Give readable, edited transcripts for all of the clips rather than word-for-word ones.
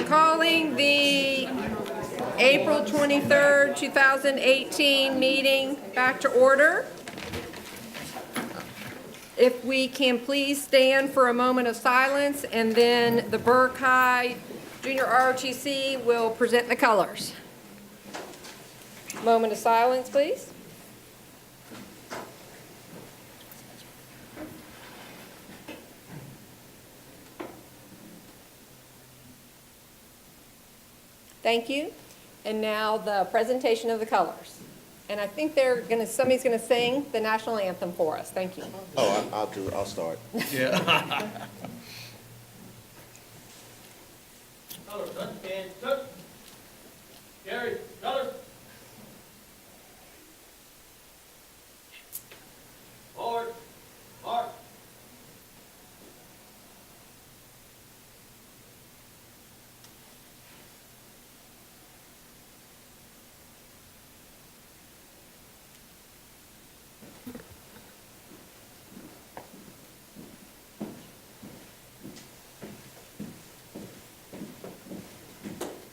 Calling the April 23rd, 2018 meeting back to order. If we can please stand for a moment of silence, and then the Burke High Junior ROTC will present the colors. Moment of silence, please. Thank you. And now the presentation of the colors. And I think somebody's gonna sing the national anthem for us. Thank you. Oh, I'll start. Yeah. Colors, done, and cut. Gary, colors. Forward, mark.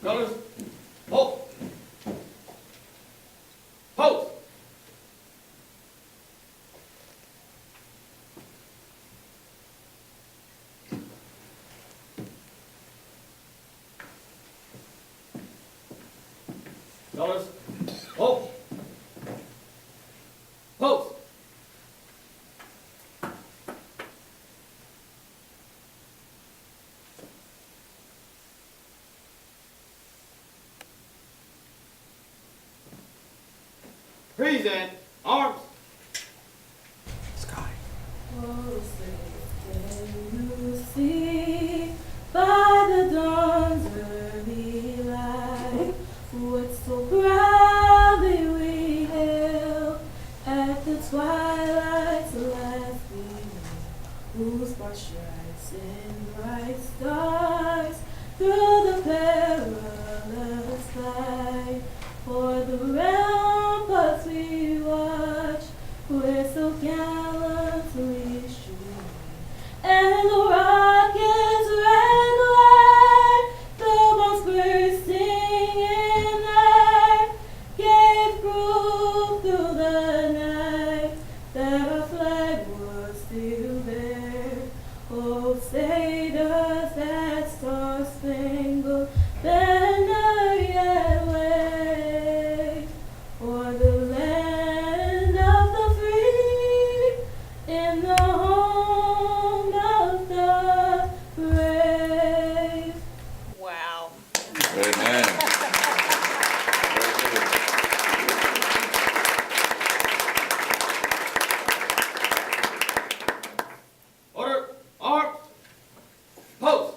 Colors, hold. Pose. Colors, hold. Pose. Present arms. Sky. Oh, say, can you see by the dawn's early light what so proudly we hailed at the twilight's last gleaming, whose bright stripes and bright stars through the perilous fight for the ramparts we watch, where so gallantly streaming, and the rocket's red glare, the bombs bursting in air, gave proof through the night that our flag was still there. Oh, say does that star-spangled banner yet wave o'er the land of the free, in the home of the brave? Wow. Amen. Order, arms, pose.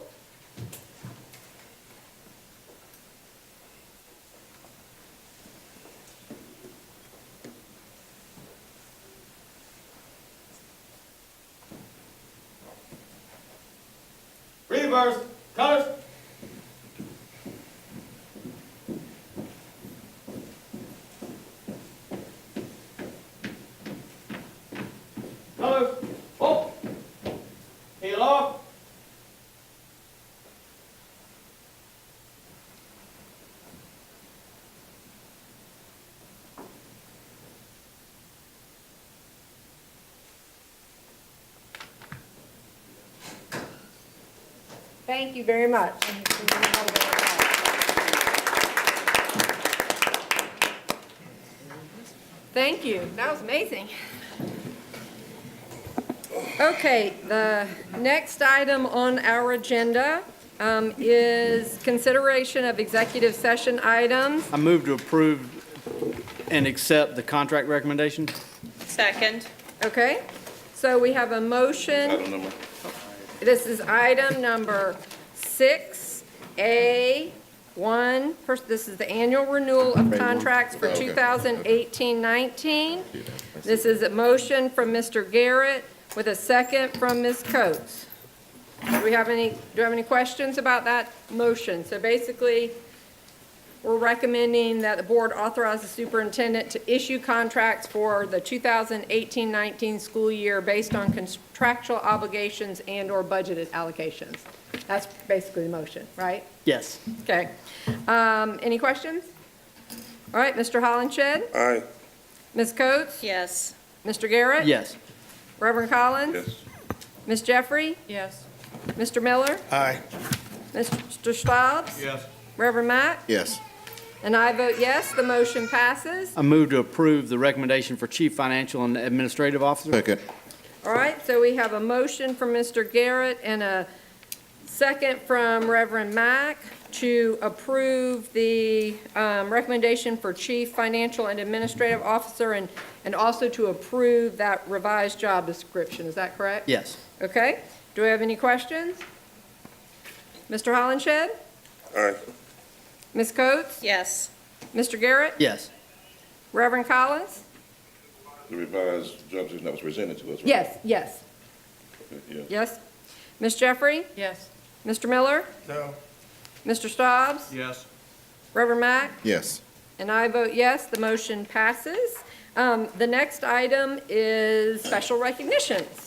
Reverse, colors. Colors, hold. Heel off. Thank you very much. Thank you. That was amazing. Okay, the next item on our agenda is consideration of executive session items. I move to approve and accept the contract recommendation. Second. Okay, so we have a motion. Item number. This is item number 6A1. This is the annual renewal of contracts for 2018-19. This is a motion from Mr. Garrett with a second from Ms. Coates. Do you have any questions about that motion? So basically, we're recommending that the board authorize the superintendent to issue contracts for the 2018-19 school year based on contractual obligations and/or budgeted allocations. That's basically the motion, right? Yes. Okay. Any questions? All right, Mr. Hollenshed? Aye. Ms. Coates? Yes. Mr. Garrett? Yes. Reverend Collins? Yes. Ms. Jeffrey? Yes. Mr. Miller? Aye. Mr. Staubs? Yes. Reverend Mack? Yes. And I vote yes, the motion passes. I move to approve the recommendation for Chief Financial and Administrative Officer. Second. All right, so we have a motion from Mr. Garrett and a second from Reverend Mack to approve the recommendation for Chief Financial and Administrative Officer and also to approve that revised job description. Is that correct? Yes. Okay. Do we have any questions? Mr. Hollenshed? Aye. Ms. Coates? Yes. Mr. Garrett? Yes. Reverend Collins? The revised job description that was presented to us, right? Yes, yes, Yeah. yes. Ms. Jeffrey? Yes. Mr. Miller? No. Mr. Staubs? Yes. Reverend Mack? Yes. And I vote yes, the motion passes. The next item is special recognitions.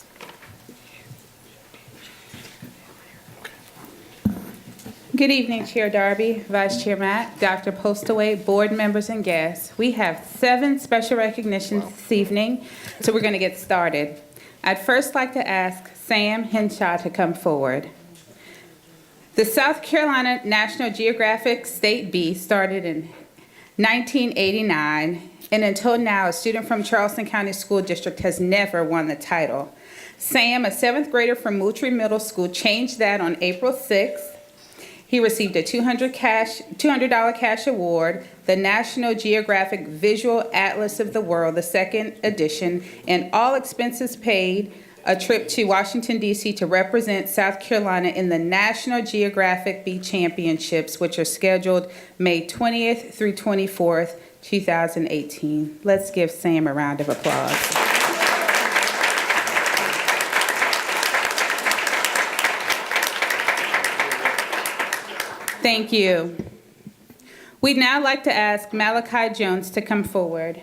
Good evening, Chair Darby, Vice Chair Mack, Dr. Postaway, board members, and guests. We have 7 special recognitions this evening, so we're going to get started. I'd first like to ask Sam Henshaw to come forward. The South Carolina National Geographic State B started in 1989, and until now, a student from Charleston County School District has never won the title. Sam, a 7th grader from Moultrie Middle School, changed that on April 6th. He received a $200 cash award, the National Geographic Visual Atlas of the World, the 2nd edition, and all expenses paid, a trip to Washington, D.C. to represent South Carolina in the National Geographic Bee Championships, which are scheduled May 20th through 24th, 2018. Let's give Sam a round of applause. Thank you. We'd now like to ask Malachi Jones to come forward.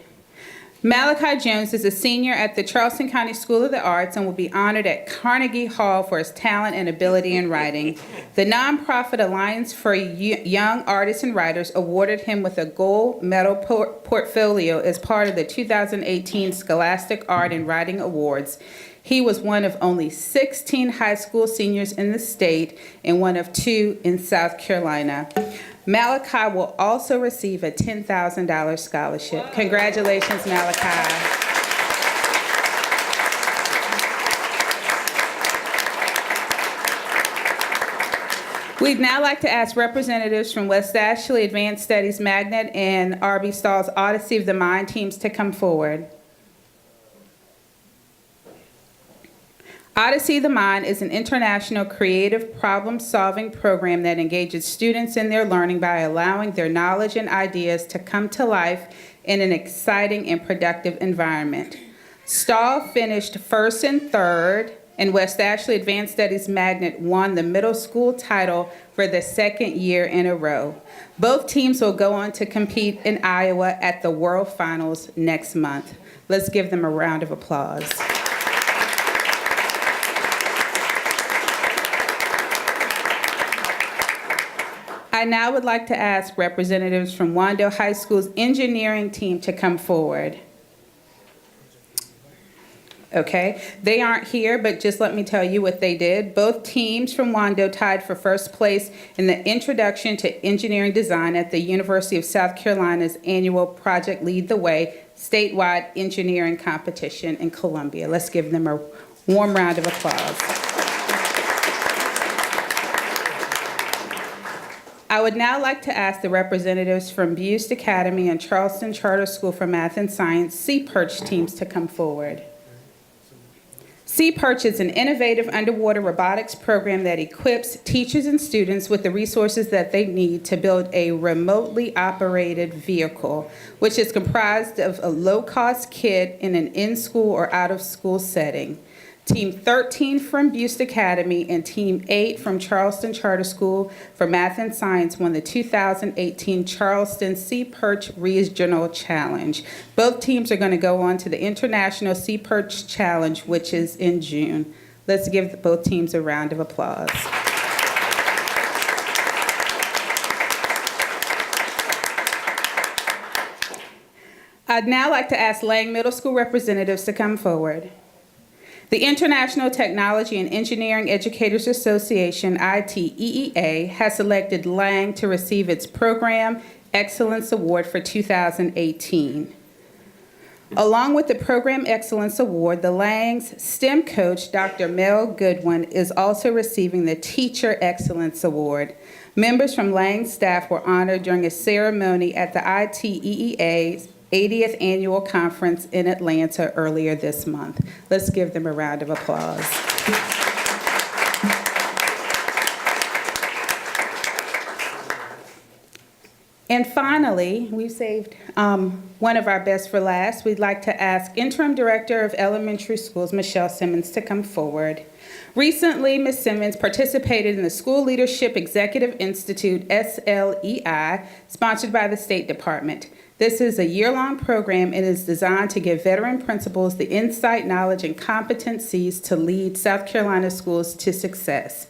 Malachi Jones is a senior at the Charleston County School of the Arts and will be honored at Carnegie Hall for his talent and ability in writing. The nonprofit Alliance for Young Artists and Writers awarded him with a gold medal portfolio as part of the 2018 Scholastic Art and Writing Awards. He was one of only 16 high school seniors in the state and one of 2 in South Carolina. Malachi will also receive a $10,000 scholarship. Congratulations, Malachi. We'd now like to ask representatives from West Ashley Advanced Studies Magnet and R.B. Stahl's Odyssey of the Mind teams to come forward. Odyssey of the Mind is an international creative problem-solving program that engages students in their learning by allowing their knowledge and ideas to come to life in an exciting and productive environment. Stahl finished 1st and 3rd, and West Ashley Advanced Studies Magnet won the middle school title for the 2nd year in a row. Both teams will go on to compete in Iowa at the World Finals next month. Let's give them a round of applause. I now would like to ask representatives from Wando High School's engineering team to come forward. Okay, they aren't here, but just let me tell you what they did. Both teams from Wando tied for 1st place in the Introduction to Engineering Design at the University of South Carolina's annual Project Lead the Way statewide engineering competition in Columbia. Let's give them a warm round of applause. I would now like to ask the representatives from Buist Academy and Charleston Charter School for Math and Science Sea-Perch teams to come forward. Sea-Perch is an innovative underwater robotics program that equips teachers and students with the resources that they need to build a remotely operated vehicle, which is comprised of a low-cost kit in an in-school or out-of-school setting. Team 13 from Buste Academy and Team 8 from Charleston Charter School for Math and Science won the 2018 Charleston Sea Perch Regional Challenge. Both teams are going to go on to the International Sea Perch Challenge, which is in June. Let's give both teams a round of applause. I'd now like to ask Lang Middle School representatives to come forward. The International Technology and Engineering Educators Association, ITEEA, has selected Lang to receive its Program Excellence Award for 2018. Along with the Program Excellence Award, the Lang's STEM coach, Dr. Mel Goodwin, is also receiving the Teacher Excellence Award. Members from Lang's staff were honored during a ceremony at the ITEEA's 80th Annual Conference in Atlanta earlier this month. Let's give them a round of applause. And finally, we've saved one of our best for last. We'd like to ask Interim Director of Elementary Schools, Michele Simmons, to come forward. Recently, Ms. Simmons participated in the School Leadership Executive Institute, SLEI, sponsored by the State Department. This is a year-long program and is designed to give veteran principals the insight, knowledge, and competencies to lead South Carolina schools to success.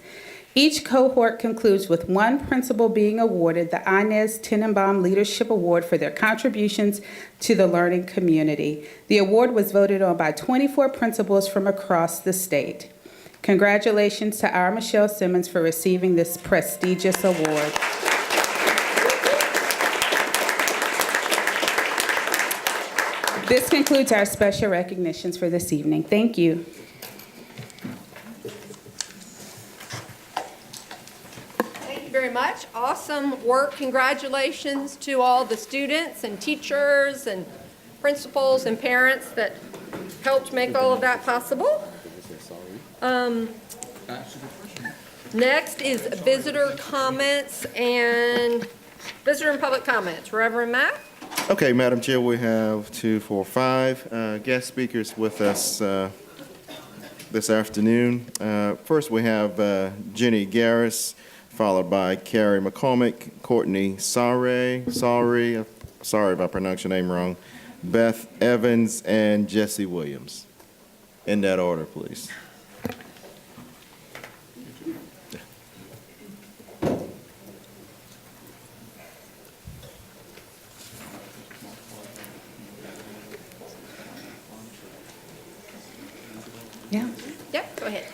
Each cohort concludes with one principal being awarded the Inez Tenenbaum Leadership Award for their contributions to the learning community. The award was voted on by 24 principals from across the state. Congratulations to our Michele Simmons for receiving this prestigious award. This concludes our special recognitions for this evening. Thank you. Thank you very much. Awesome work. Congratulations to all the students and teachers and principals and parents that helped make all of that possible. Next is visitor comments and public comments. Reverend Mack? Okay, Madam Chair, we have 2, 4, 5 guest speakers with us this afternoon. First, we have Jenny Garris, followed by Carrie McCormick, Courtney sorry if I pronounced your name wrong, Beth Evans, and Jesse Williams. In that order, please. Yeah. Yep, go ahead.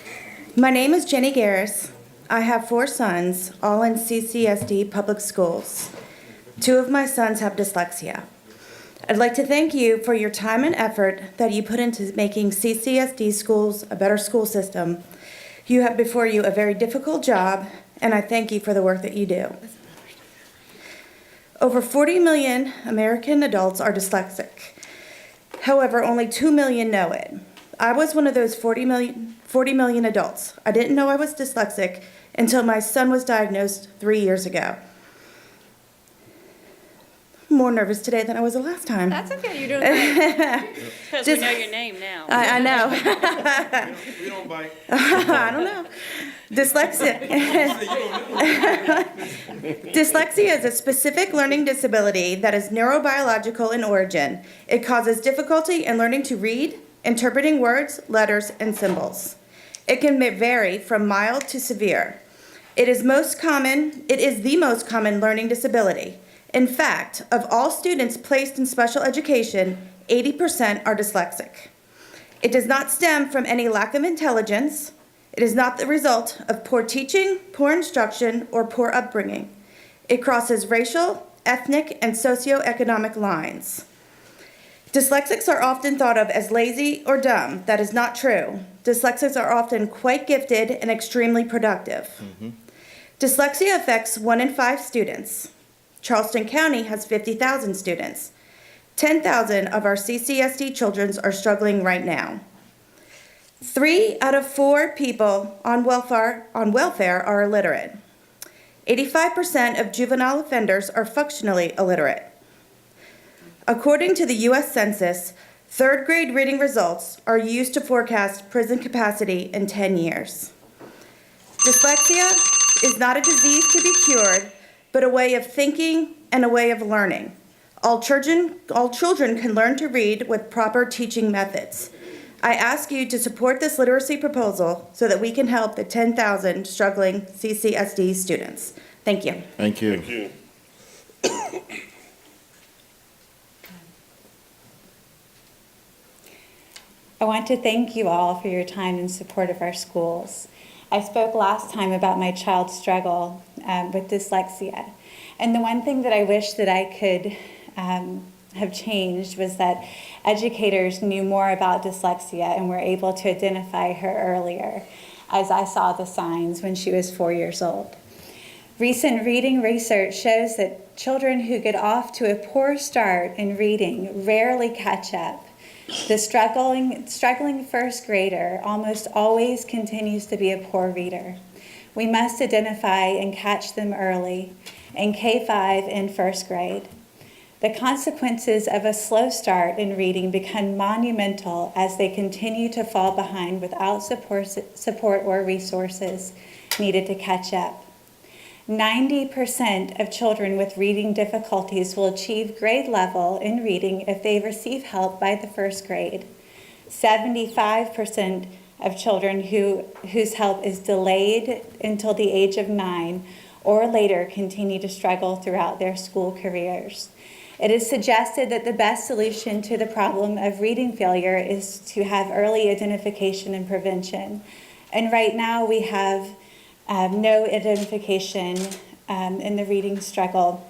My name is Jenny Garris. I have 4 sons, all in CCSD public schools. 2 of my sons have dyslexia. I'd like to thank you for your time and effort that you put into making CCSD schools a better school system. You have before you a very difficult job, and I thank you for the work that you do. Over 40 million American adults are dyslexic. However, only 2 million know it. I was one of those 40 million adults. I didn't know I was dyslexic until my son was diagnosed 3 years ago. I'm more nervous today than I was the last time. That's okay, you're doing great. Because we know your name now. I know. We don't bite. I don't know. Dyslexia. Dyslexia is a specific learning disability that is neurobiological in origin. It causes difficulty in learning to read, interpreting words, letters, and symbols. It can vary from mild to severe. It is the most common learning disability. In fact, of all students placed in special education, 80% are dyslexic. It does not stem from any lack of intelligence. It is not the result of poor teaching, poor instruction, or poor upbringing. It crosses racial, ethnic, and socioeconomic lines. Dyslexics are often thought of as lazy or dumb. That is not true. Dyslexics are often quite gifted and extremely productive. Dyslexia affects 1 in 5 students. Charleston County has 50,000 students. 10,000 of our CCSD children are struggling right now. 3 out of 4 people on welfare are illiterate. 85% of juvenile offenders are functionally illiterate. According to the U.S. Census, Third grade reading results are used to forecast prison capacity in 10 years. Dyslexia is not a disease to be cured, but a way of thinking and a way of learning. All children can learn to read with proper teaching methods. I ask you to support this literacy proposal so that we can help the 10,000 struggling CCSD students. Thank you. Thank you. Thank you. I want to thank you all for your time and support of our schools. I spoke last time about my child's struggle with dyslexia. And the one thing that I wish that I could have changed was that educators knew more about dyslexia and were able to identify her earlier, as I saw the signs when she was 4 years old. Recent reading research shows that children who get off to a poor start in reading rarely catch up. The struggling first grader almost always continues to be a poor reader. We must identify and catch them early in K-5 and first grade. The consequences of a slow start in reading become monumental as they continue to fall behind without support or resources needed to catch up. 90% of children with reading difficulties will achieve grade level in reading if they receive help by the first grade. 75% of children whose help is delayed until the age of 9 or later continue to struggle throughout their school careers. It is suggested that the best solution to the problem of reading failure is to have early identification and prevention. And right now we have no identification in the reading struggle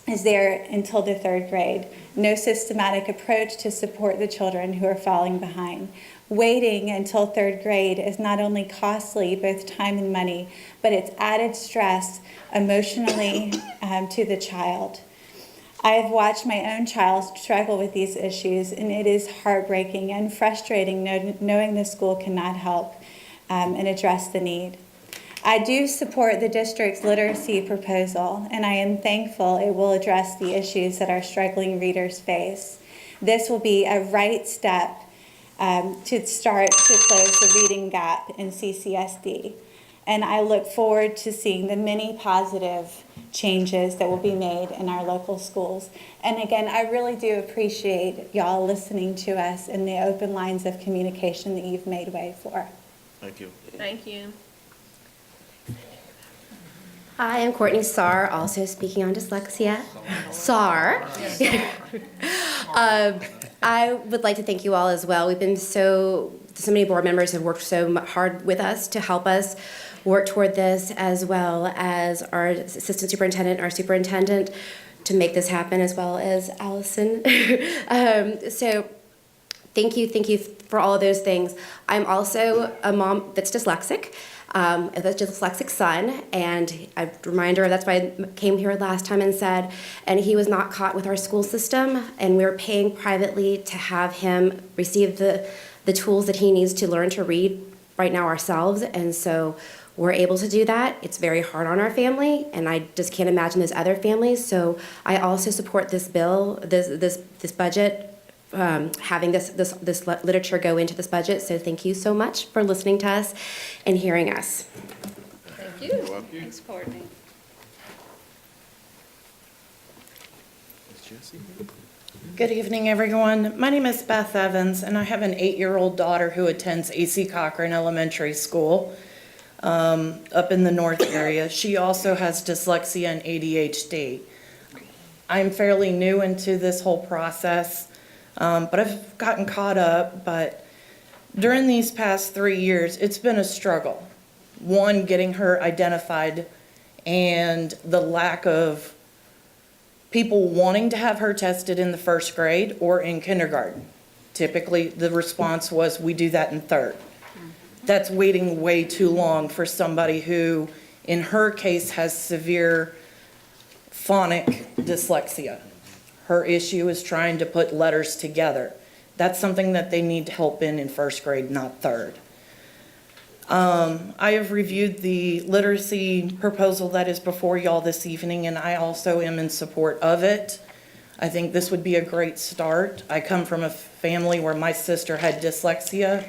is there until the third grade. No systematic approach to support the children who are falling behind. Waiting until third grade is not only costly, both time and money, but it's added stress emotionally to the child. I have watched my own child struggle with these issues, and it is heartbreaking and frustrating knowing the school cannot help and address the need. I do support the district's literacy proposal, and I am thankful it will address the issues that our struggling readers face. This will be a right step to start to close the reading gap in CCSD. And I look forward to seeing the many positive changes that will be made in our local schools. And again, I really do appreciate y'all listening to us and the open lines of communication that you've made way for. Thank you. Thank you. Hi, I'm Courtney Sarr, also speaking on dyslexia. Sarr. I would like to thank you all as well. We've been so many board members have worked so hard with us to help us work toward this, as well as our assistant superintendent, our superintendent, to make this happen, as well as Allison. So thank you for all of those things. I'm also a mom that's dyslexic. A dyslexic son, and a reminder, that's why I came here last time and said, and he was not caught with our school system, and we're paying privately to have him receive the tools that he needs to learn to read right now ourselves, and so we're able to do that. It's very hard on our family, and I just can't imagine those other families, so I also support this bill, this budget, having this literature go into this budget. So thank you so much for listening to us and hearing us. Thank you. Thanks, Courtney. Good evening, everyone. My name is Beth Evans, and I have an 8-year-old daughter who attends A.C. Cochran Elementary School up in the north area. She also has dyslexia and ADHD. I'm fairly new into this whole process, but I've gotten caught up. But during these past 3 years, it's been a struggle. One, getting her identified, and the lack of people wanting to have her tested in the first grade or in kindergarten. Typically, the response was, we do that in third. That's waiting way too long for somebody who, in her case, has severe phonic dyslexia. Her issue is trying to put letters together. That's something that they need help in first grade, not third. I have reviewed the literacy proposal that is before y'all this evening, and I also am in support of it. I think this would be a great start. I come from a family where my sister had dyslexia,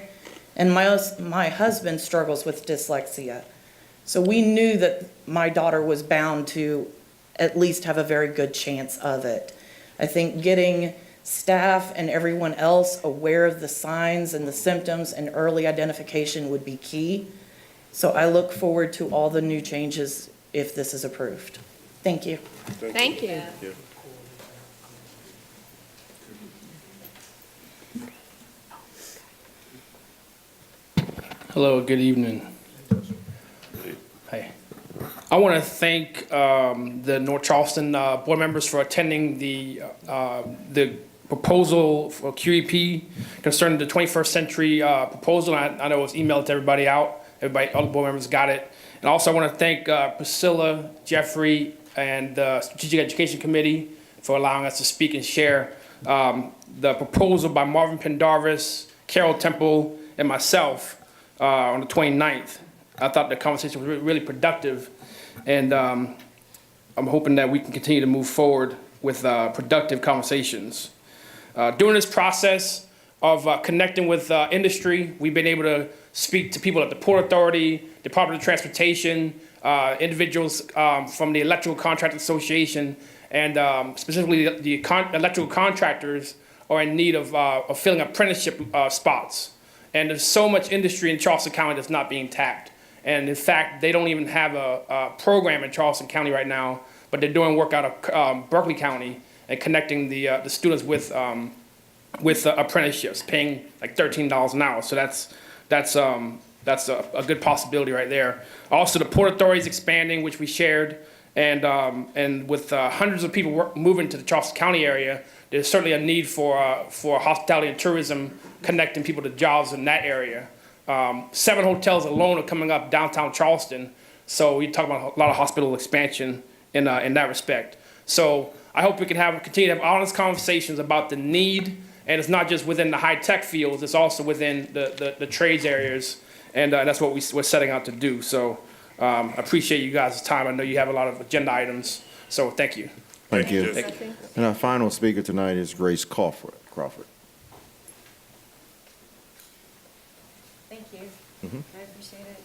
and my husband struggles with dyslexia. So we knew that my daughter was bound to at least have a very good chance of it. I think getting staff and everyone else aware of the signs and the symptoms and early identification would be key. So I look forward to all the new changes if this is approved. Thank you. Thank you. Hello, good evening. Hey. I want to thank the North Charleston board members for attending the proposal for QEP concerning the 21st century proposal. I know it was emailed to everybody out. Everybody, all the board members got it. And also I want to thank Priscilla, Jeffrey, and the Strategic Education Committee for allowing us to speak and share the proposal by Marvin Pendarvis, Carol Temple, and myself on the 29th. I thought the conversation was really productive, and I'm hoping that we can continue to move forward with productive conversations. During this process of connecting with industry, we've been able to speak to people at the Port Authority, Department of Transportation, individuals from the Electrical Contractors Association, and specifically the electrical contractors are in need of filling apprenticeship spots. And there's so much industry in Charleston County that's not being tapped. And in fact, they don't even have a program in Charleston County right now, but they're doing work out of Berkeley County and connecting the students with apprenticeships, paying like $13 an hour. So that's a good possibility right there. Also, the Port Authority is expanding, which we shared, and with hundreds of people moving to the Charleston County area, there's certainly a need for hospitality and tourism, connecting people to jobs in that area. 7 hotels alone are coming up downtown Charleston, so you're talking about a lot of hospital expansion in that respect. So I hope we can continue to have honest conversations about the need, and it's not just within the high-tech fields, it's also within the trades areas, and that's what we're setting out to do. So I appreciate you guys' time. I know you have a lot of agenda items, so thank you. Thank you. Thank you. And our final speaker tonight is Grace Crawford. Thank you. I appreciate it.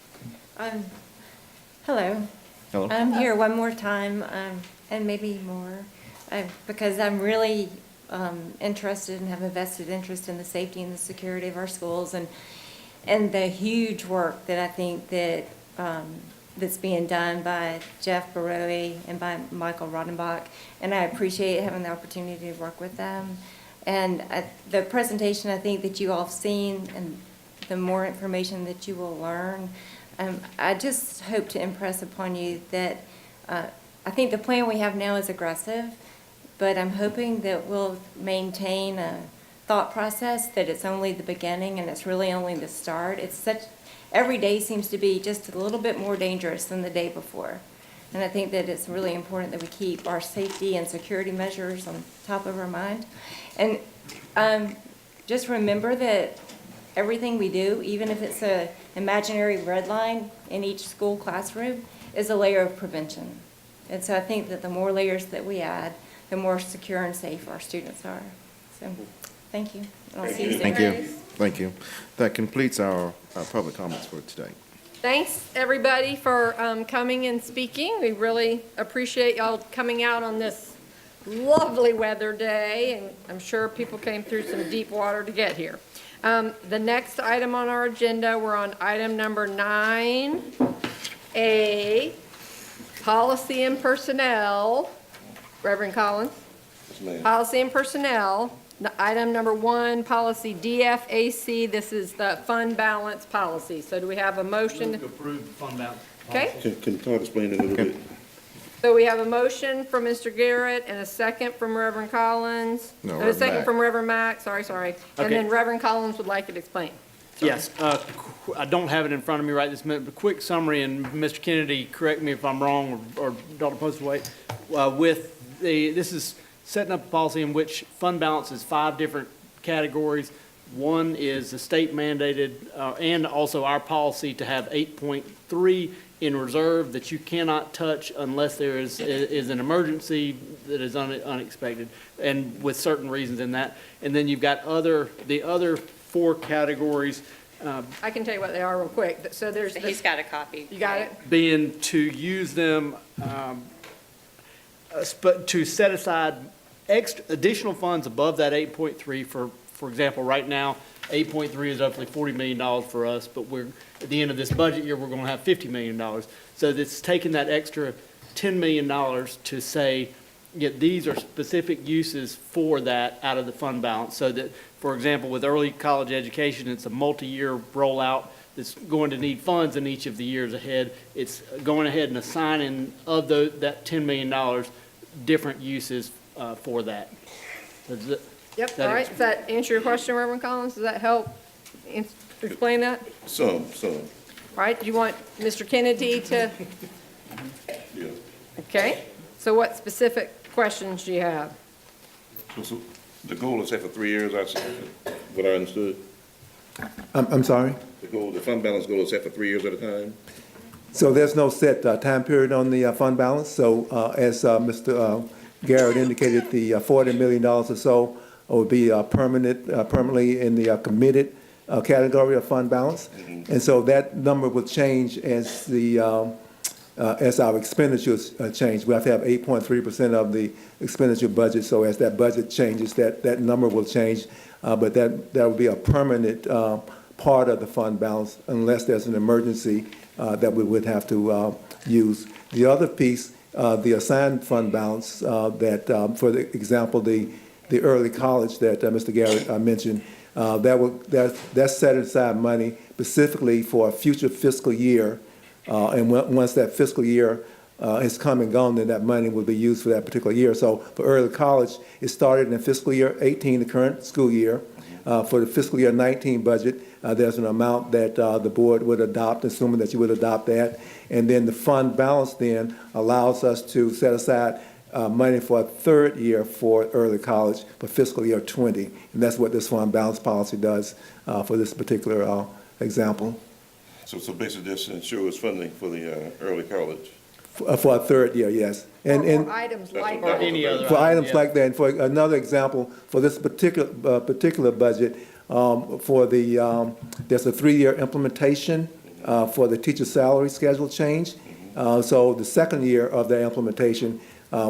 Hello. Hello. I'm here one more time, and maybe more, because I'm really interested and have a vested interest in the safety and the security of our schools, and the huge work that I think that that's being done by Jeff Baroe and by Michael Rodenbach, and I appreciate having the opportunity to work with them. And the presentation I think that you all have seen, and the more information that you will learn, I just hope to impress upon you that I think the plan we have now is aggressive, but I'm hoping that we'll maintain a thought process that it's only the beginning and it's really only the start. Every day seems to be just a little bit more dangerous than the day before. And I think that it's really important that we keep our safety and security measures on top of our mind. And just remember that everything we do, even if it's an imaginary red line in each school classroom, is a layer of prevention. And so I think that the more layers that we add, the more secure and safe our students are. So thank you. And I'll see you soon. Thank you. Thank you. That completes our public comments for today. Thanks, everybody, for coming and speaking. We really appreciate y'all coming out on this lovely weather day, and I'm sure people came through some deep water to get here. The next item on our agenda, we're on item number 9A, Policy and Personnel. Reverend Collins? Yes, ma'am. Policy and Personnel. Item number 1, Policy DFAC. This is the fund balance policy. So do we have a motion? Move to approve the fund balance. Okay. Can Todd explain it a little bit? So we have a motion from Mr. Garrett and a second from Reverend Collins. No, A Reverend second Mack. from Reverend Mack, sorry. And Okay. then Reverend Collins would like it explained. Yes, I don't have it in front of me right this minute, but quick summary, and Mr. Kennedy, correct me if I'm wrong, or Dr. Postlewaite. This is setting up a policy in which fund balance is 5 different categories. One is the state mandated, and also our policy to have 8.3 in reserve that you cannot touch unless there is an emergency that is unexpected, and with certain reasons in that. And then you've got the other 4 categories I can tell you what they are real quick. So there's, He's got a copy. you got it? being to use them, to set aside additional funds above that 8.3 for example, right now, 8.3 is roughly $40 million for us, but at the end of this budget year, we're going to have $50 million. So it's taking that extra $10 million to say, yeah, these are specific uses for that out of the fund balance. So that, for example, with early college education, it's a multi-year rollout that's going to need funds in each of the years ahead. It's going ahead and assigning of that $10 million different uses for that. Yep, all right. Does that answer your question, Reverend Collins? Does that help explain that? Some. All right, do you want Mr. Kennedy to? Yeah. Okay, so what specific questions do you have? So the goal is set for 3 years, what I understood? I'm sorry? The fund balance goal is set for 3 years at a time? So there's no set time period on the fund balance. So as Mr. Garrett indicated, the $40 million or so would be permanently in the committed category of fund balance. And so that number will change as our expenditures change. We have to have 8.3% of the expenditure budget. So as that budget changes, that number will change. But that will be a permanent part of the fund balance unless there's an emergency that we would have to use. The other piece, the assigned fund balance that, for example, the early college that Mr. Garrett mentioned, that's set aside money specifically for a future fiscal year. And once that fiscal year has come and gone, then that money will be used for that particular year. So for early college, it started in fiscal year 18, the current school year. For the fiscal year 19 budget, there's an amount that the board would adopt, assuming that you would adopt that. And then the fund balance then allows us to set aside money for a third year for early college for fiscal year 20. And that's what this fund balance policy does for this particular example. So basically this ensures funding for the early college? For a third year, yes. For items like Or any other For item, items yeah. like that, and for another example, for this particular budget, there's a 3-year implementation for the teacher salary schedule change. So the second year of the implementation,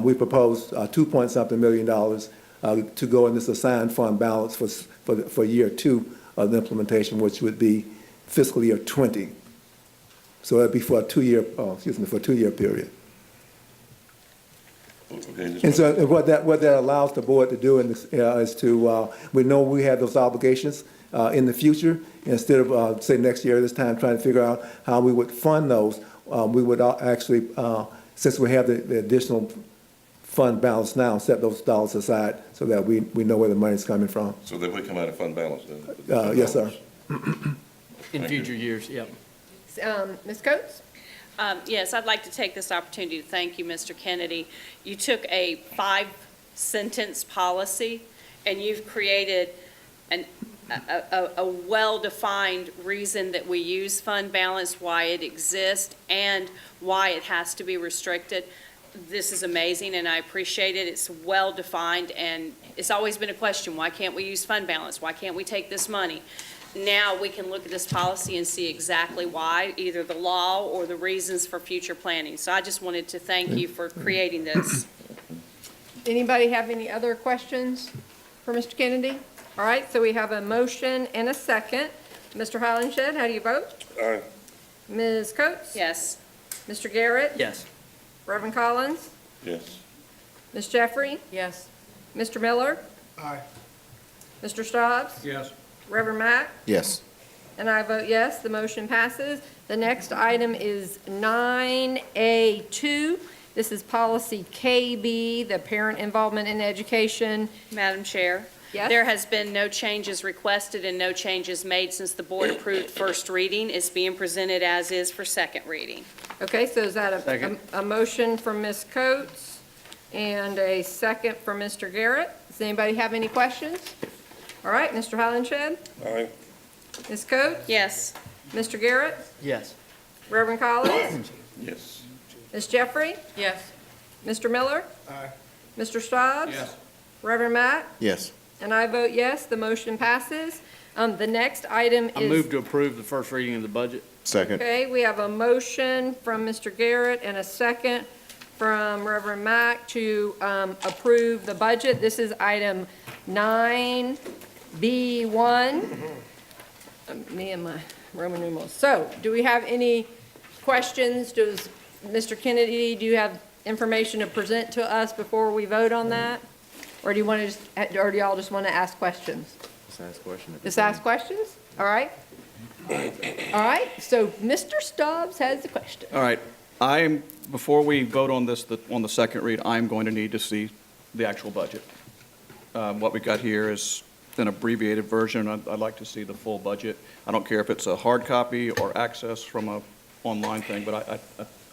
we proposed $2-point-something million to go in this assigned fund balance for year 2 of the implementation, which would be fiscal year 20. So it'd be for a 2-year period. Okay, And so what that allows the board to do in this, is to, we know we have those obligations in the future. Instead of, say, next year, this time, trying to figure out how we would fund those, we would actually, since we have the additional fund balance now, set those dollars aside so that we know where the money's coming from. So that would come out of fund balance then? Yes, sir. In future years, yep. Ms. Coates? Yes, I'd like to take this opportunity to thank you, Mr. Kennedy. You took a 5-sentence policy and you've created a well-defined reason that we use fund balance, why it exists, and why it has to be restricted. This is amazing, and I appreciate it. It's well-defined, and it's always been a question, why can't we use fund balance? Why can't we take this money? Now we can look at this policy and see exactly why, either the law or the reasons for future planning. So I just wanted to thank you for creating this. Anybody have any other questions for Mr. Kennedy? All right, so we have a motion and a second. Mr. Hollenshed, how do you vote? Aye. Ms. Coates? Yes. Mr. Garrett? Yes. Reverend Collins? Yes. Ms. Jeffrey? Yes. Mr. Miller? Aye. Mr. Staubs? Yes. Reverend Mack? Yes. And I vote yes, the motion passes. The next item is 9A2. This is policy KB, the parent involvement in education. Madam Chair? Yes? There has been no changes requested and no changes made since the board approved first reading. It's being presented as is for second reading. Okay, so is that Second. a motion from Ms. Coates and a second from Mr. Garrett? Does anybody have any questions? All right, Mr. Hollenshed? Aye. Ms. Coates? Yes. Mr. Garrett? Yes. Reverend Collins? Yes. Ms. Jeffrey? Yes. Mr. Miller? Aye. Mr. Stobbs? Yes. Reverend Mack? Yes. And I vote yes, the motion passes. The next item I is. move to approve the first reading of the budget. Second. Okay, we have a motion from Mr. Garrett and a second from Reverend Mack to approve the budget. This is item 9B1. Me and my Roman numerals. So, do we have any questions? Does Mr. Kennedy, do you have information to present to us before we vote on that? Or do you want to just, or do y'all just want to ask questions? Just ask questions. Just ask questions? All right. All right, so Mr. Stobbs has the question. All right, before we vote on this, on the second read, I'm going to need to see the actual budget. What we got here is an abbreviated version. I'd like to see the full budget. I don't care if it's a hard copy or access from a online thing, but I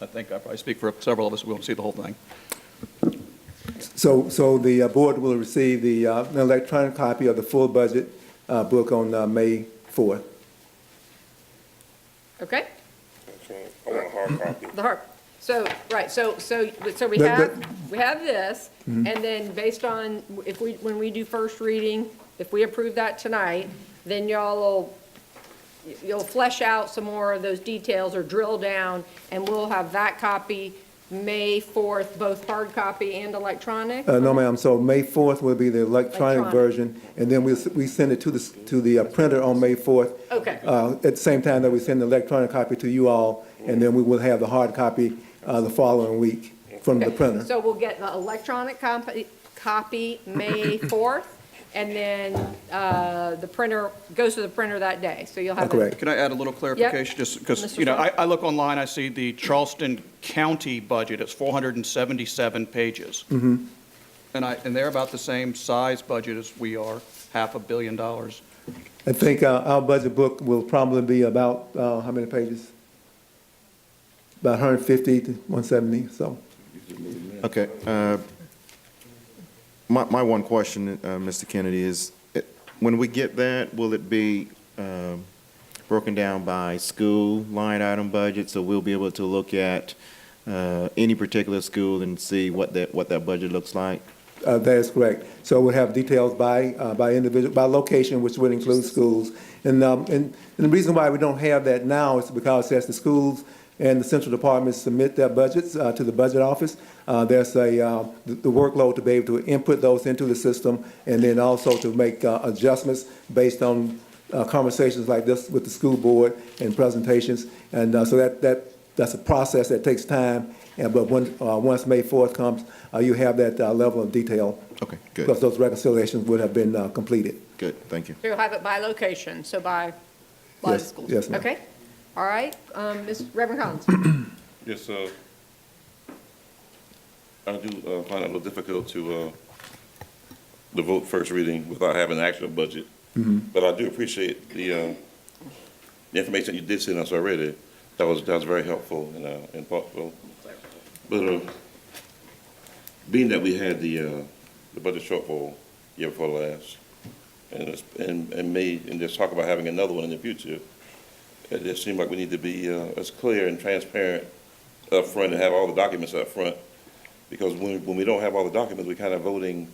think I probably speak for several of us, we want to see the whole thing. So the board will receive the an electronic copy of the full budget book on May 4th. Okay? I want a hard copy. The harp. So, right, so we The- have this, and then based on, when we do first reading, if we approve that tonight, then you'll flesh out some more of those details or drill down, and we'll have that copy May 4th, both hard copy and electronic? No, ma'am, so May 4th will be the electronic version, and then we send it to the printer on May 4th. Okay. At the same time that we send the electronic copy to you all, and then we will have the hard copy the following week from the Okay. printer. So we'll get the electronic copy May 4th, and then the printer, goes to the printer that day, so you'll have it. Correct. Can I add a little clarification? Just because, Mr. you know, Shaw? I look online, I see the Charleston County budget, it's 477 pages. Mm-hmm. And they're about the same size budget as we are, $500 million. I think our budget book will probably be about, how many pages? About 150 to 170, so. Okay. My one question, Mr. Kennedy, is when we get that, will it be broken down by school line item budget? So we'll be able to look at any particular school and see what that budget looks like? That is correct. So we'll have details by individual, by location, which would include schools. And the reason why we don't have that now is because as the schools and the central departments submit their budgets to the budget office, there's the workload to be able to input those into the system, and then also to make adjustments based on conversations like this with the school board and presentations. And so that's a process that takes time. But once May 4th comes, you have that level of detail. Okay, good. Because those reconciliations would have been completed. Good, thank you. So you'll have it by location, so by the Yes, schools? yes, ma'am. Okay, all right, Reverend Collins? Yes, I do find it a little difficult to vote first reading without having an actual budget. But I do appreciate the information you did send us already. That was very helpful and thoughtful. But being that we had the budget shortfall year before last, and just talk about having another one in the future, it just seemed like we need to be as clear and transparent up front and have all the documents up front. Because when we don't have all the documents, we're kind of voting,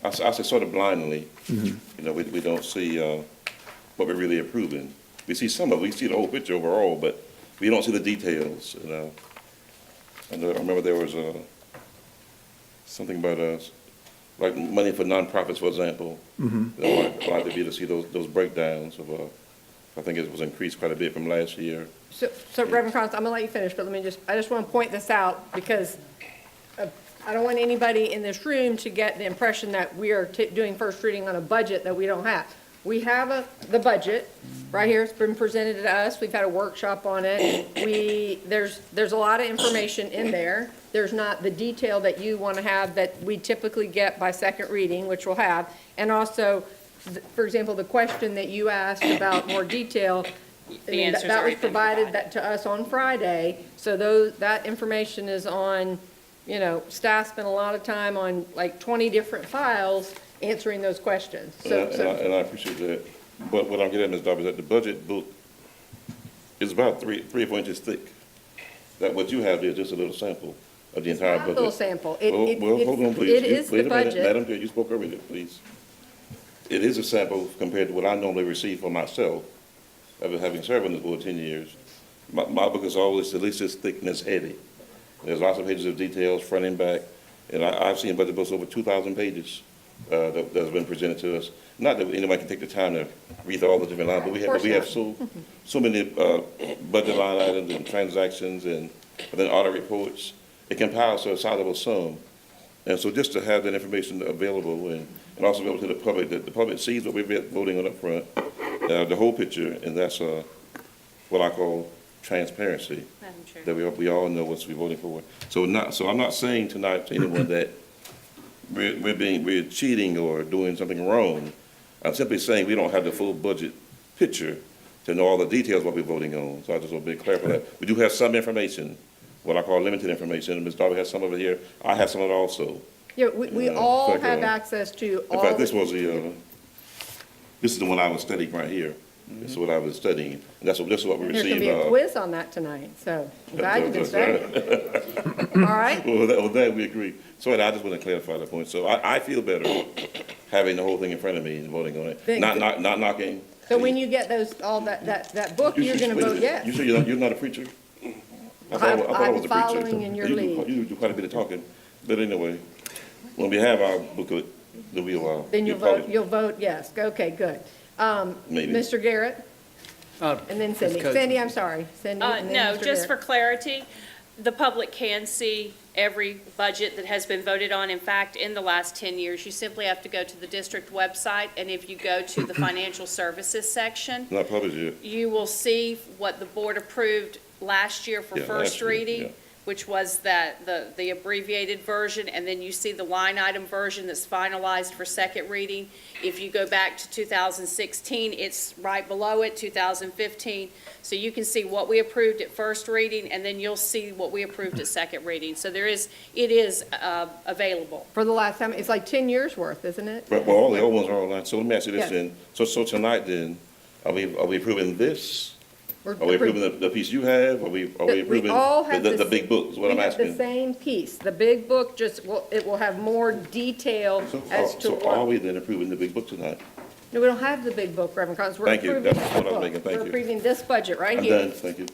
I say sort of blindly. You know, we don't see what we're really approving. We see some of it, we see the whole picture overall, but we don't see the details. And I remember there was something about like money for nonprofits, for example. I'd like to be able to see those breakdowns of, I think it was increased quite a bit from last year. So Reverend Collins, I'm gonna let you finish, but I just want to point this out because I don't want anybody in this room to get the impression that we are doing first reading on a budget that we don't have. We have the budget right here. It's been presented to us. We've had a workshop on it. There's a lot of information in there. There's not the detail that you want to have that we typically get by second reading, which we'll have. And also, for example, the question that you asked about more detail, that was provided to us on Friday. So that information is on, staff spent a lot of time on like 20 different files answering those questions. And I appreciate that. But what I'm getting at, Ms. Dobbs, is that the budget book is about 3 or 4 inches thick. that what you have there is just a little sample of the entire Not a budget. little sample. Well, hold on, please. It is the Wait a minute, budget. Madam Chair, you spoke already, please. It is a sample compared to what I normally receive for myself. I've been having served on this board 10 years. My book is always at least this thick and this heavy. There's lots of pages of details, front and back, and I've seen budget books over 2,000 pages that's been presented to us. Not that anybody can take the time to read all the different lines, but we have so many budget line items and transactions and then audit reports. It compiles to a sizable sum. And so just to have that information available and also available to the public, that the public sees what we're voting on up front, the whole picture, and that's what I call transparency, Madam Chair. that we all know what we're voting for. So I'm not saying tonight to anyone that we're cheating or doing something wrong. I'm simply saying we don't have the full budget picture to know all the details of what we're voting on. So I just want to be clear for that. We do have some information, what I call limited information. Ms. Darby has some of it here. I have some of it also. Yeah, we all have access to all. In fact, this is the one I was studying right here. This is what I was studying. And that's what we There received. can be a quiz on that tonight, so I'm glad you can study it. All right? Well, that we agree. So I just want to clarify that point. So I feel better having the whole thing in front of me and voting on it. Not knocking. So when you get that book, you're going to vote yes. You sure you're not a preacher? I thought I was I'm a preacher. following in your lead. You do quite a bit of talking. But anyway, when we have our booklet, then Then you'll vote yes. Okay, good. Maybe. Mr. Garrett? And then Cindy. Ms. Coates. Cindy, I'm sorry. Cindy, and then No, Mr. just for Garrett. clarity, the public can see every budget that has been voted on. In fact, in the last 10 years, you simply have to go to the district website, and if you go to the financial services section, Not published yet. you will see what the board approved last year for Yeah, first last year, reading, yeah. which was the abbreviated version, and then you see the line item version that's finalized for second reading. If you go back to 2016, it's right below it, 2015. So you can see what we approved at first reading, and then you'll see what we approved at second reading. So it is available. For the last time, it's like 10 years worth, isn't it? Well, all the old ones are online. So let me ask you this Yes. then. So tonight then, are we approving this? We're Are we approving the piece you have? Are we approving all have the big book is what I'm We have the asking? same piece. The big book it will have more detail as to So are what. we then approving the big book tonight? No, we don't have the big book, Reverend Collins. We're Thank you. approving That's the what I was book. making. Thank We're you. approving this budget right I'm here. done. Thank you.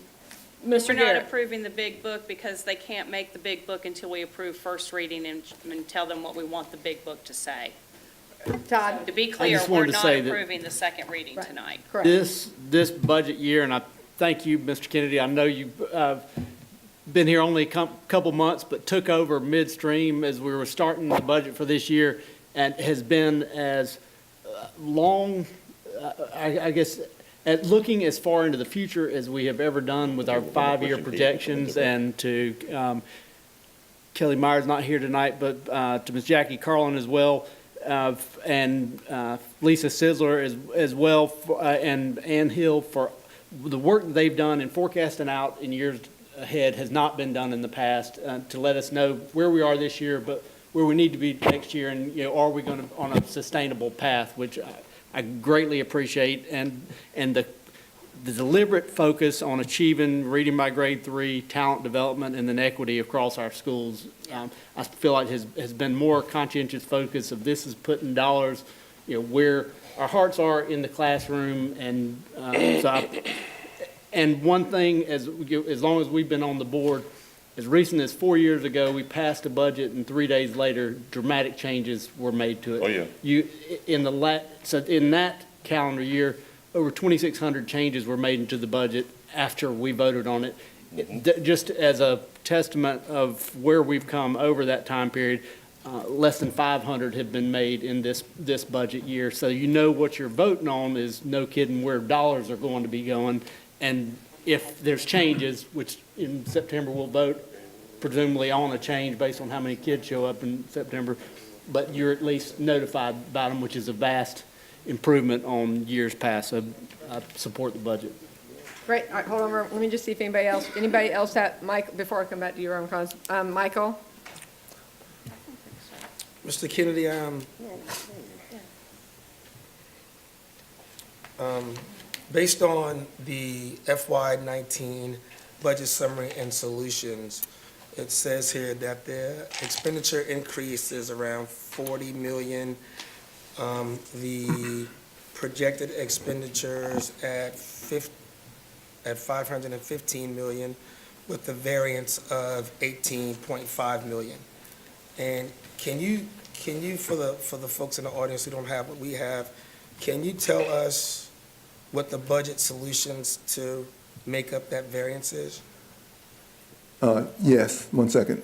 Mr. We're not Garrett. approving the big book because they can't make the big book until we approve first reading and tell them what we want the big book to say. Todd, To be clear, just we're wanted to not say that- approving the second reading tonight. correct. This budget year, and I thank you, Mr. Kennedy, I know you've been here only a couple months, but took over midstream as we were starting the budget for this year, and has been as long, I guess, at looking as far into the future as we have ever done with our five-year projections. And to Kelly Myers, not here tonight, but to Ms. Jackie Carlin as well, and Lisa Sizzler as well, and Ann Hill for the work that they've done in forecasting out in years ahead has not been done in the past, to let us know where we are this year, but where we need to be next year, and, are we going to, on a sustainable path, which I greatly appreciate, and the deliberate focus on achieving reading by grade 3, talent development, and then equity across our schools. I feel like has been more conscientious focus of this is putting dollars, where our hearts are in the classroom, and and one thing, as long as we've been on the board, as recent as 4 years ago, we passed a budget, and 3 days later, dramatic changes were made to it. Oh, yeah. So in that calendar year, over 2,600 changes were made into the budget after we voted on it. Just as a testament of where we've come over that time period, less than 500 have been made in this budget year. So what you're voting on is no kidding where dollars are going to be going. And if there's changes, which in September we'll vote presumably on a change based on how many kids show up in September, but you're at least notified about them, which is a vast improvement on years past. So I support the budget. Great. All right, hold on. Let me just see if anybody else had, Mike, before I come back to you, Reverend Collins. Michael? Mr. Kennedy, based on the FY19 budget summary and solutions, it says here that the expenditure increase is around 40 million. The projected expenditures at 515 million, with the variance of 18.5 million. And can you, for the folks in the audience who don't have what we have, can you tell us what the budget solutions to make up that variance is? Yes, 1 second.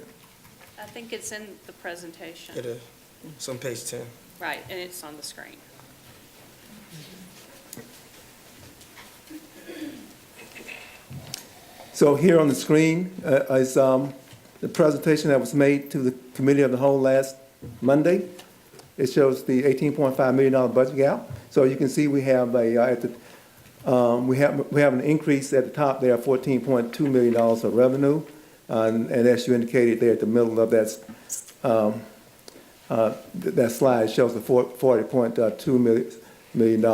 I think it's in the presentation. It is. It's on page 10. Right, and it's on the screen. So here on the screen is the presentation that was made to the Committee of the Whole last Monday. It shows the $18.5 million budget gap. So you can see we have we have an increase at the top there of $14.2 million of revenue, and as you indicated there at the middle of that that slide shows a $40.2 million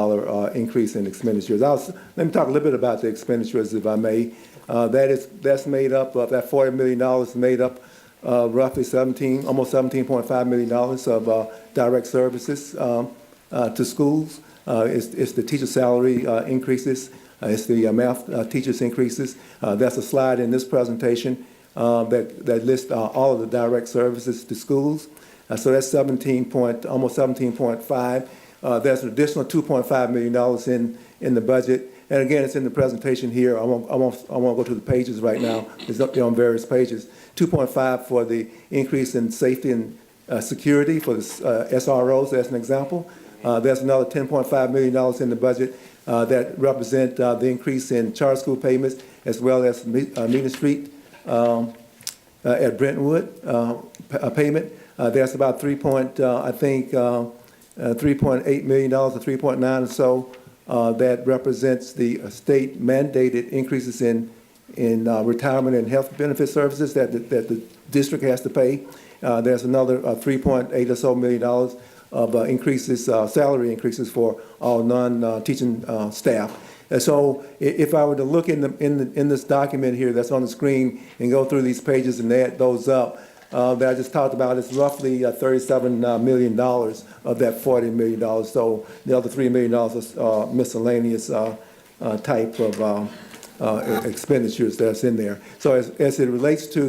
increase in expenditures. Let me talk a little bit about the expenditures, if I may. That's made up of that $40 million is made up roughly almost $17.5 million of direct services to schools. It's the teacher salary increases. It's the math teachers increases. That's a slide in this presentation that lists all of the direct services to schools. So that's almost 17.5. There's an additional $2.5 million in the budget. And again, it's in the presentation here. I won't go to the pages right now. It's up there on various pages. 2.5 for the increase in safety and security for the SROs, as an example. There's another $10.5 million in the budget that represent the increase in charter school payments, as well as Meeting Street at Brentwood payment. There's about $3.8 million or 3.9 or so that represents the state mandated increases in retirement and health benefit services that the district has to pay. There's another $3.8 or so million of increases, salary increases for all non-teaching staff. And so if I were to look in this document here that's on the screen and go through these pages and add those up, that I just talked about, it's roughly $37 million of that $40 million. So the other $3 million is miscellaneous type of expenditures that's in there. So as it relates to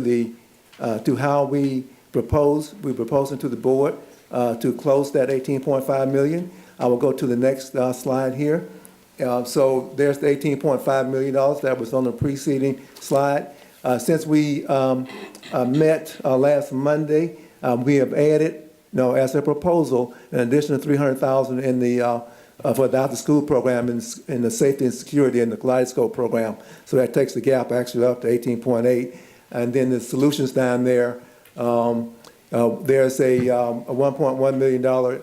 to how we're proposing to the board to close that $18.5 million. I will go to the next slide here. So there's the $18.5 million that was on the preceding slide. Since we met last Monday, we have added, as a proposal, an additional $300,000 in the for the after-school program in the safety and security in the Kaleidoscope program. So that takes the gap actually up to 18.8. And then the solutions down there, there's a $1.1 million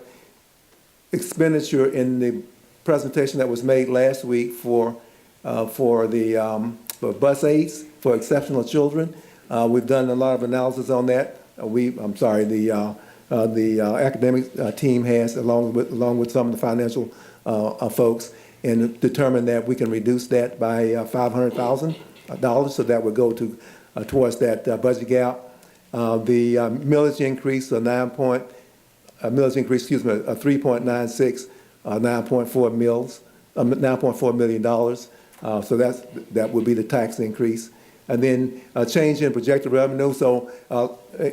expenditure in the presentation that was made last week for bus aids for exceptional children. We've done a lot of analysis on that. The academic team has, along with some of the financial folks, and determined that we can reduce that by $500,000. So that would go towards that budget gap. The millage increase of 3.96, 9.4 million dollars. So that would be the tax increase. And then a change in projected revenue. So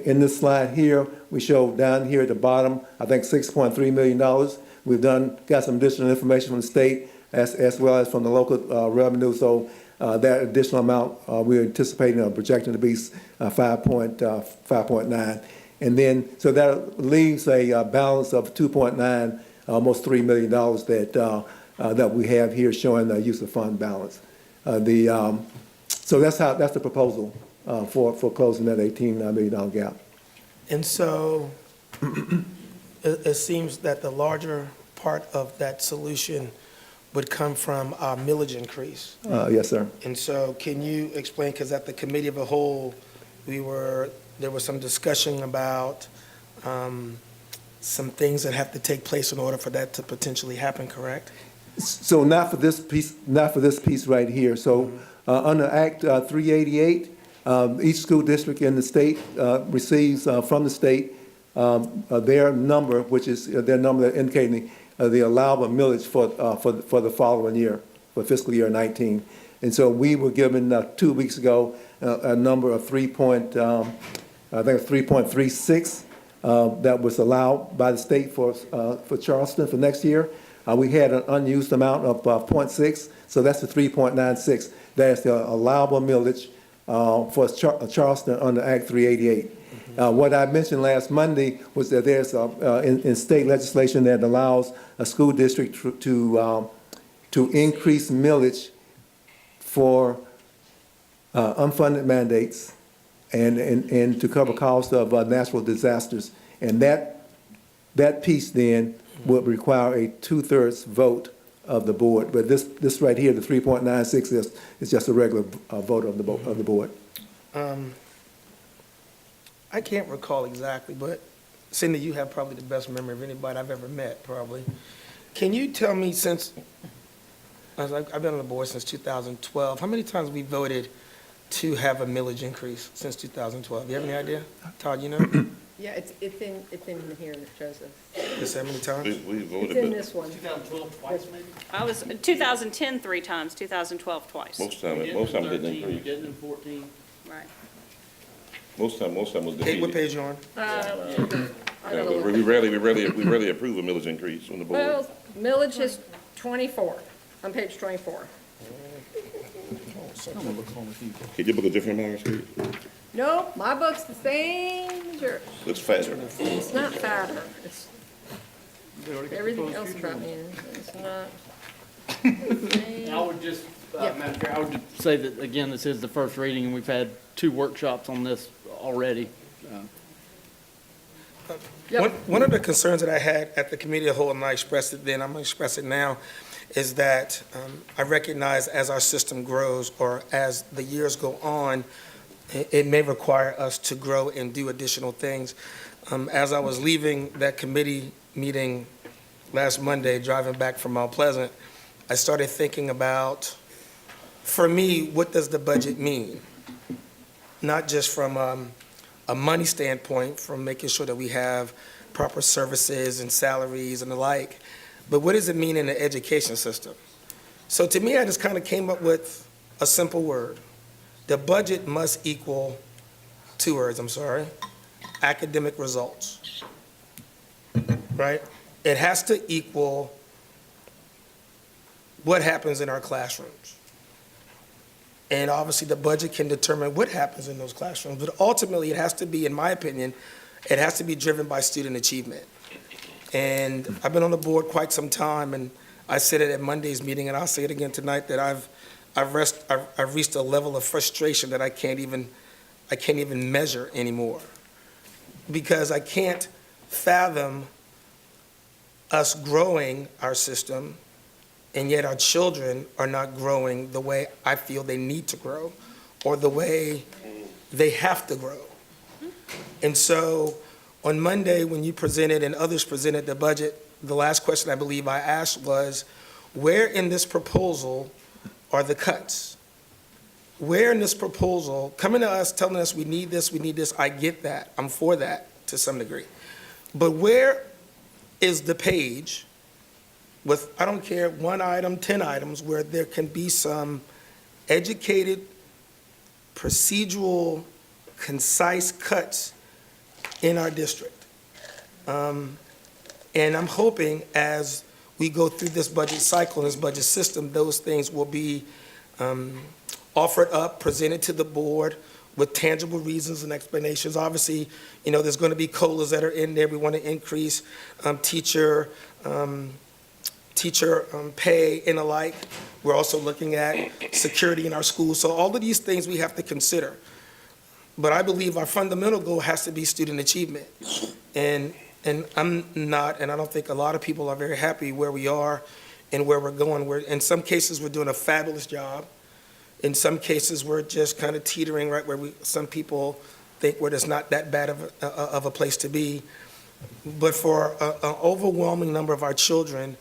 in this slide here, we show down here at the bottom, I think $6.3 million. We've got some additional information from the state as well as from the local revenue. So that additional amount we're anticipating or projecting to be 5.9. And then, so that leaves a balance of 2.9, almost $3 million that we have here showing the use of fund balance. So that's the proposal for closing that $18 million gap. And so it seems that the larger part of that solution would come from our millage increase. Yes, sir. And so can you explain, because at the Committee of the Whole, there was some discussion about some things that have to take place in order for that to potentially happen, correct? So not for this piece right here. So Under Act 388, each school district in the state receives from the state their number, which is their number indicating the allowable millage for the following year, for fiscal year 19. And so we were given 2 weeks ago a number of I think it's 3.36 that was allowed by the state for Charleston for next year. We had an unused amount of 0.6, so that's the 3.96. That's the allowable millage for Charleston under Act 388. What I mentioned last Monday was that there's in state legislation that allows a school district to increase millage for unfunded mandates and to cover costs of natural disasters. And that piece then would require a 2/3 vote of the board. But this right here, the 3.96 is just a regular vote of the board. I can't recall exactly, but Cindy, you have probably the best memory of anybody I've ever met, probably. Can you tell me, since I've been on the board since 2012, how many times we voted to have a millage increase since 2012? You have any idea? Todd, you know? Yeah, it's in here, Joseph. Just how many times? We voted, It's in but this one. 2012 twice, maybe? I was, 2010 3 times, 2012 twice. most time it didn't increase. Didn't in 14. Right. Most time was Hey, defeated. what page you on? I don't Yeah, know. but we rarely approve a millage increase on the board. Well, millage is 24, on page 24. Can you book a different amount, Steve? Nope, my book's the same as yours. Looks fatter. It's not fatter, it's, everything else about me is, it's not. I would just, Yeah. Madam Chair, I would just say that, again, this is the first reading, and we've had 2 workshops on this already. Yep. One of the concerns that I had at the committee of the whole, and I expressed it then, I'm going to express it now, is that I recognize as our system grows, or as the years go on, it may require us to grow and do additional things. As I was leaving that committee meeting last Monday, driving back from Mount Pleasant, I started thinking about, for me, what does the budget mean? Not just from a money standpoint, from making sure that we have proper services and salaries and the like, but what does it mean in the education system? So to me, I just kind of came up with a simple word. The budget must equal 2 words, academic results, right? It has to equal what happens in our classrooms. And obviously, the budget can determine what happens in those classrooms, but ultimately, it has to be, in my opinion, it has to be driven by student achievement. And I've been on the board quite some time, and I said it at Monday's meeting, and I'll say it again tonight, that I've reached a level of frustration that I can't even measure anymore, because I can't fathom us growing our system, and yet our children are not growing the way I feel they need to grow, or the way they have to grow. And so on Monday, when you presented and others presented the budget, the last question I believe I asked was, where in this proposal are the cuts? Where in this proposal, coming to us, telling us we need this, I get that. I'm for that to some degree. But where is the page with, I don't care, 1 item, 10 items, where there can be some educated, procedural, concise cuts in our district? And I'm hoping as we go through this budget cycle, this budget system, those things will be offered up, presented to the board with tangible reasons and explanations. Obviously, there's going to be COLAs that are in there. We want to increase teacher pay and the like. We're also looking at security in our schools. So all of these things we have to consider. But I believe our fundamental goal has to be student achievement. And I'm not, and I don't think a lot of people are very happy where we are and where we're going. In some cases, we're doing a fabulous job. In some cases, we're just kind of teetering right where some people think we're just not that bad of a place to be. But for an overwhelming number of our children,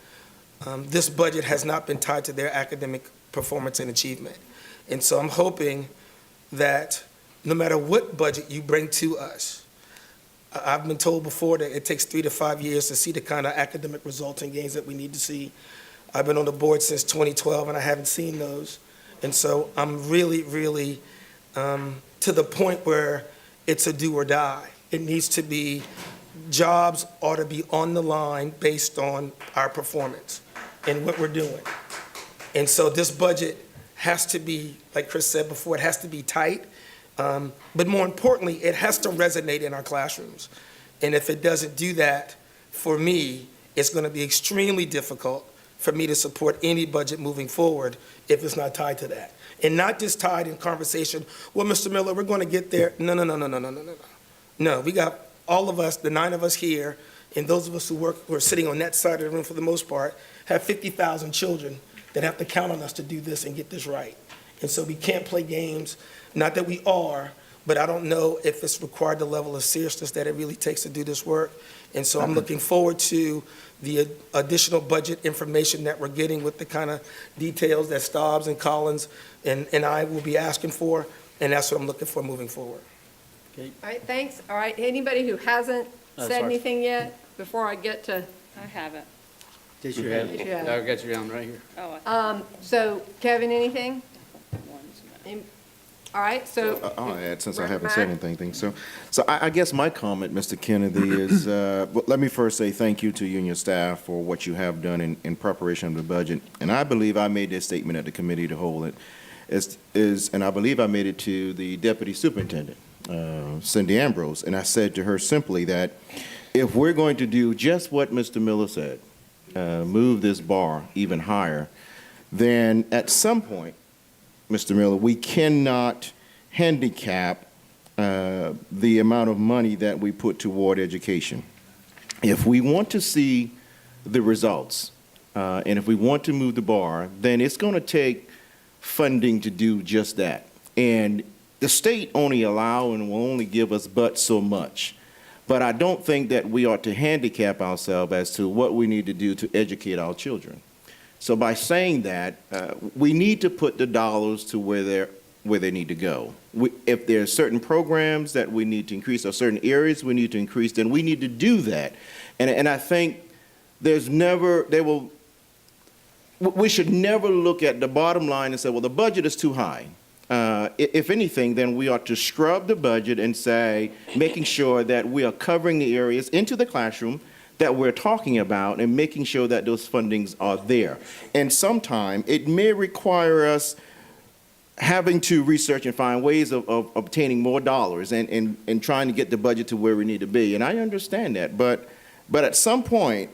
this budget has not been tied to their academic performance and achievement. And so I'm hoping that no matter what budget you bring to us, I've been told before that it takes 3 to 5 years to see the kind of academic results and gains that we need to see. I've been on the board since 2012, and I haven't seen those. And so I'm really, really to the point where it's a do or die. It needs to be, jobs ought to be on the line based on our performance and what we're doing. And so this budget has to be, like Chris said before, it has to be tight. But more importantly, it has to resonate in our classrooms. And if it doesn't do that, for me, it's going to be extremely difficult for me to support any budget moving forward if it's not tied to that. And not just tied in conversation, well, Mr. Miller, we're going to get there. No. No, we got all of us, the 9 of us here, and those of us who are sitting on that side of the room for the most part, have 50,000 children that have to count on us to do this and get this right. And so we can't play games. Not that we are, but I don't know if it's required the level of seriousness that it really takes to do this work. And so I'm looking forward to the additional budget information that we're getting with the kind of details that Stobbs and Collins and I will be asking for, and that's what I'm looking for moving forward. All right, thanks. All right, anybody who hasn't said sorry. anything yet before I get to, I haven't. Did you have? Did you have? I got you down right here. Oh, so Kevin, anything? one's All right, so. I'll add, since I Reverend haven't said Mack? anything. So I guess my comment, Mr. Kennedy, is, well, let me first say thank you to you and your staff for what you have done in preparation of the budget. And I believe I made this statement at the committee to hold it, and I believe I made it to the deputy superintendent, Cindy Ambrose, and I said to her simply that if we're going to do just what Mr. Miller said, move this bar even higher, then at some point, Mr. Miller, we cannot handicap the amount of money that we put toward education. If we want to see the results, and if we want to move the bar, then it's going to take funding to do just that. And the state only allow and will only give us but so much. But I don't think that we ought to handicap ourselves as to what we need to do to educate our children. So by saying that, we need to put the dollars to where they need to go. If there are certain programs that we need to increase or certain areas we need to increase, then we need to do that. And I think we should never look at the bottom line and say, well, the budget is too high. If anything, then we ought to scrub the budget and say, making sure that we are covering the areas into the classroom that we're talking about and making sure that those fundings are there. And sometime it may require us having to research and find ways of obtaining more dollars and trying to get the budget to where we need to be. And I understand that, but at some point,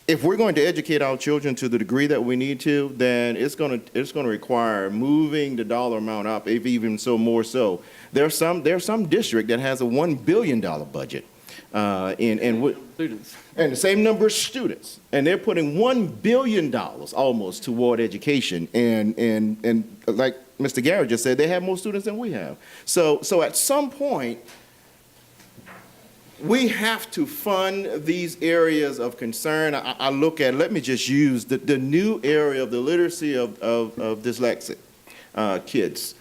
if we're going to educate our children to the degree that we need to, then it's going to require moving the dollar amount up, if even so more so. There's some district that has a $1 billion budget. Students. And the same number of students, and they're putting $1 billion almost toward education. And like Mr. Garrett just said, they have more students than we have. So at some point, we have to fund these areas of concern. I look at, let me just use the new area of the literacy of dyslexic kids,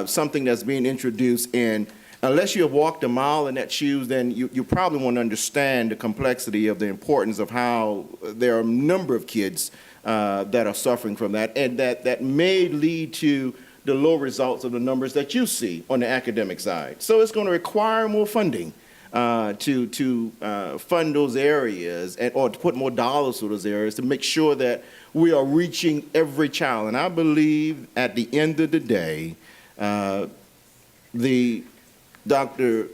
something that's being introduced in. Unless you have walked a mile in that shoes, then you probably won't understand the complexity of the importance of how there are a number of kids that are suffering from that, and that may lead to the low results of the numbers that you see on the academic side. So it's going to require more funding to fund those areas or to put more dollars to those areas to make sure that we are reaching every child. And I believe at the end of the day, Dr.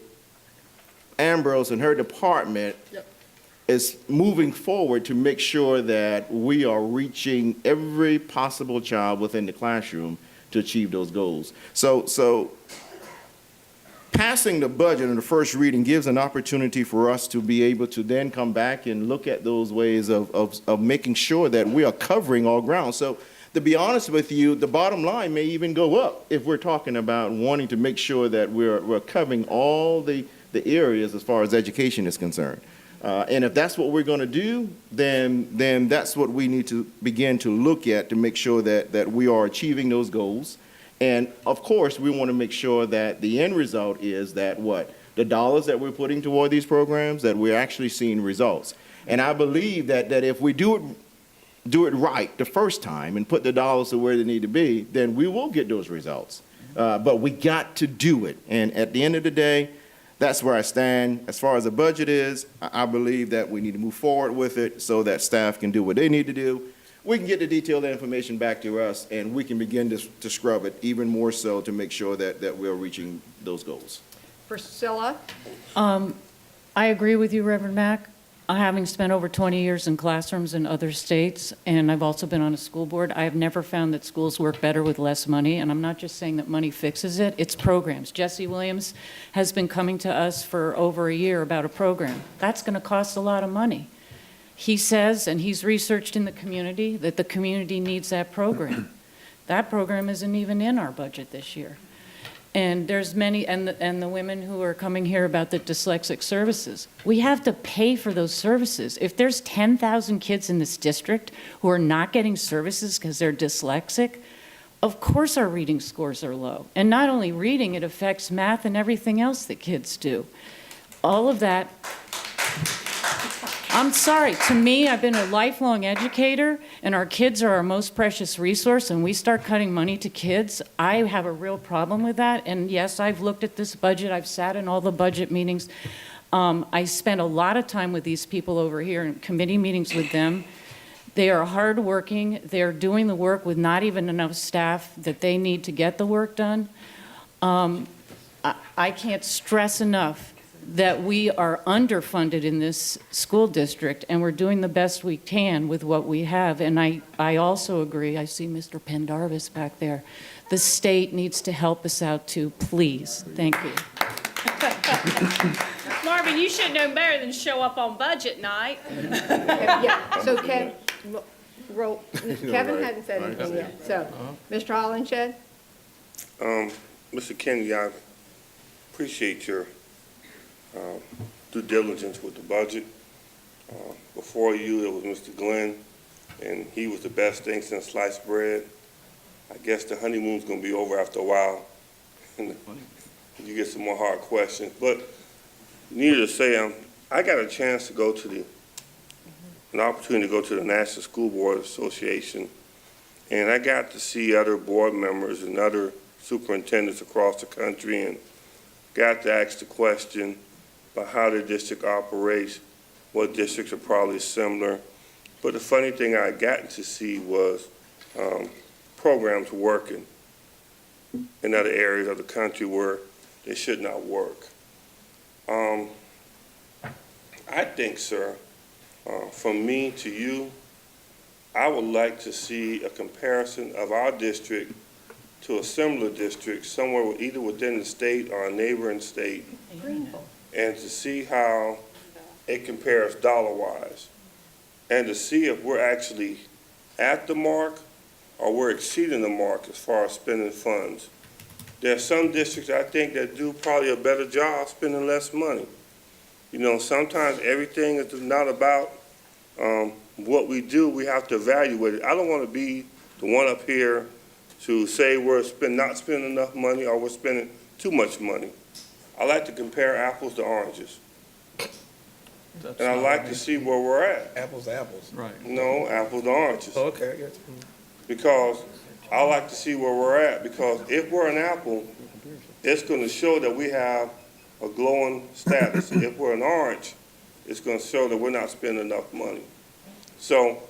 Ambrose and her department is moving forward to make sure that we are reaching every possible child within the classroom to achieve those goals. So passing the budget in the first reading gives an opportunity for us to be able to then come back and look at those ways of making sure that we are covering all ground. So to be honest with you, the bottom line may even go up if we're talking about wanting to make sure that we're covering all the areas as far as education is concerned. And if that's what we're going to do, then that's what we need to begin to look at to make sure that we are achieving those goals And of course, we want to make sure that the end result is that the dollars that we're putting toward these programs, that we're actually seeing results. And I believe that if we do it right the first time and put the dollars to where they need to be, then we will get those results. But we got to do it. And at the end of the day, that's where I stand. As far as the budget is, I believe that we need to move forward with it so that staff can do what they need to do. We can get the detailed information back to us, and we can begin to scrub it even more so to make sure that we're reaching those goals. Priscilla? I agree with you, Reverend Mack. Having spent over 20 years in classrooms in other states, and I've also been on a school board, I have never found that schools work better with less money, and I'm not just saying that money fixes it, it's programs. Jesse Williams has been coming to us for over a year about a program. That's going to cost a lot of money. He says, and he's researched in the community, that the community needs that program. That program isn't even in our budget this year. And there's many, and the women who are coming here about the dyslexic services. We have to pay for those services. If there's 10,000 kids in this district who are not getting services because they're dyslexic, of course our reading scores are low. And not only reading, it affects math and everything else that kids do. All of that. I'm sorry, to me, I've been a lifelong educator, and our kids are our most precious resource, and we start cutting money to kids, I have a real problem with that. And yes, I've looked at this budget, I've sat in all the budget meetings. I spent a lot of time with these people over here in committee meetings with them. They are hardworking, they're doing the work with not even enough staff that they need to get the work done. I can't stress enough that we are underfunded in this school district, and we're doing the best we can with what we have. And I also agree, I see Mr. Pendarvis back there. The state needs to help us out too, please. Thank you. Marvin, you should know better than show up on budget night. Yeah, so Kevin hadn't said anything yet. So, Mr. Hollenshed? Mr. Kennedy, I appreciate your due diligence with the budget. Before you, it was Mr. Glenn, and he was the best thing since sliced bread. I guess the honeymoon's going to be over after a while, and you get some more hard questions. But needless to say, I got a chance to go to an opportunity to go to the National School Board Association, and I got to see other board members and other superintendents across the country, and got to ask the question about how the district operates, what districts are probably similar. But the funny thing I got to see was programs working in other areas of the country where they should not work. I think, sir, from me to you, I would like to see a comparison of our district to a similar district somewhere either within the state or a neighboring state, and to see how it compares dollar-wise, and to see if we're actually at the mark or we're exceeding the mark as far as spending funds. There are some districts, I think, that do probably a better job spending less money. You know, sometimes everything is not about what we do. We have to evaluate it. I don't want to be the one up here to say we're not spending enough money or we're spending too much money. I like to compare apples to oranges. And I like to see where we're at. Apples to apples. Right. No, apples to oranges. Okay, I get you. Because I like to see where we're at, because if we're an apple, it's going to show that we have a glowing status. If we're an orange, it's going to show that we're not spending enough money. So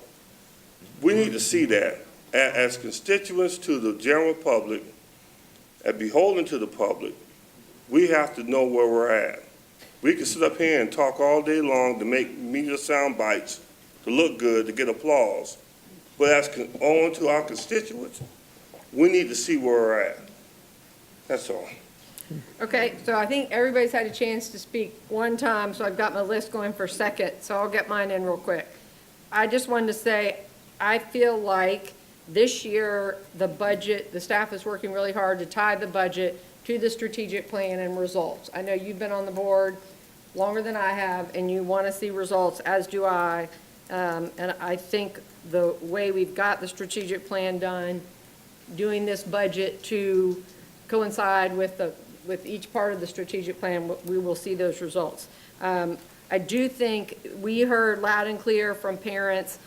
we need to see that. As constituents to the general public, and beholden to the public, we have to know where we're at. We can sit up here and talk all day long to make media sound bites, to look good, to get applause. But as on to our constituents, we need to see where we're at. That's all. Okay, so I think everybody's had a chance to speak one time, so I've got my list going for second, so I'll get mine in real quick. I just wanted to say, I feel like this year, the budget, the staff is working really hard to tie the budget to the strategic plan and results. I know you've been on the board longer than I have, and you want to see results, as do I. And I think the way we've got the strategic plan done doing this budget to coincide with each part of the strategic plan, we will see those results. I do think we heard loud and clear from parents,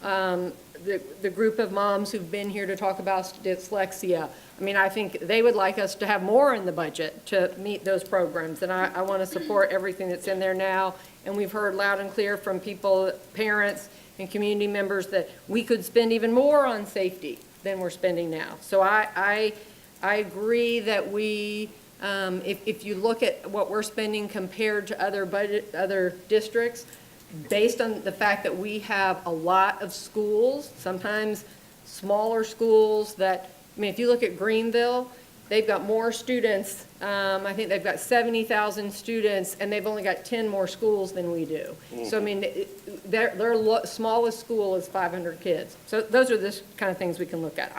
the group of moms who've been here to talk about dyslexia. I mean, I think they would like us to have more in the budget to meet those programs, and I want to support everything that's in there now. And we've heard loud and clear from people, parents and community members, that we could spend even more on safety than we're spending now. So I agree that we, if you look at what we're spending compared to other districts, based on the fact that we have a lot of schools, sometimes smaller schools that, I mean, if you look at Greenville, they've got more students. I think they've got 70,000 students, and they've only got 10 more schools than we do. So, I mean, their smallest school is 500 kids. So those are the kind of things we can look at.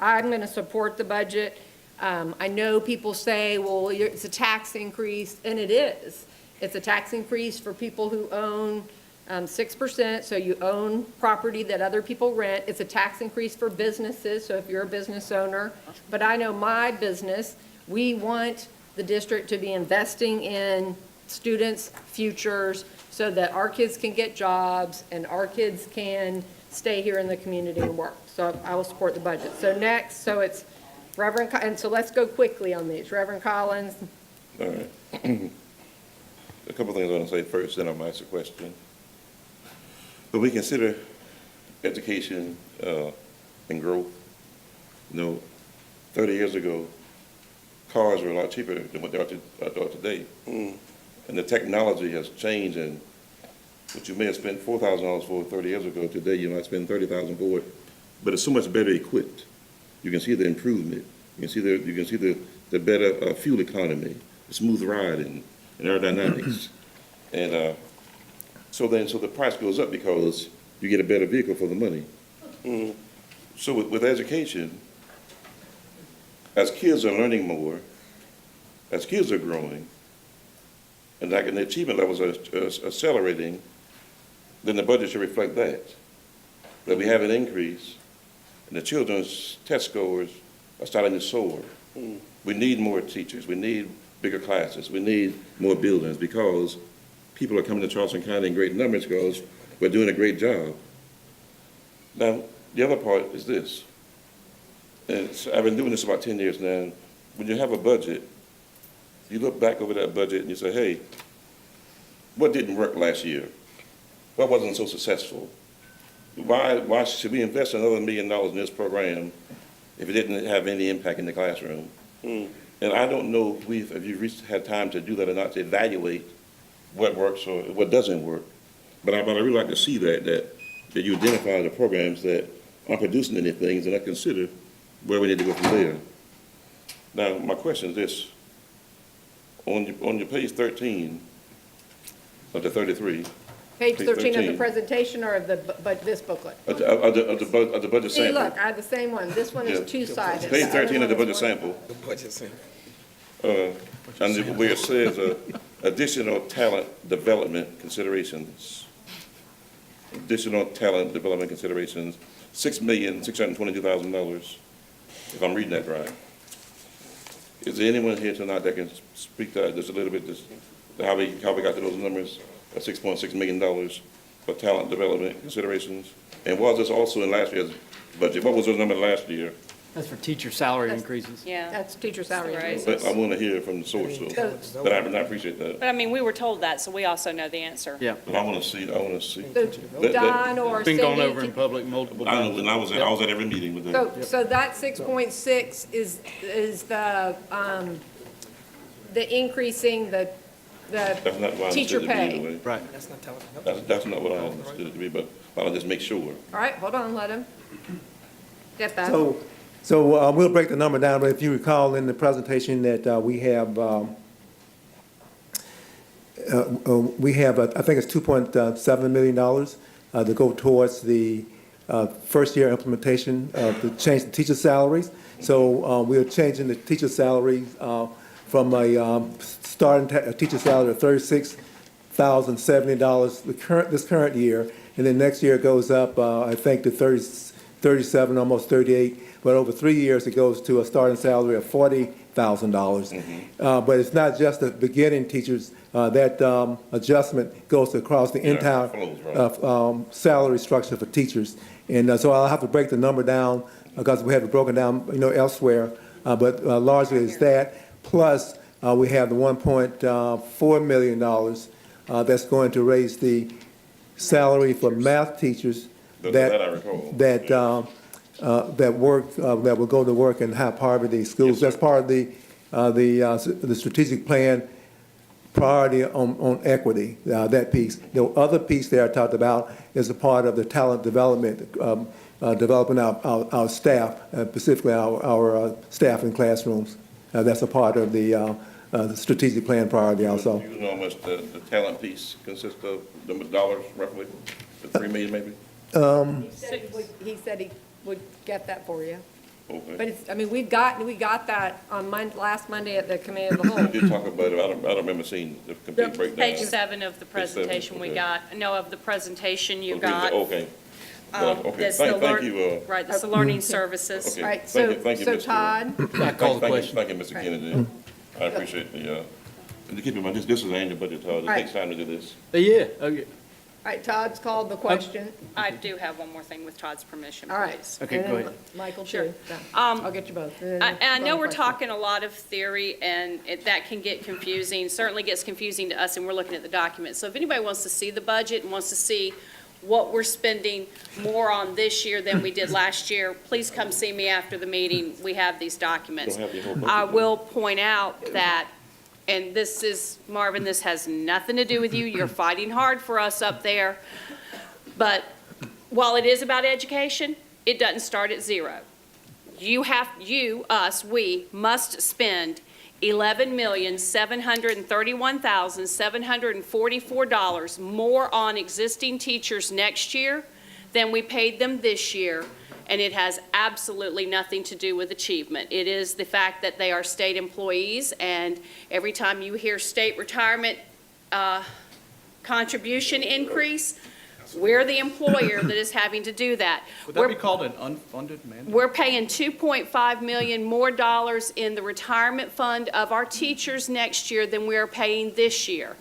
I'm going to support the budget. I know people say, well, it's a tax increase, and it is. It's a tax increase for people who own 6%, so you own property that other people rent. It's a tax increase for businesses, so if you're a business owner. But I know my business, we want the district to be investing in students' futures so that our kids can get jobs and our kids can stay here in the community and work. So I will support the budget. So next, so it's Reverend, and so let's go quickly on these. Reverend Collins. All right. A couple of things I want to say first, then I'll ask a question. But we consider education and growth. You know, 30 years ago, cars were a lot cheaper than what they are today. And the technology has changed, and what you may have spent $4,000 for 30 years ago, today you might spend $30,000 for it. But it's so much better equipped. You can see the improvement. You can see the better fuel economy, the smooth ride, and aerodynamics. And so the price goes up because you get a better vehicle for the money. So with education, as kids are learning more, as kids are growing, and like the achievement levels are accelerating, then the budget should reflect that we have an increase, and the children's test scores are starting to soar. We need more teachers. We need bigger classes. We need more buildings because people are coming to Charleston County in great numbers because we're doing a great job. Now, the other part is this. I've been doing this about 10 years now. When you have a budget, you look back over that budget and you say, hey, what didn't work last year? What wasn't so successful? Why should we invest another $1 million in this program if it didn't have any impact in the classroom? And I don't know if you've had time to do that or not, to evaluate what works or what doesn't work. But I really like to see that you identify the programs that aren't producing any things, and I consider where we need to go from there. Now, my question is this. On your page 13 of the 33. Page 13 of the presentation or of this booklet? Of the budget See, sample. look, I have the same one. This one is two-sided. Page 13 of the budget sample. The budget sample. And where it says additional talent development considerations. Additional talent development considerations, $6,622,000, if I'm reading that right. Is there anyone here tonight that can speak to that just a little bit, just how we got to those numbers of $6.6 million for talent development considerations? And was this also in last year's budget? What was those numbers last year? That's for teacher salary increases. Yeah. That's teacher salary Right. increases. But I want to hear from the source, so, but I appreciate that. But I mean, we were told that, so we also know the answer. Yeah. But I want to see. So Don or Been gone Cindy, over in public multiple I know, times. and I was at every meeting with them. so that 6.6 is the increasing the That's not what I teacher understood it to be pay. anyway. Right. That's not telling. That's not what I understood it to be, but I'll just make sure. All right, hold on, let him get that. So we'll break the number down, but if you recall in the presentation that we have, I think it's $2.7 million to go towards the first year implementation of the change in teacher salaries. So we're changing the teacher salary from a starting teacher salary of $36,070 this current year, and then next year it goes up, I think, to 37, almost 38, but over 3 years, it goes to a starting salary of $40,000. But it's not just the beginning teachers. That adjustment goes across the entire salary structure for teachers. And so I'll have to break the number down because we have it broken down, elsewhere. But largely it's that. Plus, we have the $1.4 million that's going to raise the salary for math teachers that will go to work in high poverty schools. That's part of the strategic plan priority on equity, that piece. The other piece there I talked about is a part of the talent development, developing our staff, specifically our staff in classrooms. That's a part of the strategic plan priority also. You know how much the talent piece consists of, the dollars roughly, the 3 million maybe? He said he would get that for you. Okay. But it's, we got that on last Monday at the committee of the whole. We did talk about it. I don't remember seeing the complete breakdown. Page 7 of the presentation we got, of the presentation you got. Okay. Okay, That's thank you. Right, that's the learning services. Okay. Right, Thank you, so Mr. Todd? Thank you, Mr. Kennedy. I appreciate the, and to keep in mind, this is an annual budget, Todd. It Right. takes time to do this. Yeah, okay. All right, Todd's called the question. I do have one more thing with Todd's permission, All right. please. Okay, And go then ahead. Michael, Sure. too. Yeah. I'll get you both. I know we're talking a lot of theory, and that can get confusing, certainly gets confusing to us, and we're looking at the document. So if anybody wants to see the budget and wants to see what we're spending more on this year than we did last year, please come see me after the meeting. We have these documents. Don't have the whole budget, I though. will point out that, and this is, Marvin, this has nothing to do with you. You're fighting hard for us up there. But while it is about education, it doesn't start at zero. We must spend $11,731,744 more on existing teachers next year than we paid them this year, and it has absolutely nothing to do with achievement. It is the fact that they are state employees, and every time you hear state retirement contribution increase, we're the employer that is having to do that. Would that be called an unfunded mandate? We're paying $2.5 million more dollars in the retirement fund of our teachers next year than we are paying this year.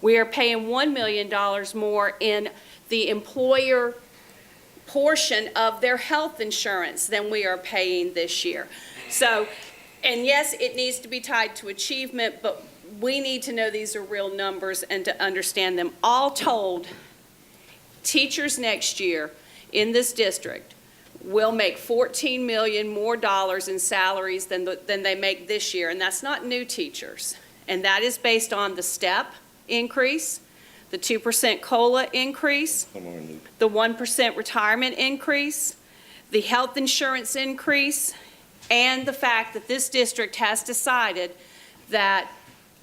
We are paying $1 million more in the employer portion of their health insurance than we are paying this year. So, and yes, it needs to be tied to achievement, but we need to know these are real numbers and to understand them. All told, teachers next year in this district will make $14 million more dollars in salaries than they make this year, and that's not new teachers. And that is based on the STEP increase, the 2% COLA increase, the 1% retirement increase, the health insurance increase, and the fact that this district has decided that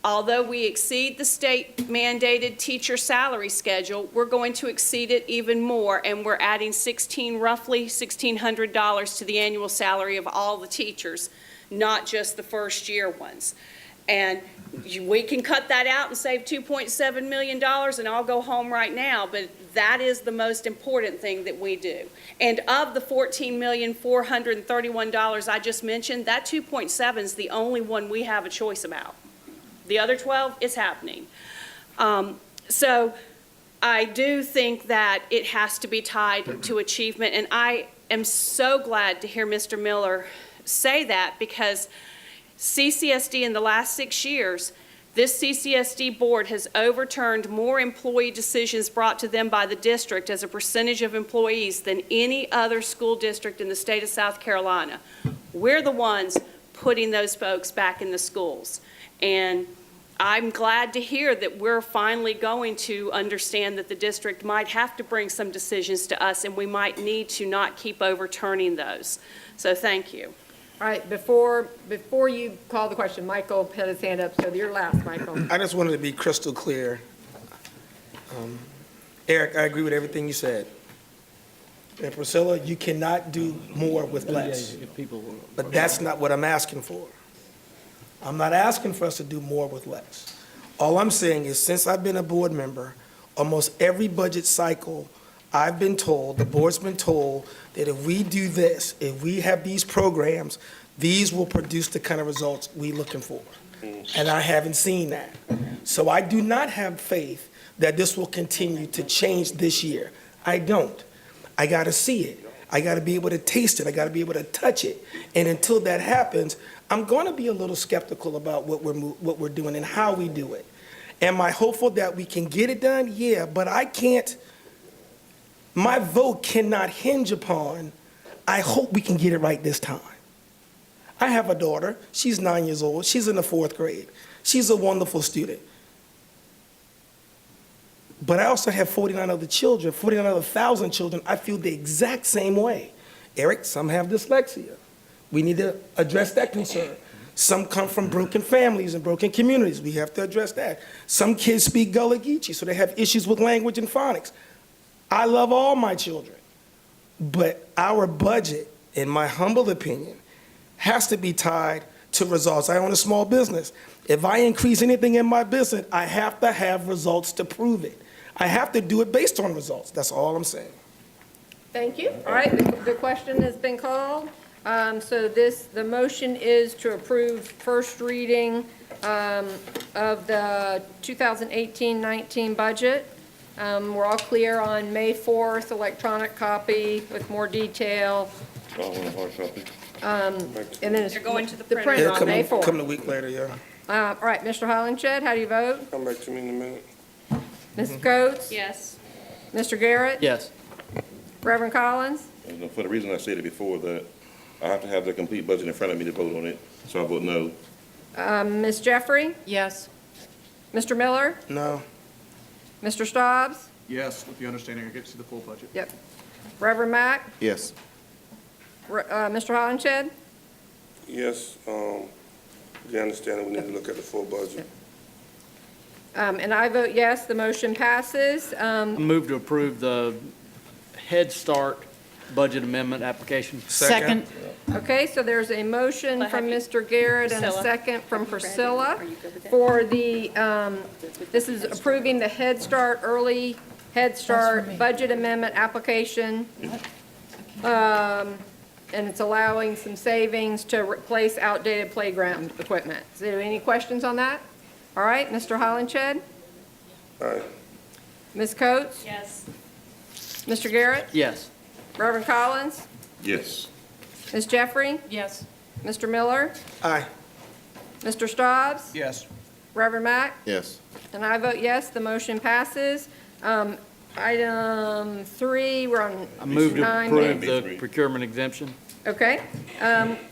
although we exceed the state mandated teacher salary schedule, we're going to exceed it even more, and we're adding roughly $1,600 to the annual salary of all the teachers, not just the first year ones. And we can cut that out and save $2.7 million, and I'll go home right now, but that is the most important thing that we do. And of the $14,431 I just mentioned, that 2.7 is the only one we have a choice about. The other 12 is happening. So I do think that it has to be tied to achievement, and I am so glad to hear Mr. Miller say that, because CCSD in the last 6 years, this CCSD board has overturned more employee decisions brought to them by the district as a percentage of employees than any other school district in the state of South Carolina. We're the ones putting those folks back in the schools. And I'm glad to hear that we're finally going to understand that the district might have to bring some decisions to us, and we might need to not keep overturning those. So thank you. All right, before you call the question, Michael put his hand up, so you're last, Michael. I just wanted to be crystal clear. Eric, I agree with everything you said. And Priscilla, you cannot do more with less. But that's not what I'm asking for. I'm not asking for us to do more with less. All I'm saying is, since I've been a board member, almost every budget cycle, I've been told, the board's been told, that if we do this, if we have these programs, these will produce the kind of results we're looking for. And I haven't seen that. So I do not have faith that this will continue to change this year. I don't. I got to see it. I got to be able to taste it. I got to be able to touch it. And until that happens, I'm going to be a little skeptical about what we're doing and how we do it. Am I hopeful that we can get it done? Yeah, but I can't. My vote cannot hinge upon, I hope we can get it right this time. I have a daughter. She's 9 years old. She's in the 4th grade. She's a wonderful student. But I also have 49 other children, 49 other thousand children. I feel the exact same way. Eric, some have dyslexia. We need to address that concern. Some come from broken families and broken communities. We have to address that. Some kids speak Gullah Geechee, so they have issues with language and phonics. I love all my children. But our budget, in my humble opinion, has to be tied to results. I own a small business. If I increase anything in my business, I have to have results to prove it. I have to do it based on results. That's all I'm saying. Thank you. All right, the question has been called. So the motion is to approve first reading of the 2018-19 budget. We're all clear on May 4th, electronic copy with more detail. And then it's You're going to the printer printer. on May 4th. Come a week later, yeah. All right, Mr. Hollenshed, how do you vote? Come back to me in a minute. Ms. Coates? Yes. Mr. Garrett? Yes. Reverend Collins? And for the reason I stated before, that I have to have the complete budget in front of me to vote on it, so I vote no. Ms. Jeffrey? Yes. Mr. Miller? No. Mr. Staubs? Yes, with the understanding I get to see the full budget. Yep. Reverend Mack? Yes. Mr. Hollenshed? Yes, the understanding we need to look at the full budget. And I vote yes, the motion passes. I move to approve the Head Start budget amendment application. Second. Okay, so there's a motion from Mr. Garrett and a Priscilla. second from Priscilla Are you good with that? for the, this is approving the Head Start, Early Head Start budget amendment application. And it's allowing some savings to replace outdated playground equipment. Is there any questions on that? All right, Mr. Hollenshed? Aye. Ms. Coates? Yes. Mr. Garrett? Yes. Reverend Collins? Yes. Ms. Jeffrey? Yes. Mr. Miller? Aye. Mr. Staubs? Yes. Reverend Mack? Yes. And I vote yes, the motion passes. Item 3, we're on I move to 9. approve the procurement exemption. Okay.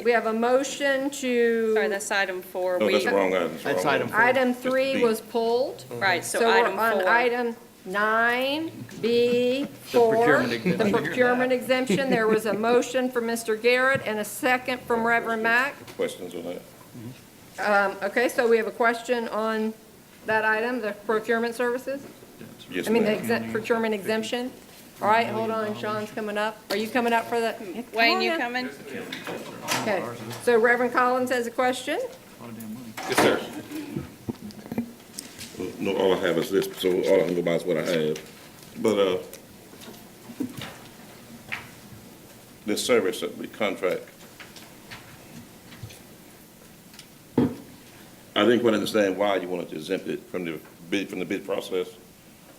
We have a motion to. Sorry, that's item 4. No, that's the wrong item. That's item 4. Item 3 was pulled. Right, so So we're item on 4. item 9B4. procurement exemption. The procurement exemption. There was a motion from Mr. Garrett and a second from Reverend Mack. Questions on that? Okay, so we have a question on that item, the procurement services? Yes, I mean, the ma'am. procurement exemption? All right, hold on, Sean's coming up. Are you coming up for the? Wayne, you Come on coming? in. Okay, so Reverend Collins has a question? Yes, sir. Well, no, all I have is this, so all I can go by is what I have. But, this service that we contract, I didn't quite understand why you wanted to exempt it from the bid process.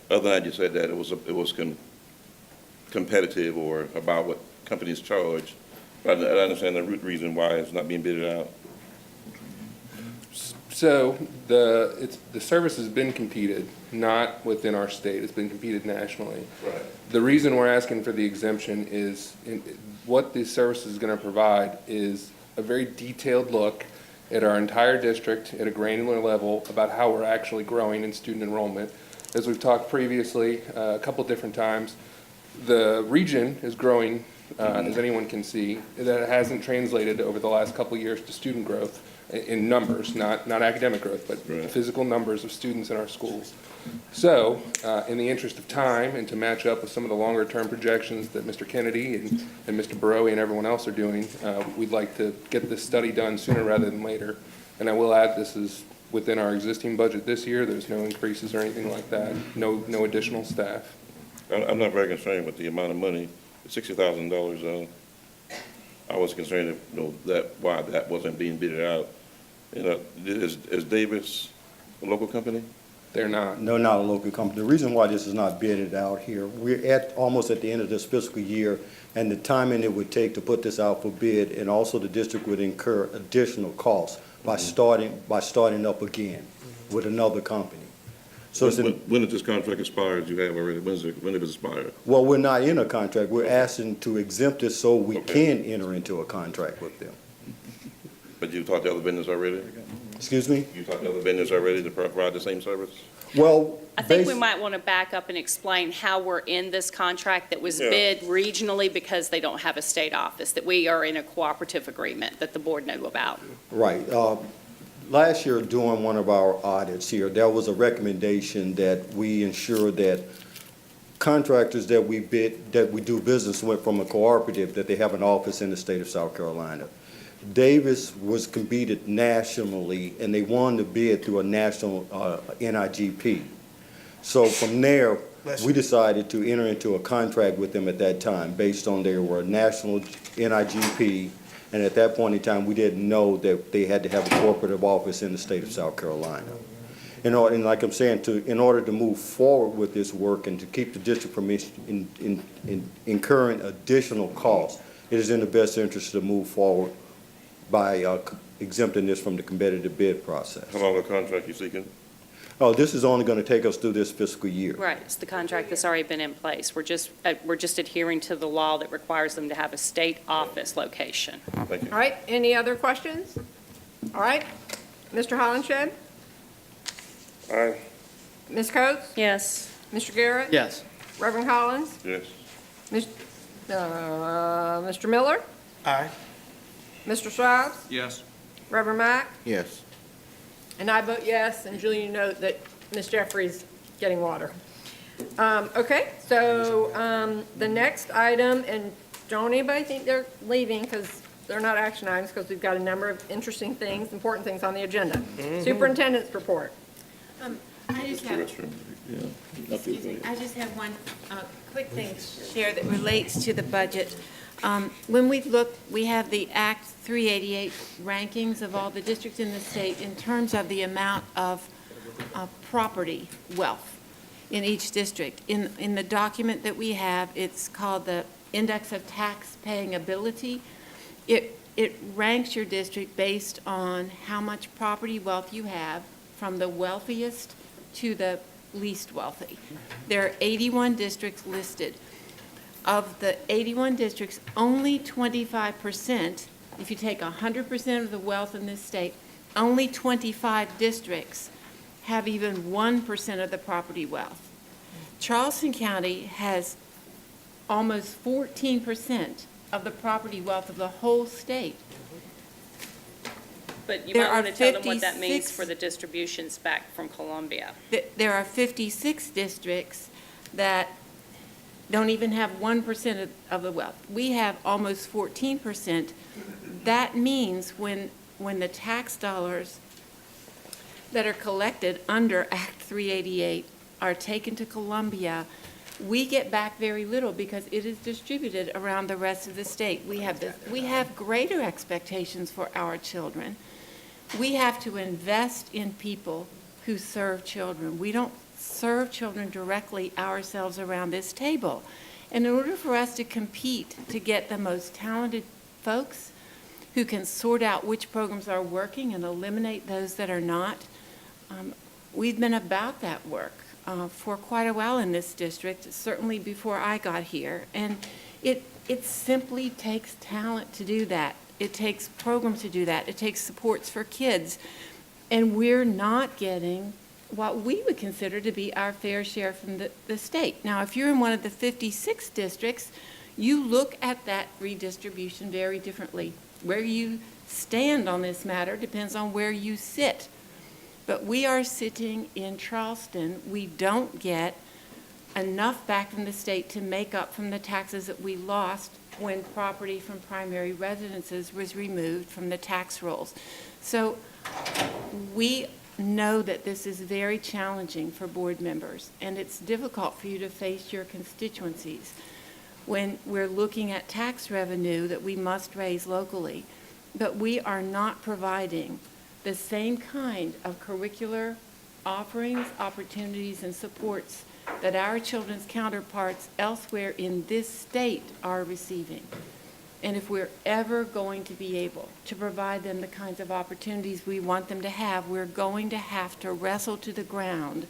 Other than that, you said that it was competitive or about what companies charge. But I don't understand the root reason why it's not being bidded out. So the service has been competed, not within our state. It's been competed nationally. Right. The reason we're asking for the exemption is what the service is going to provide is a very detailed look at our entire district at a granular level about how we're actually growing in student enrollment. As we've talked previously a couple different times, the region is growing, as anyone can see. That hasn't translated over the last couple of years to student growth in numbers, not academic growth, but physical numbers of students in our schools. So, in the interest of time and to match up with some of the longer-term projections that Mr. Kennedy and Mr. Barowie and everyone else are doing, we'd like to get this study done sooner rather than later. And I will add, this is within our existing budget this year. There's no increases or anything like that, no additional staff. I'm not very concerned with the amount of money, $60,000. I was concerned, why that wasn't being bidded out. Is Davis a local company? They're not. No, not a local company. The reason why this is not bidded out here, we're almost at the end of this fiscal year, and the timing it would take to put this out for bid, and also the district would incur additional costs by starting up again with another company. So When did this contract expire? Do you have already? When did it expire? well, we're not in a contract. We're asking to exempt it so we can enter into a contract with them. But you talked to other vendors already? Excuse me? You talked to other vendors already to provide the same service? Well, I think we might want to back up and explain how we're in this contract that was bid regionally because they don't have a state office, that we are in a cooperative agreement that the board knew about. Right. Last year, during one of our audits here, there was a recommendation that we ensure that contractors that we do business with from a cooperative, that they have an office in the state of South Carolina. Davis was competed nationally, and they won the bid through a national NIGP. So from there, we decided to enter into a contract with them at that time, based on they were a national NIGP. And at that point in time, we didn't know that they had to have a corporate office in the state of South Carolina. And like I'm saying, in order to move forward with this work and to keep the district from incurring additional costs, it is in the best interest to move forward by exempting this from the competitive bid process. How long a contract you seeking? Oh, this is only going to take us through this fiscal year. Right, it's the contract that's already been in place. We're just adhering to the law that requires them to have a state office location. Thank you. All right, any other questions? All right, Mr. Hollenshed? Aye. Ms. Coates? Yes. Mr. Garrett? Yes. Reverend Collins? Yes. Mr. Miller? Aye. Mr. Strauss? Yes. Reverend Mack? Yes. And I vote yes, and Julie, you note that Ms. Jeffrey's getting water. Okay, so the next item, and don't anybody think they're leaving, because they're not action items, because we've got a number of interesting things, important things on the agenda. Superintendent's report. I just have, excuse me, I just have one quick thing to share that relates to the budget. When we look, we have the Act 388 rankings of all the districts in the state in terms of the amount of property wealth in each district. In the document that we have, it's called the Index of Tax-Paying Ability. It ranks your district based on how much property wealth you have, from the wealthiest to the least wealthy. There are 81 districts listed. Of the 81 districts, only 25%, if you take 100% of the wealth in this state, only 25 districts have even 1% of the property wealth. Charleston County has almost 14% of the property wealth of the whole state. But you There might want are to tell them what that 56 means for the distributions back from Columbia. There are 56 districts that don't even have 1% of the wealth. We have almost 14%. That means when the tax dollars that are collected under Act 388 are taken to Columbia, we get back very little because it is distributed around the rest of the state. We have greater expectations for our children. We have to invest in people who serve children. We don't serve children directly ourselves around this table. And in order for us to compete to get the most talented folks who can sort out which programs are working and eliminate those that are not, we've been about that work for quite a while in this district, certainly before I got here. And it simply takes talent to do that. It takes programs to do that. It takes supports for kids. And we're not getting what we would consider to be our fair share from the state. Now, if you're in one of the 56 districts, you look at that redistribution very differently. Where you stand on this matter depends on where you sit. But we are sitting in Charleston. We don't get enough back from the state to make up from the taxes that we lost when property from primary residences was removed from the tax rolls. So we know that this is very challenging for board members, and it's difficult for you to face your constituencies when we're looking at tax revenue that we must raise locally, but we are not providing the same kind of curricular offerings, opportunities, and supports that our children's counterparts elsewhere in this state are receiving. And if we're ever going to be able to provide them the kinds of opportunities we want them to have, we're going to have to wrestle to the ground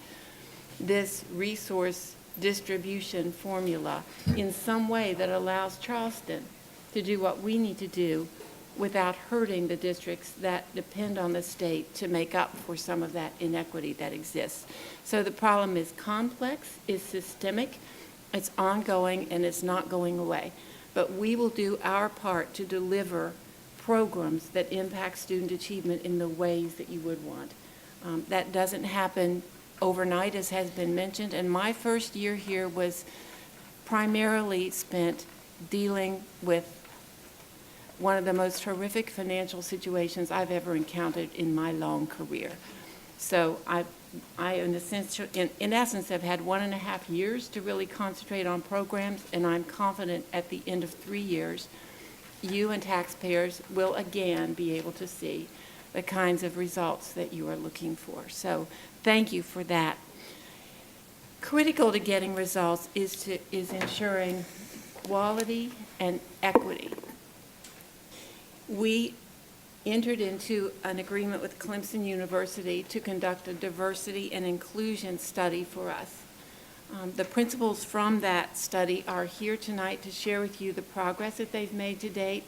this resource distribution formula in some way that allows Charleston to do what we need to do without hurting the districts that depend on the state to make up for some of that inequity that exists. So the problem is complex, is systemic, it's ongoing, and it's not going away. But we will do our part to deliver programs that impact student achievement in the ways that you would want. That doesn't happen overnight, as has been mentioned, and my first year here was primarily spent dealing with one of the most horrific financial situations I've ever encountered in my long career. So I in essence, have had 1.5 years to really concentrate on programs, and I'm confident at the end of 3 years, you and taxpayers will again be able to see the kinds of results that you are looking for. So thank you for that. Critical to getting results is ensuring quality and equity. We entered into an agreement with Clemson University to conduct a diversity and inclusion study for us. The principals from that study are here tonight to share with you the progress that they've made to date.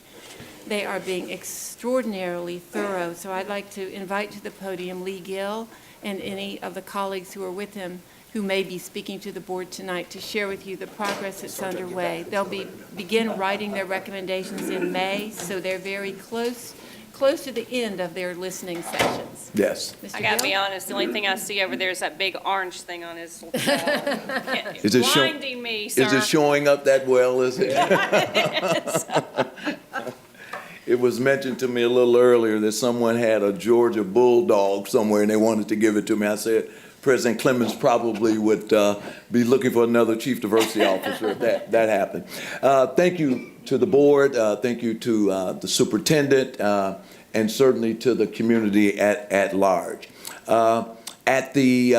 They are being extraordinarily thorough, so I'd like to invite to the podium Lee Gill and any of the colleagues who are with him who may be speaking to the board tonight to share with you the progress that's underway. They'll begin writing their recommendations in May, so they're very close to the end of their listening sessions. Yes. I gotta be honest, the only thing I see over there is that big orange thing on his Is it blinding me, sir. Is it showing up that well, is it? It was mentioned to me a little earlier that someone had a Georgia Bulldog somewhere and they wanted to give it to me. I said, President Clemens probably would be looking for another chief diversity officer if that happened. Thank you to the board. Thank you to the superintendent and certainly to the community at large. At the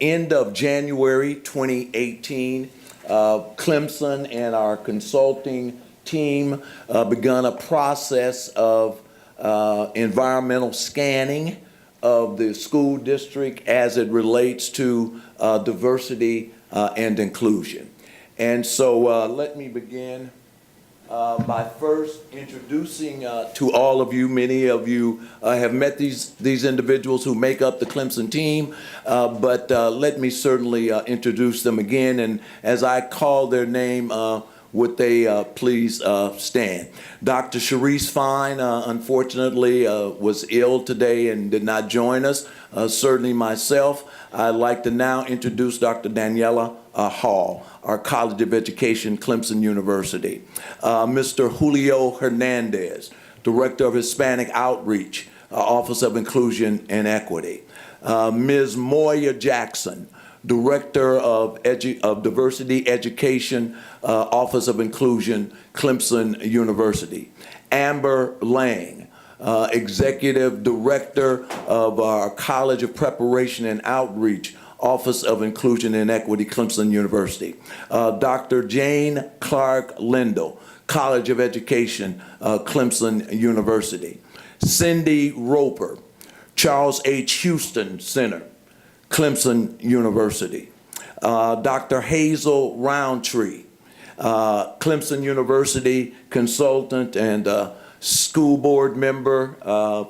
end of January 2018, Clemson and our consulting team begun a process of environmental scanning of the school district as it relates to diversity and inclusion. And so let me begin by first introducing to all of you, many of you have met these individuals who make up the Clemson team, but let me certainly introduce them again. And as I call their name, would they please stand? Dr. Sharice Fine, unfortunately, was ill today and did not join us. Certainly myself. I'd like to now introduce Dr. Daniela Hall, our College of Education, Clemson University. Mr. Julio Hernandez, Director of Hispanic Outreach, Office of Inclusion and Equity. Ms. Moya Jackson, Director of Diversity Education, Office of Inclusion, Clemson University. Amber Lang, Executive Director of our College of Preparation and Outreach, Office of Inclusion and Equity, Clemson University. Dr. Jane Clark Lindell, College of Education, Clemson University. Cindy Roper, Charles H. Houston Center, Clemson University. Dr. Hazel Roundtree, Clemson University consultant and school board member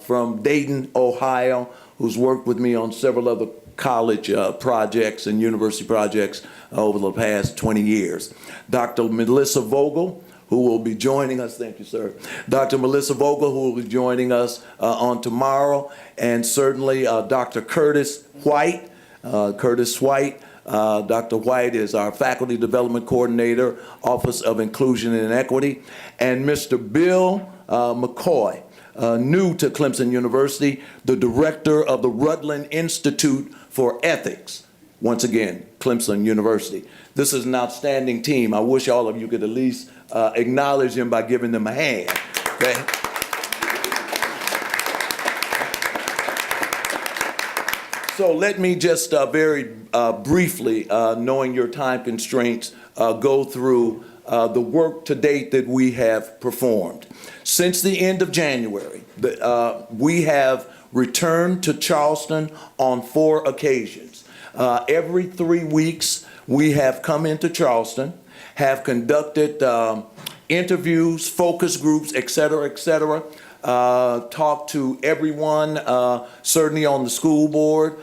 from Dayton, Ohio, who's worked with me on several other college projects and university projects over the past 20 years. Dr. Melissa Vogel, who will be joining us, thank you, sir. Dr. Melissa Vogel, who will be joining us on tomorrow, and certainly Dr. Curtis White. Dr. White is our Faculty Development Coordinator, Office of Inclusion and Equity, and Mr. Bill McCoy, new to Clemson University, the director of the Rutland Institute for Ethics. Once again, Clemson University. This is an outstanding team. I wish all of you could at least acknowledge them by giving them a hand. Okay? So let me just very briefly, knowing your time constraints, go through the work to date that we have performed. Since the end of January, we have returned to Charleston on 4 occasions. Every 3 weeks, we have come into Charleston, have conducted interviews, focus groups, et cetera, talked to everyone, certainly on the school board,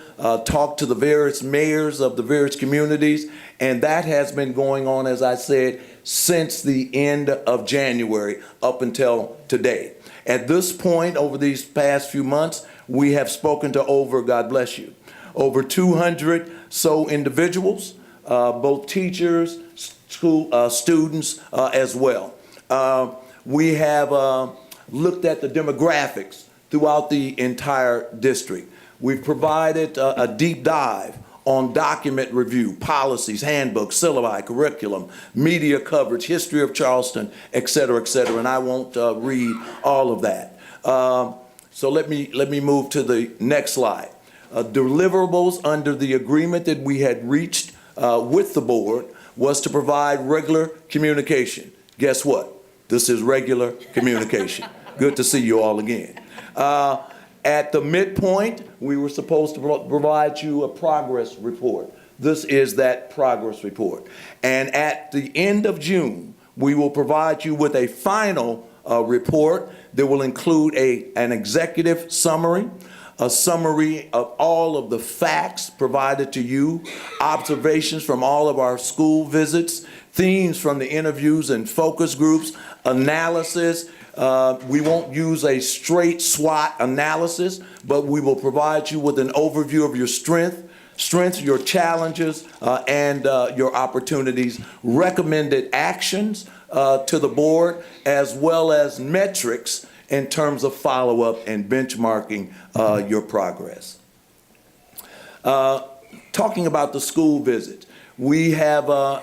talked to the various mayors of the various communities, and that has been going on, as I said, since the end of January up until today. At this point, over these past few months, we have spoken to over, God bless you, over 200 so individuals, both teachers, school students as well. We have looked at the demographics throughout the entire district. We've provided a deep dive on document review, policies, handbooks, syllabi, curriculum, media coverage, history of Charleston, et cetera, and I won't read all of that. So let me move to the next slide. Deliverables under the agreement that we had reached with the board was to provide regular communication. Guess what? This is regular communication. Good to see you all again. At the midpoint, we were supposed to provide you a progress report. This is that progress report. And at the end of June, we will provide you with a final report that will include an executive summary, a summary of all of the facts provided to you, observations from all of our school visits, themes from the interviews and focus groups, analysis. We won't use a straight SWOT analysis, but we will provide you with an overview of your strengths, your challenges, and your opportunities, recommended actions to the board, as well as metrics in terms of follow-up and benchmarking your progress. Talking about the school visits, we have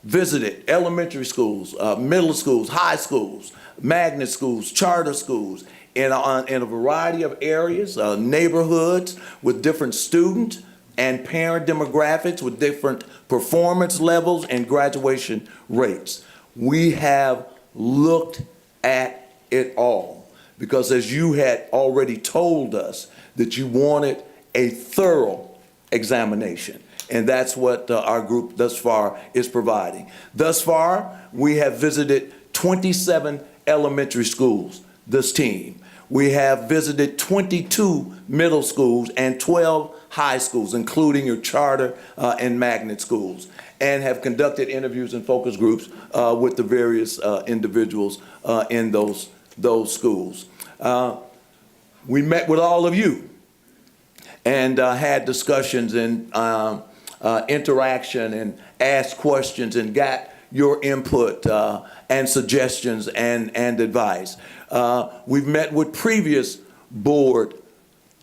visited elementary schools, middle schools, high schools, magnet schools, charter schools, in a variety of areas, neighborhoods with different student and parent demographics, with different performance levels and graduation rates. We have looked at it all, because as you had already told us that you wanted a thorough examination, and that's what our group thus far is providing. Thus far, we have visited 27 elementary schools, this team. We have visited 22 middle schools and 12 high schools, including your charter and magnet schools, and have conducted interviews and focus groups with the various individuals in those schools. We met with all of you and had discussions and interaction and asked questions and got your input and suggestions and advice. We've met with previous board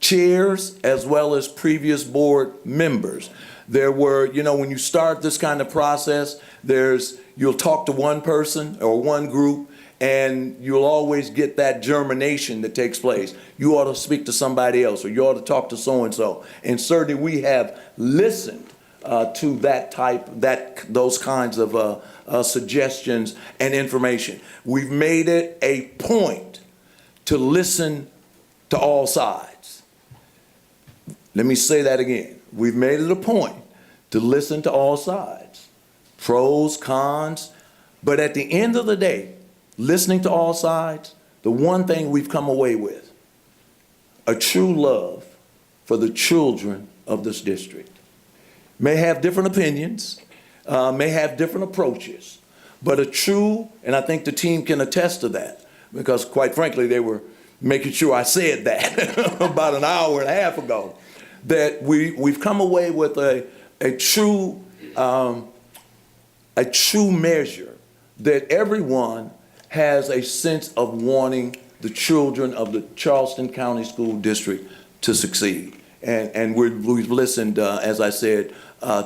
chairs as well as previous board members. There were, when you start this kind of process, you'll talk to one person or one group, and you'll always get that germination that takes place. You ought to speak to somebody else, or you ought to talk to so-and-so. And certainly we have listened to those kinds of suggestions and information. We've made it a point to listen to all sides. Let me say that again. We've made it a point to listen to all sides, pros, cons, but at the end of the day, listening to all sides, the one thing we've come away with, a true love for the children of this district. May have different opinions, may have different approaches, but a true, and I think the team can attest to that, because quite frankly, they were making sure I said that about an hour and a half ago, that we've come away with a true measure that everyone has a sense of wanting the children of the Charleston County School District to succeed. And we've listened, as I said,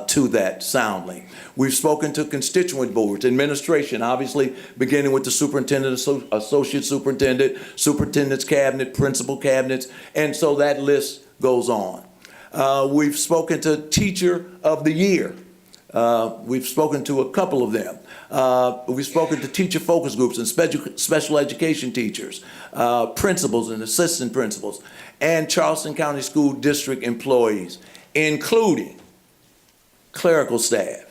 to that soundly. We've spoken to constituent boards, administration, obviously beginning with the superintendent, associate superintendent, superintendent's cabinet, principal cabinets, and so that list goes on. We've spoken to Teacher of the Year. We've spoken to a couple of them. We've spoken to teacher focus groups and special education teachers, principals and assistant principals, and Charleston County School District employees, including clerical staff,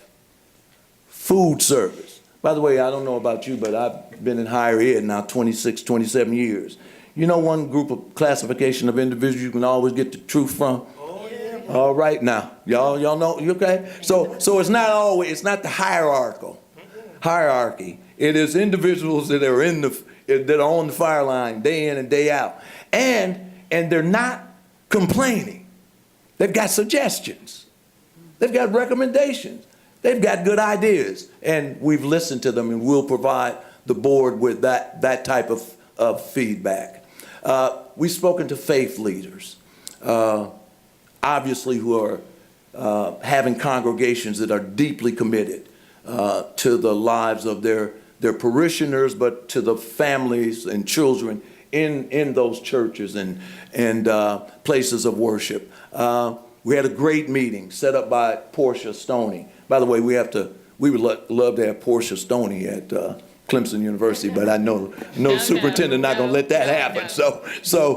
food service. By the way, I don't know about you, but I've been in higher ed now 26, 27 years. You know one group of classification of individuals you can always get the truth from? All right now, y'all know, you okay? So it's not the hierarchy. It is individuals that are that are on the fire line day in and day out. And they're not complaining. They've got suggestions. They've got recommendations. They've got good ideas. And we've listened to them, and we'll provide the board with that type of feedback. We've spoken to faith leaders, obviously who are having congregations that are deeply committed to the lives of their parishioners, but to the families and children in those churches and places of worship. We had a great meeting set up by Portia Stoney. By the way, we would love to have Portia Stoney at Clemson University, but I know superintendent not going to let that happen. So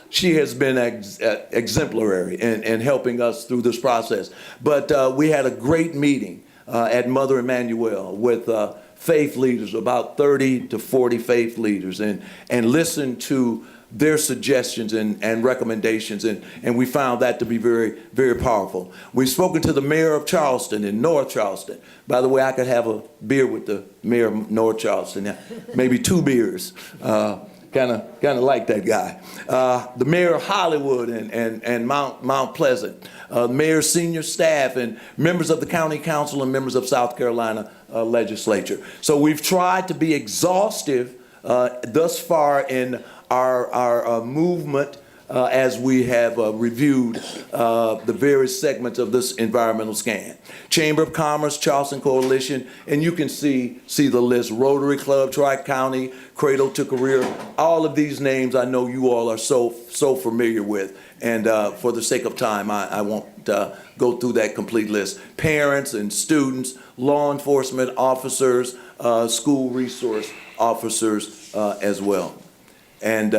she has been exemplary in helping us through this process. But we had a great meeting at Mother Emanuel with faith leaders, about 30 to 40 faith leaders, and listened to their suggestions and recommendations, and we found that to be very, very powerful. We've spoken to the mayor of Charleston in North Charleston. By the way, I could have a beer with the mayor of North Charleston, maybe 2 beers. Kind of like that guy. The mayor of Hollywood and Mount Pleasant, mayor's senior staff, and members of the county council and members of South Carolina legislature. So we've tried to be exhaustive thus far in our movement as we have reviewed the various segments of this environmental scan. Chamber of Commerce, Charleston Coalition, and you can see the list. Rotary Club, Tri-County, Cradle to Career, all of these names I know you all are so familiar with. And for the sake of time, I won't go through that complete list. Parents and students, law enforcement officers, school resource officers as well. And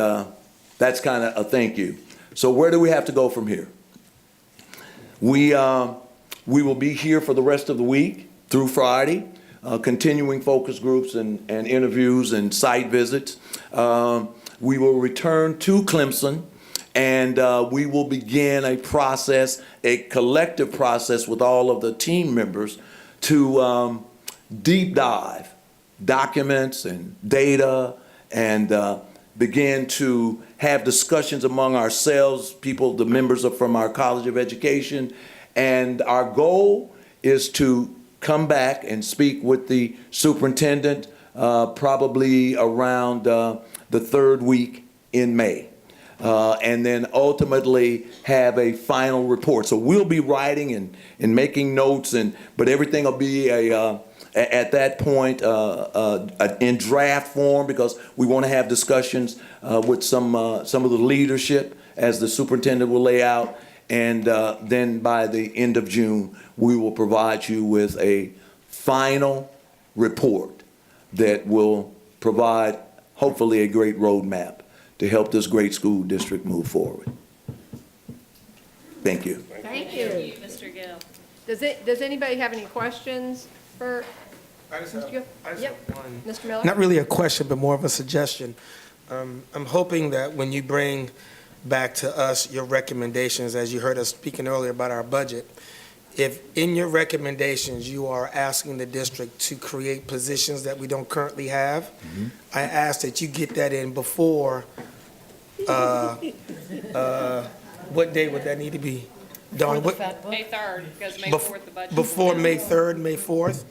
that's kind of a thank you. So where do we have to go from here? We will be here for the rest of the week through Friday, continuing focus groups and interviews and site visits. We will return to Clemson, and we will begin a collective process with all of the team members to deep dive documents and data and begin to have discussions among ourselves, the members from our College of Education. And our goal is to come back and speak with the superintendent probably around the 3rd week in May. And then ultimately have a final report. So we'll be writing and making notes, but everything will be at that point in draft form, because we want to have discussions with some of the leadership as the superintendent will lay out. And then by the end of June, we will provide you with a final report that will provide hopefully a great roadmap to help this great school district move forward. Thank you. Thank you. Thank you, Mr. Gill. Does anybody have any questions for Mr. Gill? have one. Mr. Miller? Not really a question, but more of a suggestion. I'm hoping that when you bring back to us your recommendations, as you heard us speaking earlier about our budget, if in your recommendations you are asking the district to create positions that we don't currently have, I ask that you get that in before, what day would that need to be? Dawn, what? May 3rd, because May 4th, the budget. Before May 3rd, May 4th?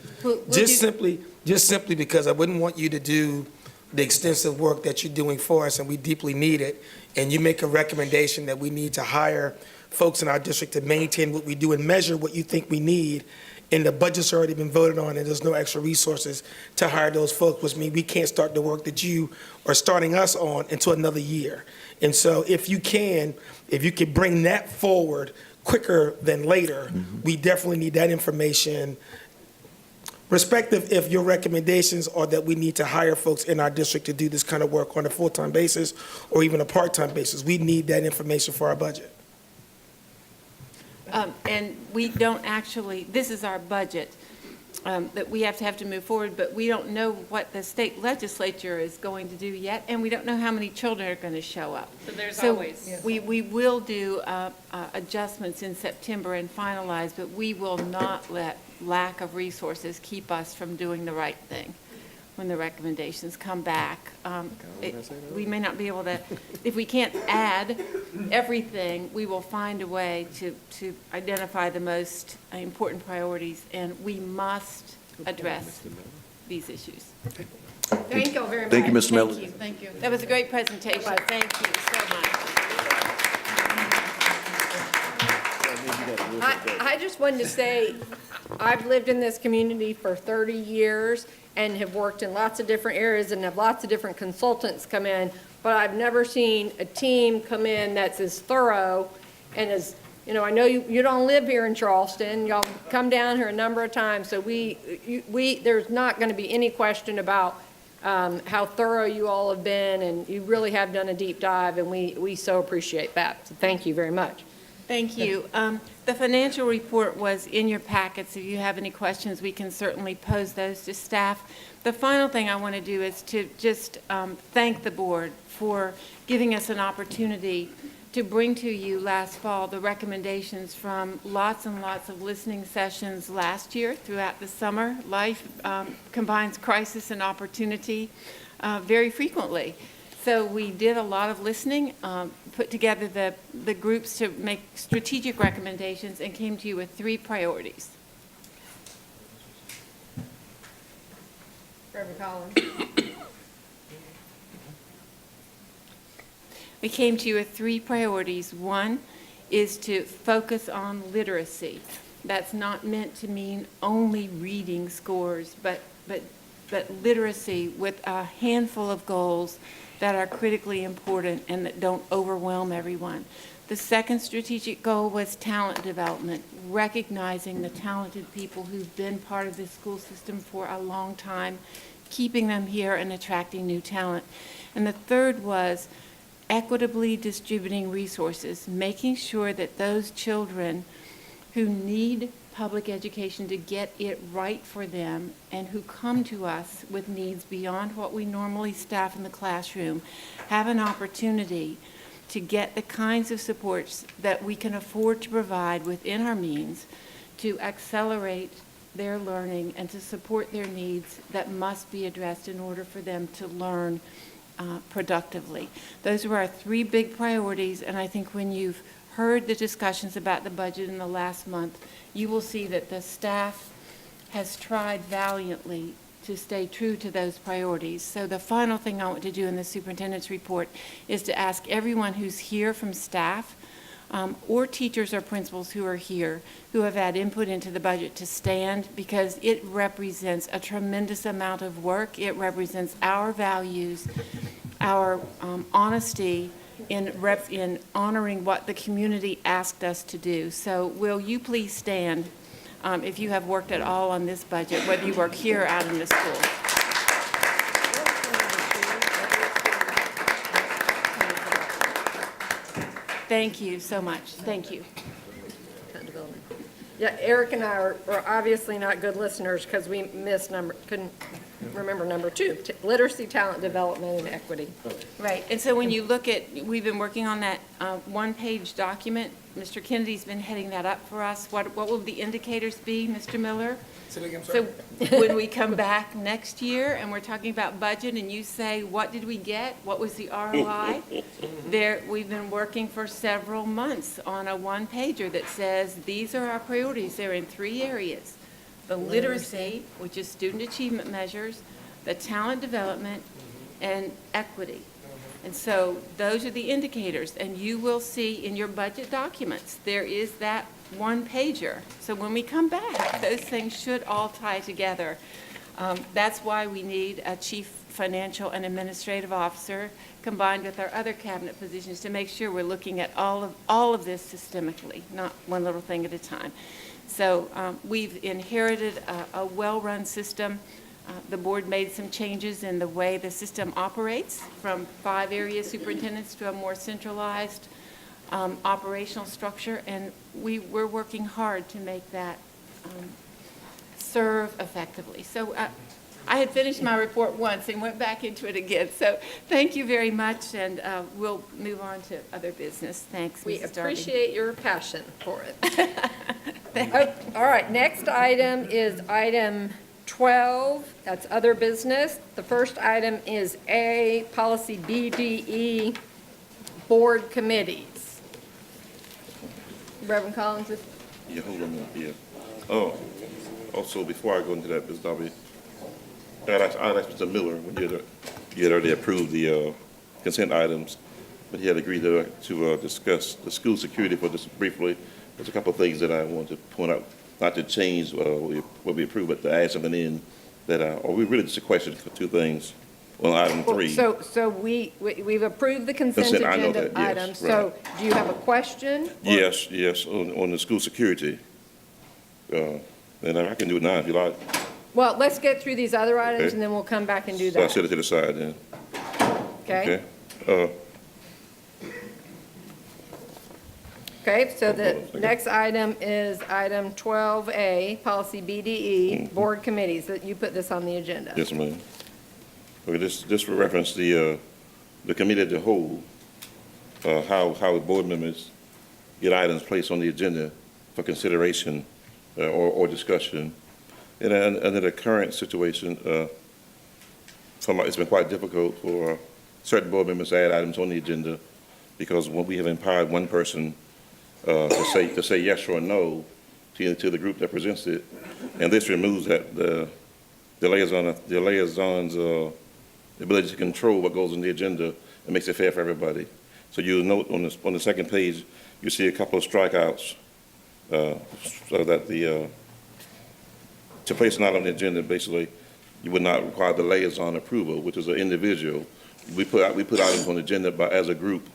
Just simply because I wouldn't want you to do the extensive work that you're doing for us, and we deeply need it. And you make a recommendation that we need to hire folks in our district to maintain what we do and measure what you think we need. And the budget's already been voted on, and there's no extra resources to hire those folks, which means we can't start the work that you are starting us on until another year. And so if you could bring that forward quicker than later, we definitely need that information, respective if your recommendations are that we need to hire folks in our district to do this kind of work on a full-time basis or even a part-time basis. We need that information for our budget. And we don't actually, this is our budget, that we have to move forward, but we don't know what the state legislature is going to do yet, and we don't know how many children are going to show up. So there's always. We will do adjustments in September and finalize, but we will not let lack of resources keep us from doing the right thing when the recommendations come back. We may not be able to, if we can't add everything, we will find a way to identify the most important priorities, and we must address these issues. Thank you all very much. Thank you, Mr. Miller. Thank you. Thank you. That was a great presentation. Thank you so much. I just wanted to say, I've lived in this community for 30 years and have worked in lots of different areas and have lots of different consultants come in, but I've never seen a team come in that's as thorough and as, I know you don't live here in Charleston. Y'all come down here a number of times, so there's not going to be any question about how thorough you all have been, and you really have done a deep dive, and we so appreciate that. So thank you very much. Thank you. The financial report was in your packets. If you have any questions, we can certainly pose those to staff. The final thing I want to do is to just thank the board for giving us an opportunity to bring to you last fall the recommendations from lots and lots of listening sessions last year throughout the summer. Life combines crisis and opportunity very frequently. So we did a lot of listening, put together the groups to make strategic recommendations, and came to you with 3 priorities. Reverend Collins. We came to you with 3 priorities. One is to focus on literacy. That's not meant to mean only reading scores, but literacy with a handful of goals that are critically important and that don't overwhelm everyone. The second strategic goal was talent development, recognizing the talented people who've been part of this school system for a long time, keeping them here and attracting new talent. And the third was equitably distributing resources, making sure that those children who need public education to get it right for them and who come to us with needs beyond what we normally staff in the classroom have an opportunity to get the kinds of supports that we can afford to provide within our means to accelerate their learning and to support their needs that must be addressed in order for them to learn productively. Those were our 3 big priorities, and I think when you've heard the discussions about the budget in the last month, you will see that the staff has tried valiantly to stay true to those priorities. So the final thing I want to do in the superintendent's report is to ask everyone who's here from staff or teachers or principals who are here who have had input into the budget to stand, because it represents a tremendous amount of work. It represents our values, our honesty in honoring what the community asked us to do. So will you please stand if you have worked at all on this budget, whether you work here or out in the school. Thank you so much. Thank you. Yeah, Eric and I are obviously not good listeners because we couldn't remember number 2, literacy, talent development, and equity. Right, and so when you look at, we've been working on that one-page document. Mr. Kennedy's been heading that up for us. What will the indicators be, Mr. Miller? So when we come back next year and we're talking about budget and you say, what did we get? What was the ROI? We've been working for several months on a one-pager that says, these are our priorities. They're in 3 areas. The literacy, which is student achievement measures, the talent development, and equity. And so those are the indicators, and you will see in your budget documents, there is that one pager. So when we come back, those things should all tie together. That's why we need a chief financial and administrative officer combined with our other cabinet positions to make sure we're looking at all of this systemically, not one little thing at a time. So we've inherited a well-run system. The board made some changes in the way the system operates from 5 area superintendents to a more centralized operational structure, and we're working hard to make that serve effectively. So I had finished my report once and went back into it again. So thank you very much, and we'll move on to other business. Thanks, We Mrs. Darby. appreciate your passion for it. All right, next item is item 12, that's other business. The first item is A, policy BDE, board committees. Reverend Collins, Yeah, hold on a minute, yeah. Oh, also, before I go into that, Ms. Darby, I'd ask Mr. Miller, when you had already approved the consent items, but he had agreed to discuss the school security for this briefly. There's a couple of things that I want to point out, not to change what we approved, but to add something in that, or we really just a question for 2 things on item 3. So we've approved the consent Consent, I know agenda that, yes, items. So do you have a question? Yes, on the school security. And I can do it now if you like. Well, let's get through these other items, Okay. and then we'll come back and do So I'll that. set it to the side then. Okay? Okay. Okay, so the next item is item 12A, policy BDE, board committees, that you put this on the agenda. Yes, ma'am. Okay, this for reference the committee as a whole, how the board members get items placed on the agenda for consideration or discussion. And under the current situation, it's been quite difficult for certain board members to add items on the agenda because when we have empowered one person to say yes or no to the group that presents it, and this removes the liaison's ability to control what goes on the agenda and makes it fair for everybody. So you'll note on the second page, you see a couple of strikeouts so that to place an item on the agenda, basically, you would not require the liaison approval, which is an individual. We put items on the agenda as a group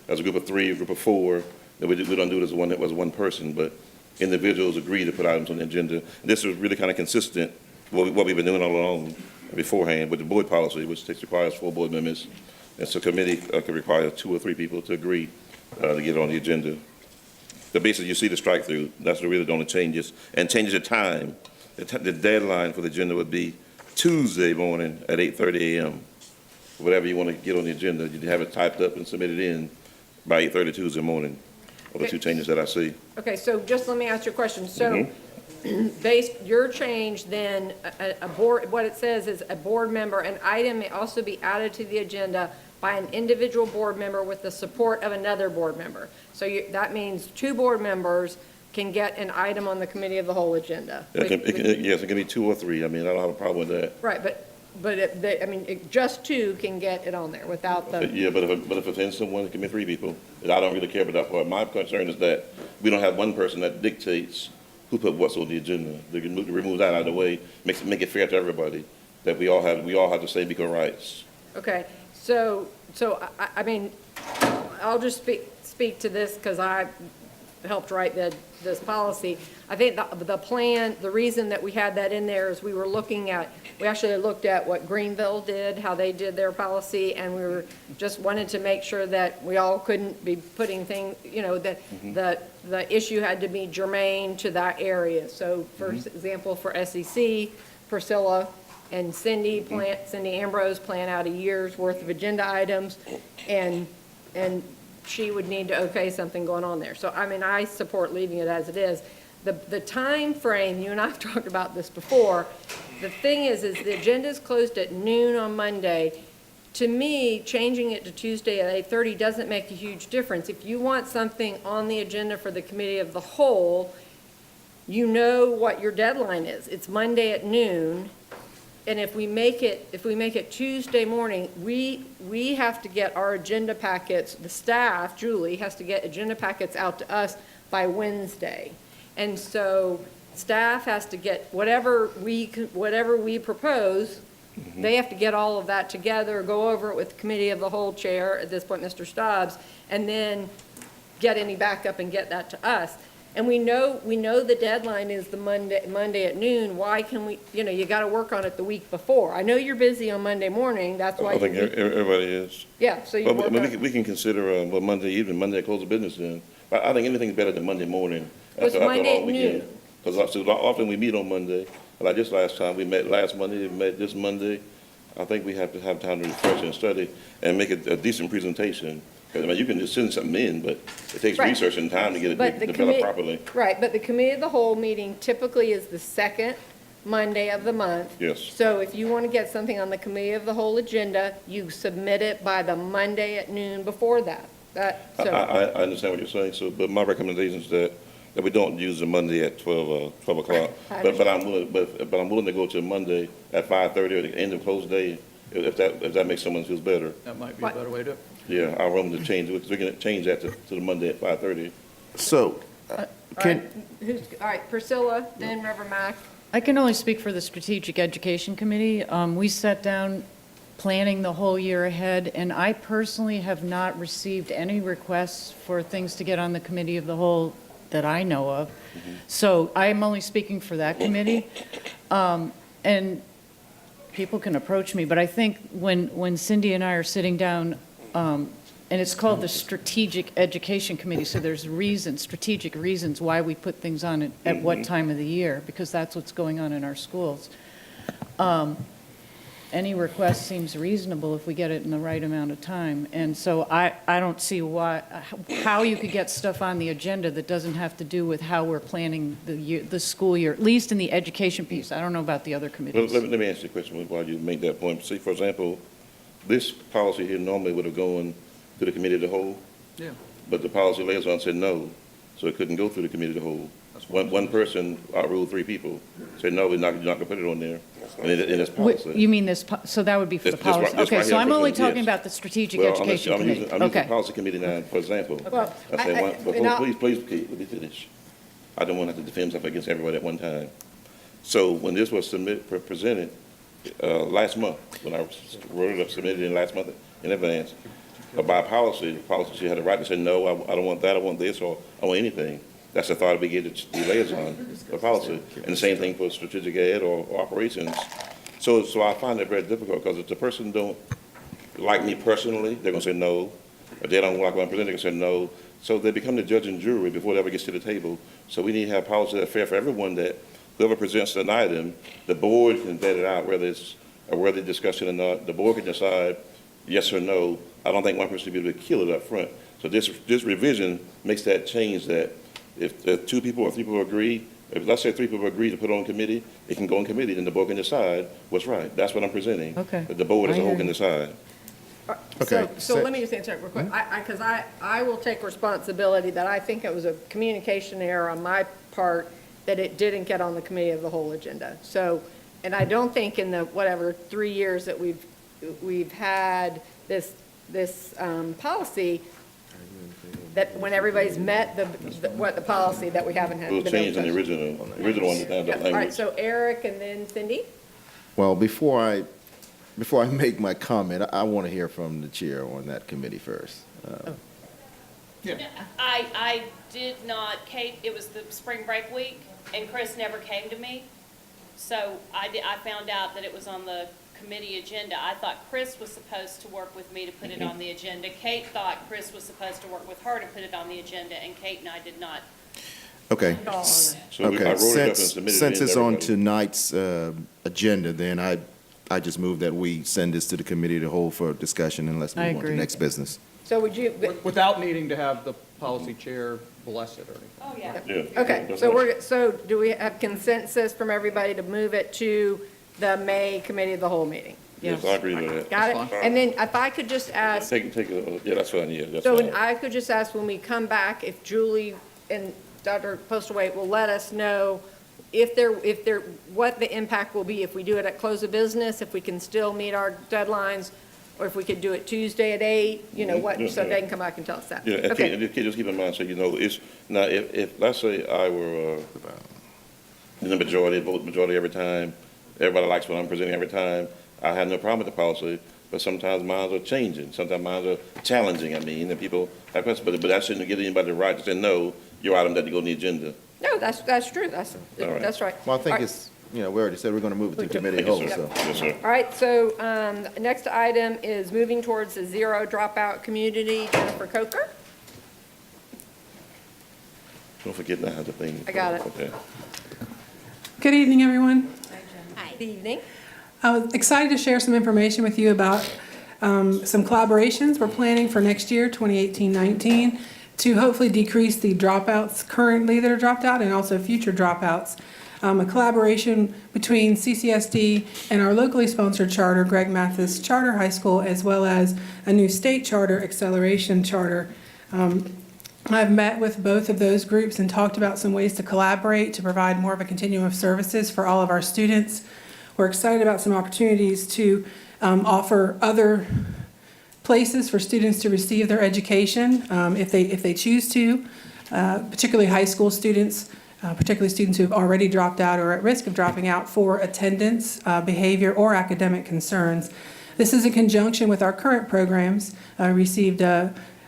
of 3, a group of 4. We don't do it as one person, but individuals agree to put items on the agenda. And this is really kind of consistent with what we've been doing all along beforehand with the board policy, which requires 4 board members. And so committee could require 2 or 3 people to agree to get it on the agenda. But basically, you see the strike through. That's really the only changes. And changes the time. The deadline for the agenda would be Tuesday morning at 8:30 a.m. Whatever you want to get on the agenda, you have it typed up and submitted in by 8:30 Tuesday morning. Are the 2 changes that I see. Okay, so just let me ask you a question. So based, your change then, a board, what it says is a board member, an item may also be added to the agenda by an individual board member with the support of another board member. So that means 2 board members can get an item on the committee of the whole agenda. Yes, it can be 2 or 3. I mean, I don't have a problem with that. Right, but just 2 can get it on there without the. Yeah, but if it's in someone, it can be 3 people. I don't really care about that part. My concern is that we don't have one person that dictates who put what's on the agenda. They can remove that out of the way, make it fair to everybody, that we all have the same equal rights. Okay, so I mean, I'll just speak to this because I helped write this policy. I think the plan, the reason that we had that in there is we actually looked at what Greenville did, how they did their policy, and we just wanted to make sure that we all couldn't be putting things, that the issue had to be germane to that area. So for example, for SEC, Priscilla and Cindy Ambrose plan out a year's worth of agenda items, and she would need to okay something going on there. So, I mean, I support leaving it as it is. The time frame, you and I have talked about this before, the thing is the agenda is closed at noon on Monday. To me, changing it to Tuesday at 8:30 doesn't make a huge difference. If you want something on the agenda for the committee of the whole, you know what your deadline is. It's Monday at noon. And if we make it Tuesday morning, we have to get our agenda packets, the staff, Julie, has to get agenda packets out to us by Wednesday. And so staff has to get whatever we propose, they have to get all of that together, go over it with the committee of the whole chair, at this point, Mr. Stubbs, and then get any backup and get that to us. And we know the deadline is the Monday at noon. Why can we, you got to work on it the week before. I know you're busy on Monday morning, that's why. I think everybody is. Yeah, so you Well, work on it. we can consider, Monday evening, Monday close of business then. I think anything's better than Monday morning. It's after a Monday long at weekend. noon. Because often we meet on Monday, like this last time, we met last Monday, we met this Monday. I think we have to have time to refresh and study and make a decent presentation. Because, you can just send something in, but it takes Right. research and time to get But it the developed properly. Right, but the committee of the whole meeting typically is the second Monday of the month. Yes. So if you want to get something on the committee of the whole agenda, you submit it by the Monday at noon before that. I understand what you're saying, but my recommendation is that we don't use the Monday at 12 o'clock. I But I'm willing to go to Monday at 5:30 or the end of close day, if that makes someone feel better. That might be a better way to do it. Yeah, I'll room to change it, because we can change that to the Monday at 5:30. So, All right, Priscilla, then Reverend Mack. I can only speak for the Strategic Education Committee. We sat down planning the whole year ahead, and I personally have not received any requests for things to get on the Committee of the Whole that I know of. So I'm only speaking for that committee. And people can approach me, but I think when Cindy and I are sitting down, and it's called the Strategic Education Committee, so there's strategic reasons why we put things on at what time of the year, because that's what's going on in our schools. Any request seems reasonable if we get it in the right amount of time. And so I don't see how you could get stuff on the agenda that doesn't have to do with how we're planning the school year, at least in the education piece. I don't know about the other committees. Let me ask you a question while you make that point. See, for example, this policy here normally would have gone to the committee of the whole. Yeah. But the policy liaison said no, so it couldn't go through the committee of the whole. One person outruled three people, said, no, you're not going to put it on there, and it's policy. You mean this, so that would be for the This right- policy? this Okay, right so here, I'm only President, talking yes. about the Strategic Well, Education I'm Committee. using Okay. policy committee now, for example. Well, I say, and I'll- please, Kate, let me finish. I don't want to have to defend myself against everybody at one time. So when this was presented last month, when I wrote it up, submitted it last month in advance, but by policy, she had the right to say, no, I don't want that, I want this, or I want anything. That's the thought we gave the liaison, the policy. And the same thing for strategic ed or operations. So I find it very difficult, because if the person don't like me personally, they're gonna say no. If they don't like what I'm presenting, they're gonna say no. So they become the judge and jury before it ever gets to the table. So we need to have policy that's fair for everyone, that whoever presents an item, the board can vet it out, whether it's a worthy discussion or not. The board can decide yes or no. I don't think one person should be able to kill it up front. So this revision makes that change, that if 2 people or 3 people agree, if let's say 3 people agree to put it on committee, it can go on committee, and the board can decide what's right. That's what I'm presenting. Okay. The board as a whole can decide. Okay, So let me just answer it real quick. Because I will take responsibility that I think it was a communication error on my part that it didn't get on the committee of the whole agenda. So, and I don't think in the, 3 years that we've had this policy, that when everybody's met the policy, that we haven't had. It was changed in the original one that had that All right, language. so Eric and then Cindy? well, before I make my comment, I want to hear from the chair on that committee first. I did not, Kate, it was the spring break week, and Chris never came to me. So I found out that it was on the committee agenda. I thought Chris was supposed to work with me to put it on the agenda. Kate thought Chris was supposed to work with her to put it on the agenda, and Kate and I did not. Okay. So I Okay, wrote it up and since submitted it in it's to on everybody. tonight's agenda, then I just move that we send this to the committee of the whole for discussion, and let's I move on to agree. next business. So would you, Without needing to have the policy chair bless it or anything. Oh, yeah. Yeah. okay, That's so right. so do we have consensus from everybody to move it to the May committee of the whole meeting? Yes, I agree with that. Got it? That's And then if I could just ask, Yeah, that's fine, yeah, that's so fine. I could just ask when we come back, if Julie and Dr. Postlewaite will let us know what the impact will be if we do it at close of business, if we can still meet our deadlines, or if we could do it Tuesday at 8, so they can come back and tell us that. Yeah, and Okay. just keep in mind, so it's, now, if, let's say I were, the majority every time, everybody likes what I'm presenting every time, I have no problem with the policy, but sometimes mines are changing, sometimes mines are challenging, and people have questions, but that shouldn't give anybody the right to say, no, your item doesn't go on the agenda. No, that's true, that's right. Well, I All think right. it's, we already said we're going to move it to committee Yes, whole, sir. so. Yes, sir. All right, so next item is moving towards the zero dropout community. Jennifer Coker? Don't forget now the thing. I got it. Okay. Good evening, everyone. Hi. Good evening. I was excited to share some information with you about some collaborations we're planning for next year, 2018-19, to hopefully decrease the dropouts currently that are dropped out and also future dropouts. A collaboration between CCSD and our locally sponsored charter, Greg Mathis Charter High School, as well as a new state charter, Acceleration Charter. I've met with both of those groups and talked about some ways to collaborate to provide more of a continuum of services for all of our students. We're excited about some opportunities to offer other places for students to receive their education if they choose to, particularly high school students, particularly students who have already dropped out or are at risk of dropping out for attendance, behavior, or academic concerns. This is in conjunction with our current programs. I received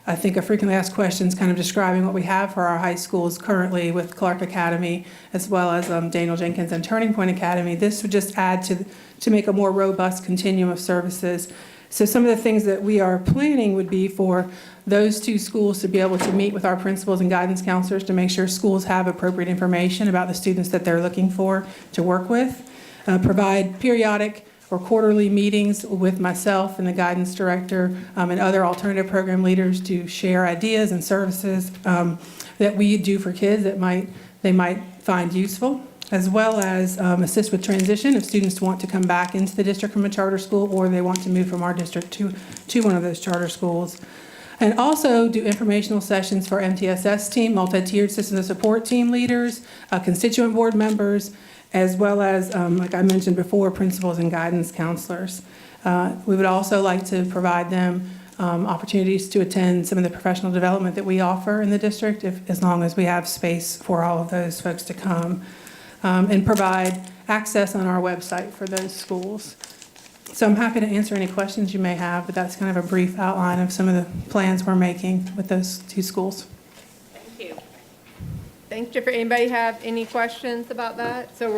I think a frequently asked questions kind of describing what we have for our high schools currently with Clark Academy, as well as Daniel Jenkins and Turning Point Academy. This would just add to make a more robust continuum of services. So some of the things that we are planning would be for those two schools to be able to meet with our principals and guidance counselors to make sure schools have appropriate information about the students that they're looking for to work with, provide periodic or quarterly meetings with myself and the guidance director and other alternative program leaders to share ideas and services that we do for kids that they might find useful, as well as assist with transition if students want to come back into the district from a charter school or they want to move from our district to one of those charter schools. And also do informational sessions for MTSS team, multi-tiered systems of support team leaders, constituent board members, as well as, like I mentioned before, principals and guidance counselors. We would also like to provide them opportunities to attend some of the professional development that we offer in the district, as long as we have space for all of those folks to come, and provide access on our website for those schools. So I'm happy to answer any questions you may have, but that's kind of a brief outline of some of the plans we're making with those two schools. Thank you. Thanks, Jennifer. Anybody have any questions about that? So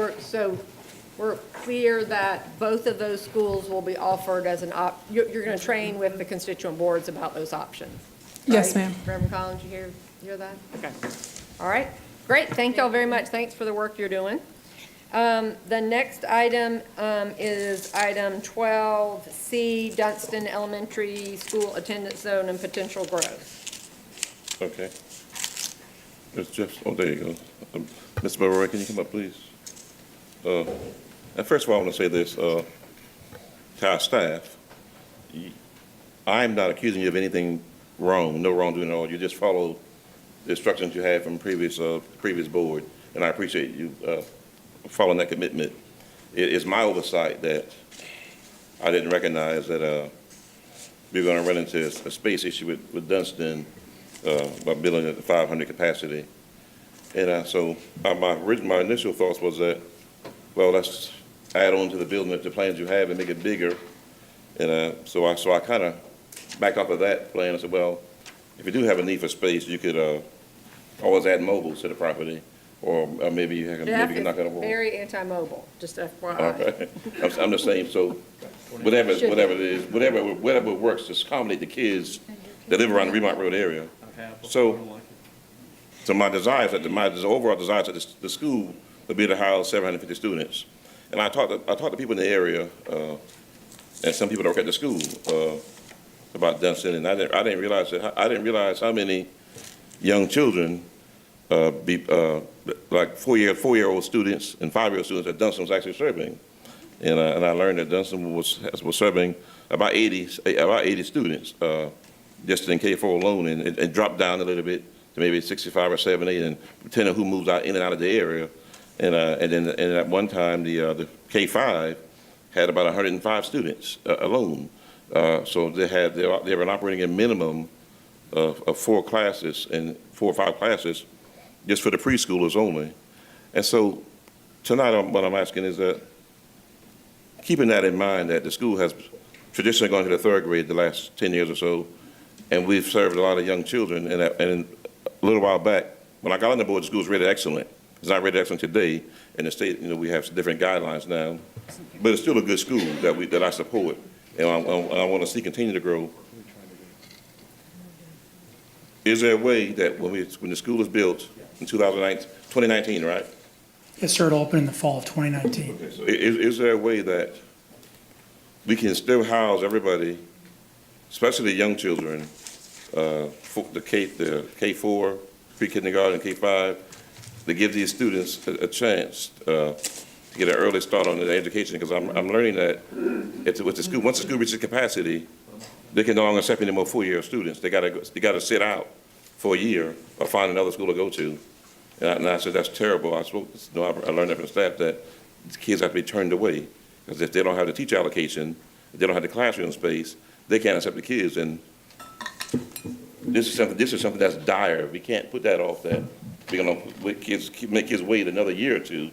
we're clear that both of those schools will be offered as you're going to train with the constituent boards about those options. Yes, right? ma'am. Reverend Collins, you hear that? Okay. All right. Great. Thank y'all very much. Thanks for the work you're doing. The next item is item 12C, Dunston Elementary School Attendance Zone and Potential Growth. Okay. It's just, there you go. Mr. Barrow, can you come up, please? And first of all, I want to say this to our staff. I'm not accusing you of anything wrong, no wrongdoing at all. You just follow the instructions you had from previous board, and I appreciate you following that commitment. It is my oversight that I didn't recognize that we were going to run into a space issue with Dunston by building at the 500 capacity. And so my initial thoughts was that, well, let's add on to the building the plans you have and make it bigger. And so I kind of backed off of that plan. I said, well, if you do have a need for space, you could always add mobiles to the property, or maybe you can knock on a wall. Very anti-mobile, just FYI. Okay. I'm just saying, so whatever it is, whatever works to accommodate the kids that live around the Remont Road area. So my desire is that my overall desire is that the school would be to house 750 students. And I talked to people in the area, and some people that work at the school about Dunston, and I didn't realize how many young children, like four-year-old students and 5-year-old students that Dunston was actually serving. And I learned that Dunston was serving about 80 students just in K4 alone, and it dropped down a little bit to maybe 65 or 70, and depending on who moves out in and out of the area, And then at one time, the K-5 had about 105 students alone. So they were operating a minimum of 4 classes and 4 or 5 classes just for the preschoolers only. And so tonight, what I'm asking is that, keeping that in mind, that the school has traditionally gone to the 3rd grade the last 10 years or so, and we've served a lot of young children, and a little while back, when I got on the board, the school was rated excellent. It's not rated excellent today. In the state, we have different guidelines now, but it's still a good school that I support, and I want to see continue to grow. Is there a way that when the school is built in 2019, right? Yes, sir, it'll open in the fall of 2019. Okay, so is there a way that we can still house everybody, especially the young children, the K4, pre-kindergarten, K5, to give these students a chance to get an early start on their education? Because I'm learning that with the school, once the school reaches capacity, they can no longer accept any more 4-year students. They got to sit out for a year or find another school to go to. And I said, that's terrible. I learned that from the staff, that the kids have to be turned away, because if they don't have the teacher allocation, if they don't have the classroom space, they can't accept the kids. And this is something that's dire. We can't put that off, that we're going to make kids wait another year or two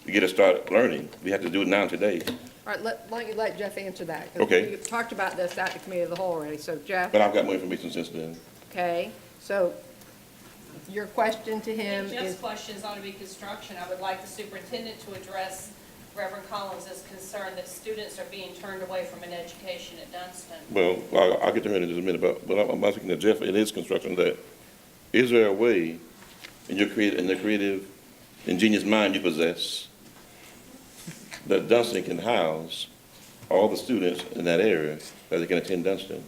to get to start learning. We have to do it now today. All right, why don't you let Jeff answer that? 'Cause Okay. we've talked about this at the committee of the whole already, so Jeff, But I've got more information since then. okay, so your question to him Jeff's is, questions ought to be construction. I would like the superintendent to address Reverend Collins' concern that students are being turned away from an education at Dunston. Well, I'll get to her in just a minute, but I'm asking to Jeff in his construction that, is there a way in the creative, ingenious mind you possess that Dunston can house all the students in that area that they can attend Dunston?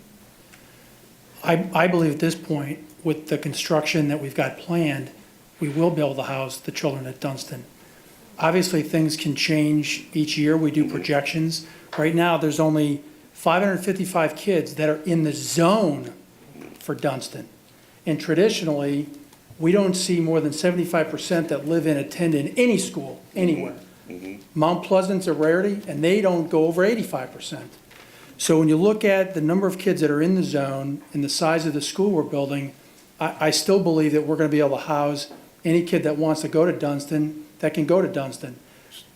I believe at this point, with the construction that we've got planned, we will be able to house the children at Dunston. Obviously, things can change each year. We do projections. Right now, there's only 555 kids that are in the zone for Dunston. And traditionally, we don't see more than 75% that live and attend in any school, anywhere. Mount Pleasant's a rarity, and they don't go over 85%. So when you look at the number of kids that are in the zone and the size of the school we're building, I still believe that we're going to be able to house any kid that wants to go to Dunston that can go to Dunston.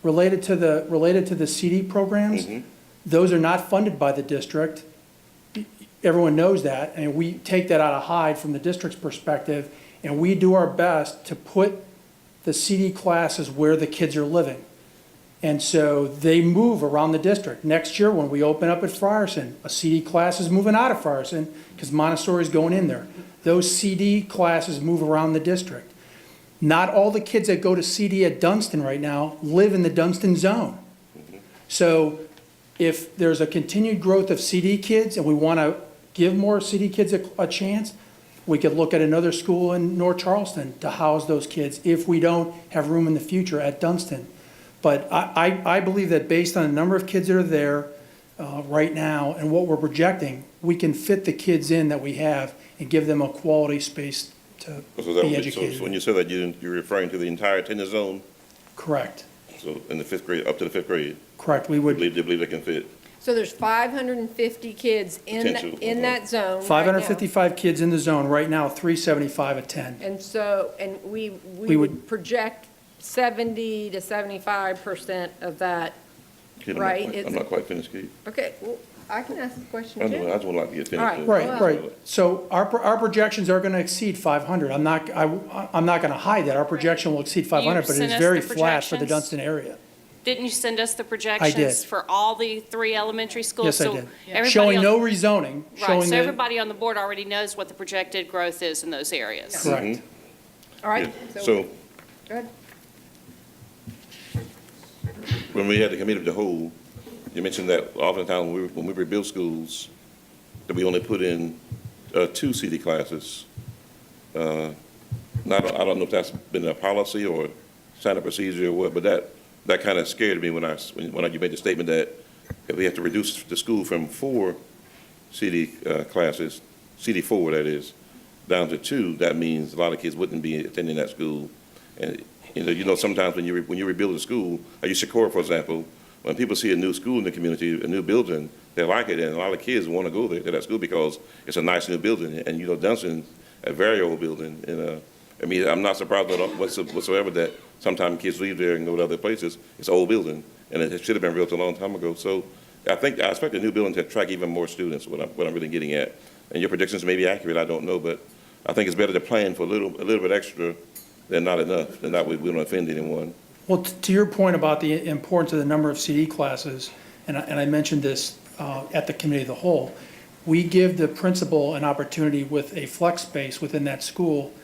Related to the CD programs, those are not funded by the district. Everyone knows that, and we take that out of Hyde from the district's perspective, and we do our best to put the CD classes where the kids are living. And so they move around the district. Next year, when we open up at Frierson, a CD class is moving out of Frierson because Montessori's going in there. Those CD classes move around the district. Not all the kids that go to CD at Dunston right now live in the Dunston zone. So if there's a continued growth of CD kids and we want to give more CD kids a chance, we could look at another school in North Charleston to house those kids if we don't have room in the future at Dunston. But I believe that based on the number of kids that are there right now and what we're projecting, we can fit the kids in that we have and give them a quality space to be educated. So when you say that, you're referring to the entire attendance zone? Correct. So in the 5th grade, up to the 5th grade? Correct. We would. They believe they can fit? so there's 550 kids in that zone right now. 555 kids in the zone right now, 375 attend. And so, and we would project 70 to 75% of that, Kid, right? I'm not quite finished, Kate. Okay, well, I can ask the question I too. just would like to get All right. finished. Right, right. So our projections are going to exceed 500. I'm not going to hide that. Our projection will exceed 500, but it sent is us very the flat for the projections? Dunston area. Didn't you send us the projections for all the 3 elementary schools? Yes, I So did. everybody Showing on- no rezoning, Right, showing so that, everybody on the board already knows what the projected growth is in those areas. correct. All right, So go ahead. when we had the committee of the whole, you mentioned that oftentimes when we rebuild schools, that we only put in 2 CD classes. I don't know if that's been a policy or standard procedure or what, but that kind of scared me when you made the statement that if we have to reduce the school from 4 CD classes, CD4 that is, down to 2, that means a lot of kids wouldn't be attending that school. And You know, sometimes when you rebuild a school, like Shakur, for example, when people see a new school in the community, a new building, they like it, and a lot of kids want to go there to that school because it's a nice new building. And, you know, Dunston's a very old building. And, I mean, I'm not surprised at all whatsoever that sometimes kids leave there and go to other places. It's an old building, and it should have been built a long time ago. So I expect the new building to attract even more students, what I'm really getting at. And your predictions may be accurate, I don't know, but I think it's better to plan for a little bit extra than not enough, and that way we don't offend anyone. Well, to your point about the importance of the number of CD classes, and I mentioned this at the committee of the whole, we give the principal an opportunity with a flex space within that school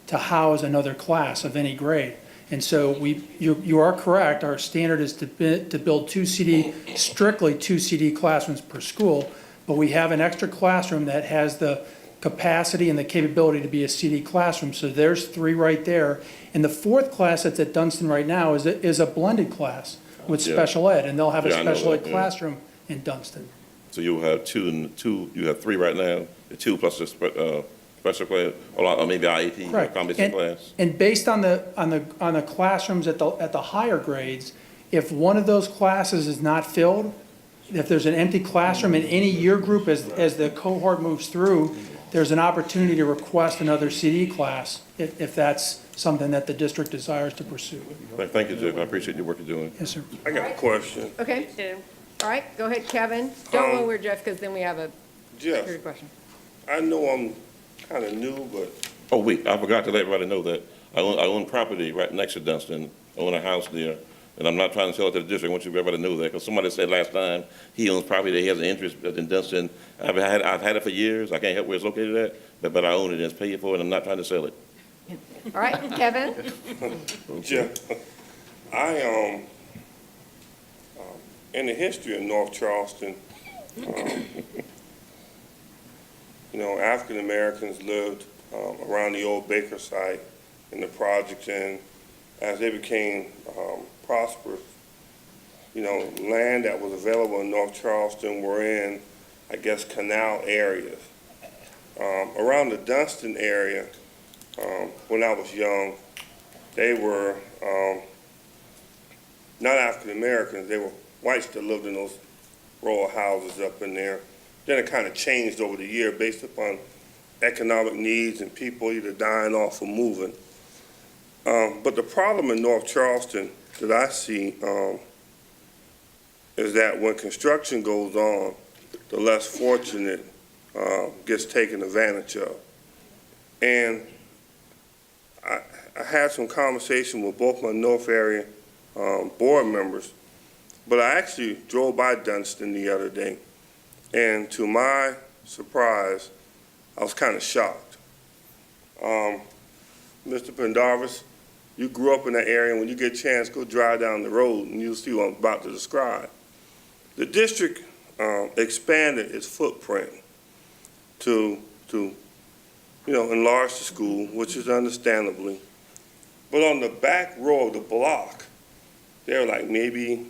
to house another class of any grade. And so you are correct, our standard is to build strictly two CD classrooms per school, but we have an extra classroom that has the capacity and the capability to be a CD classroom. So there's 3 right there. And the 4th class that's at Dunston right now is a blended class with special ed, and they'll have a special ed classroom in Dunston. So you'll have you have 3 right now, the 2 plus the special class, or maybe IEP, Correct. combination class. And based on the classrooms at the higher grades, if one of those classes is not filled, if there's an empty classroom in any year group as the cohort moves through, there's an opportunity to request another CD class if that's something that the district desires to pursue. Thank you, Jeff. I appreciate your work you're doing. Yes, sir. I got a question. Okay. All right, go ahead, Kevin. Don't go where Jeff, because then we have a Jeff, security question. I know I'm kind of new, but Oh, wait, I forgot to let everybody know that I own property right next to Dunston. I own a house there, and I'm not trying to sell it to the district. I want everybody to know that, because somebody said last time he owns property that he has an interest in Dunston. I've had it for years. I can't help where it's located at, but I own it and it's paid for, and I'm not trying to sell it. All right, Kevin? Jeff, I in the history of North Charleston, you know, African Americans lived around the old Baker site in the projects, and as they became prosperous, you know, land that was available in North Charleston were in, I guess, canal areas. Around the Dunston area, when I was young, they were not African Americans, they were whites that lived in those row of houses up in there. Then it kind of changed over the year based upon economic needs and people either dying off or moving. But the problem in North Charleston that I see is that when construction goes on, the less fortunate gets taken advantage of. And I had some conversation with both my North area board members, but I actually drove by Dunston the other day, and to my surprise, I was kind of shocked. Mr. Pendarvis, you grew up in that area, and when you get a chance, go drive down the road, and you'll see what I'm about to describe. The district expanded its footprint to enlarge the school, which is understandably. But on the back row of the block, there were like maybe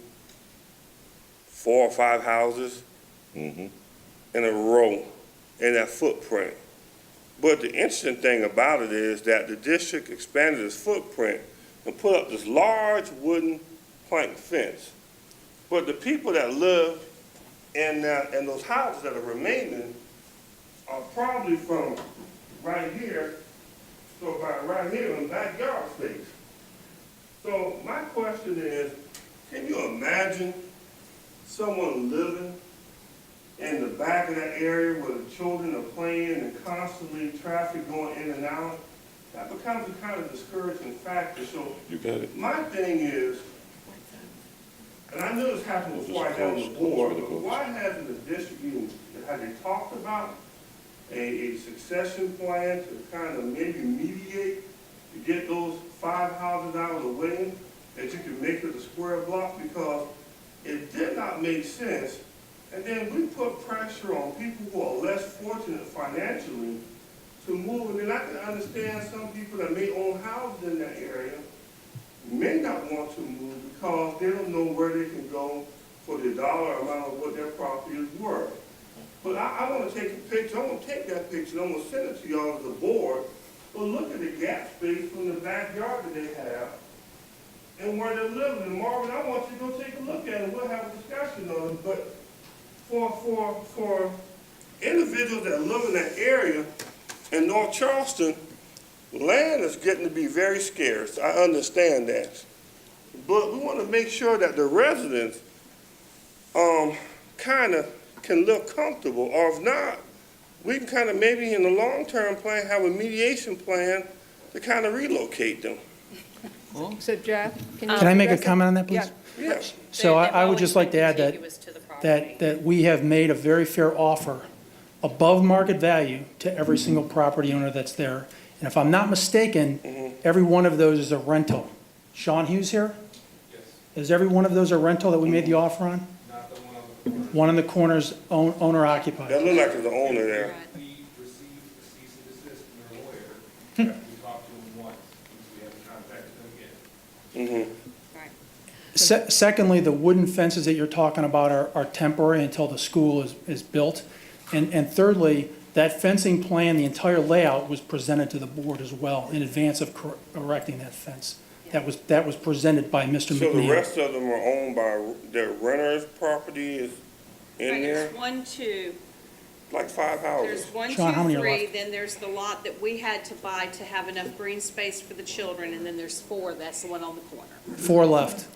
4 or 5 houses in a row in that footprint. But the interesting thing about it is that the district expanded its footprint and put up this large wooden plank fence. But the people that live in those houses that are remaining are probably from right here to about right here in the backyard space. So my question is, can you imagine someone living in the back of that area where the children are playing and constantly traffic going in and out? That becomes a kind of discouraging factor. So You got it. my thing is, and I knew this happened before I got on the board, but why hasn't the district even, have they talked about a succession plan to kind of maybe mediate to get those 5 houses out of the way that you can make it a square block? Because it did not make sense. And then we put pressure on people who are less fortunate financially to move. And then I can understand some people that may own houses in that area may not want to move because they don't know where they can go for the dollar amount of what their property is worth. But I want to take a picture. I'm going to take that picture and I'm going to send it to y'all as a board. But look at the gap space from the backyard that they have and where they're living. And Marvin, I want you to go take a look at it. We'll have a discussion on it. But for individuals that live in that area in North Charleston, land is getting to be very scarce. I understand that. But we want to make sure that the residents kind of can live comfortable, or if not, we can kind of maybe in the long-term plan have a mediation plan to kind of relocate them. So Jeff, can you? Can I make a address it? comment on that, please? Yeah. So I would just like to add Contiguous to the property. that we have made a very fair offer above market value to every single property owner that's there. And if I'm not mistaken, every one of those is a rental. Sean Hughes here? Yes. Is every one of those a rental that we made the offer on? Not the one on the corner. One in the corner's owner occupied. That look like there's an owner there. We received a cease and desist from their lawyer after we talked to them once, we haven't contacted them again. Secondly, the wooden fences that you're talking about are temporary until the school is built. And thirdly, that fencing plan, the entire layout was presented to the board as well in advance of erecting that fence. That was presented by Mr. McNeil. So the rest of them are owned by their renters' property is in Right, there? there's 1, 2, Like 5 houses. there's 1, Sean, how 2, many are 3, left? then there's the lot that we had to buy to have enough green space for the children, and then there's 4, that's the one on the corner. 4 left.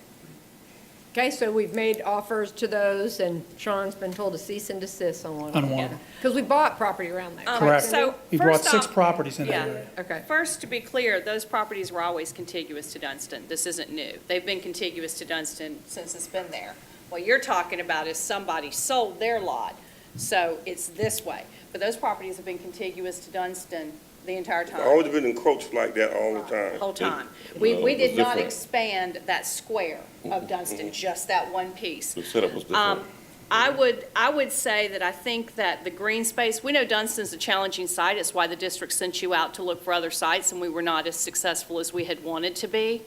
Okay, so we've made offers to those, and Sean's been told to cease and desist on one. On one. Because we bought property around there. Correct. So, We brought first 6 off- properties in that Yeah. area. Okay. First, to be clear, those properties were always contiguous to Dunston. This isn't new. They've been contiguous to Dunston since it's been there. What you're talking about is somebody sold their lot, so it's this way. But those properties have been contiguous to Dunston the entire It's time, always been encroached like that all the time. the whole time. It We was did not different. expand that square of Dunston, just that one piece. The setup was different. I would say that I think that the green space, we know Dunston's a challenging site. It's why the district sent you out to look for other sites, and we were not as successful as we had wanted to be.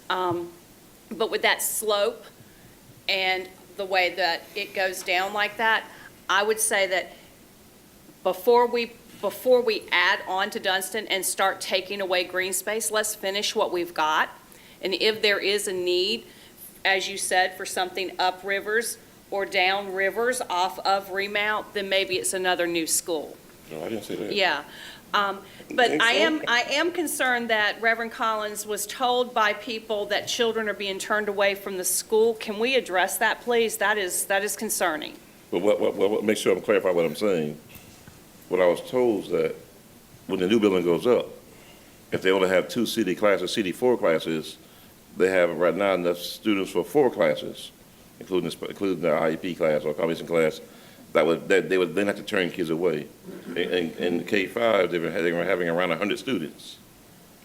But with that slope and the way that it goes down like that, I would say that before we add on to Dunston and start taking away green space, let's finish what we've got. And if there is a need, as you said, for something up rivers or down rivers off of Remount, then maybe it's another new school. No, I didn't say that. Yeah. But I am concerned that Reverend Collins was told by people that children are being turned away from the school. Can we address that, please? That is concerning. But what, make sure I'm clarifying what I'm saying. What I was told is that when the new building goes up, if they only have 2 CD classes, CD4 classes, they have right now enough students for 4 classes, including the IEP class or combination class. They would then have to turn kids away. In K-5, they were having around 100 students.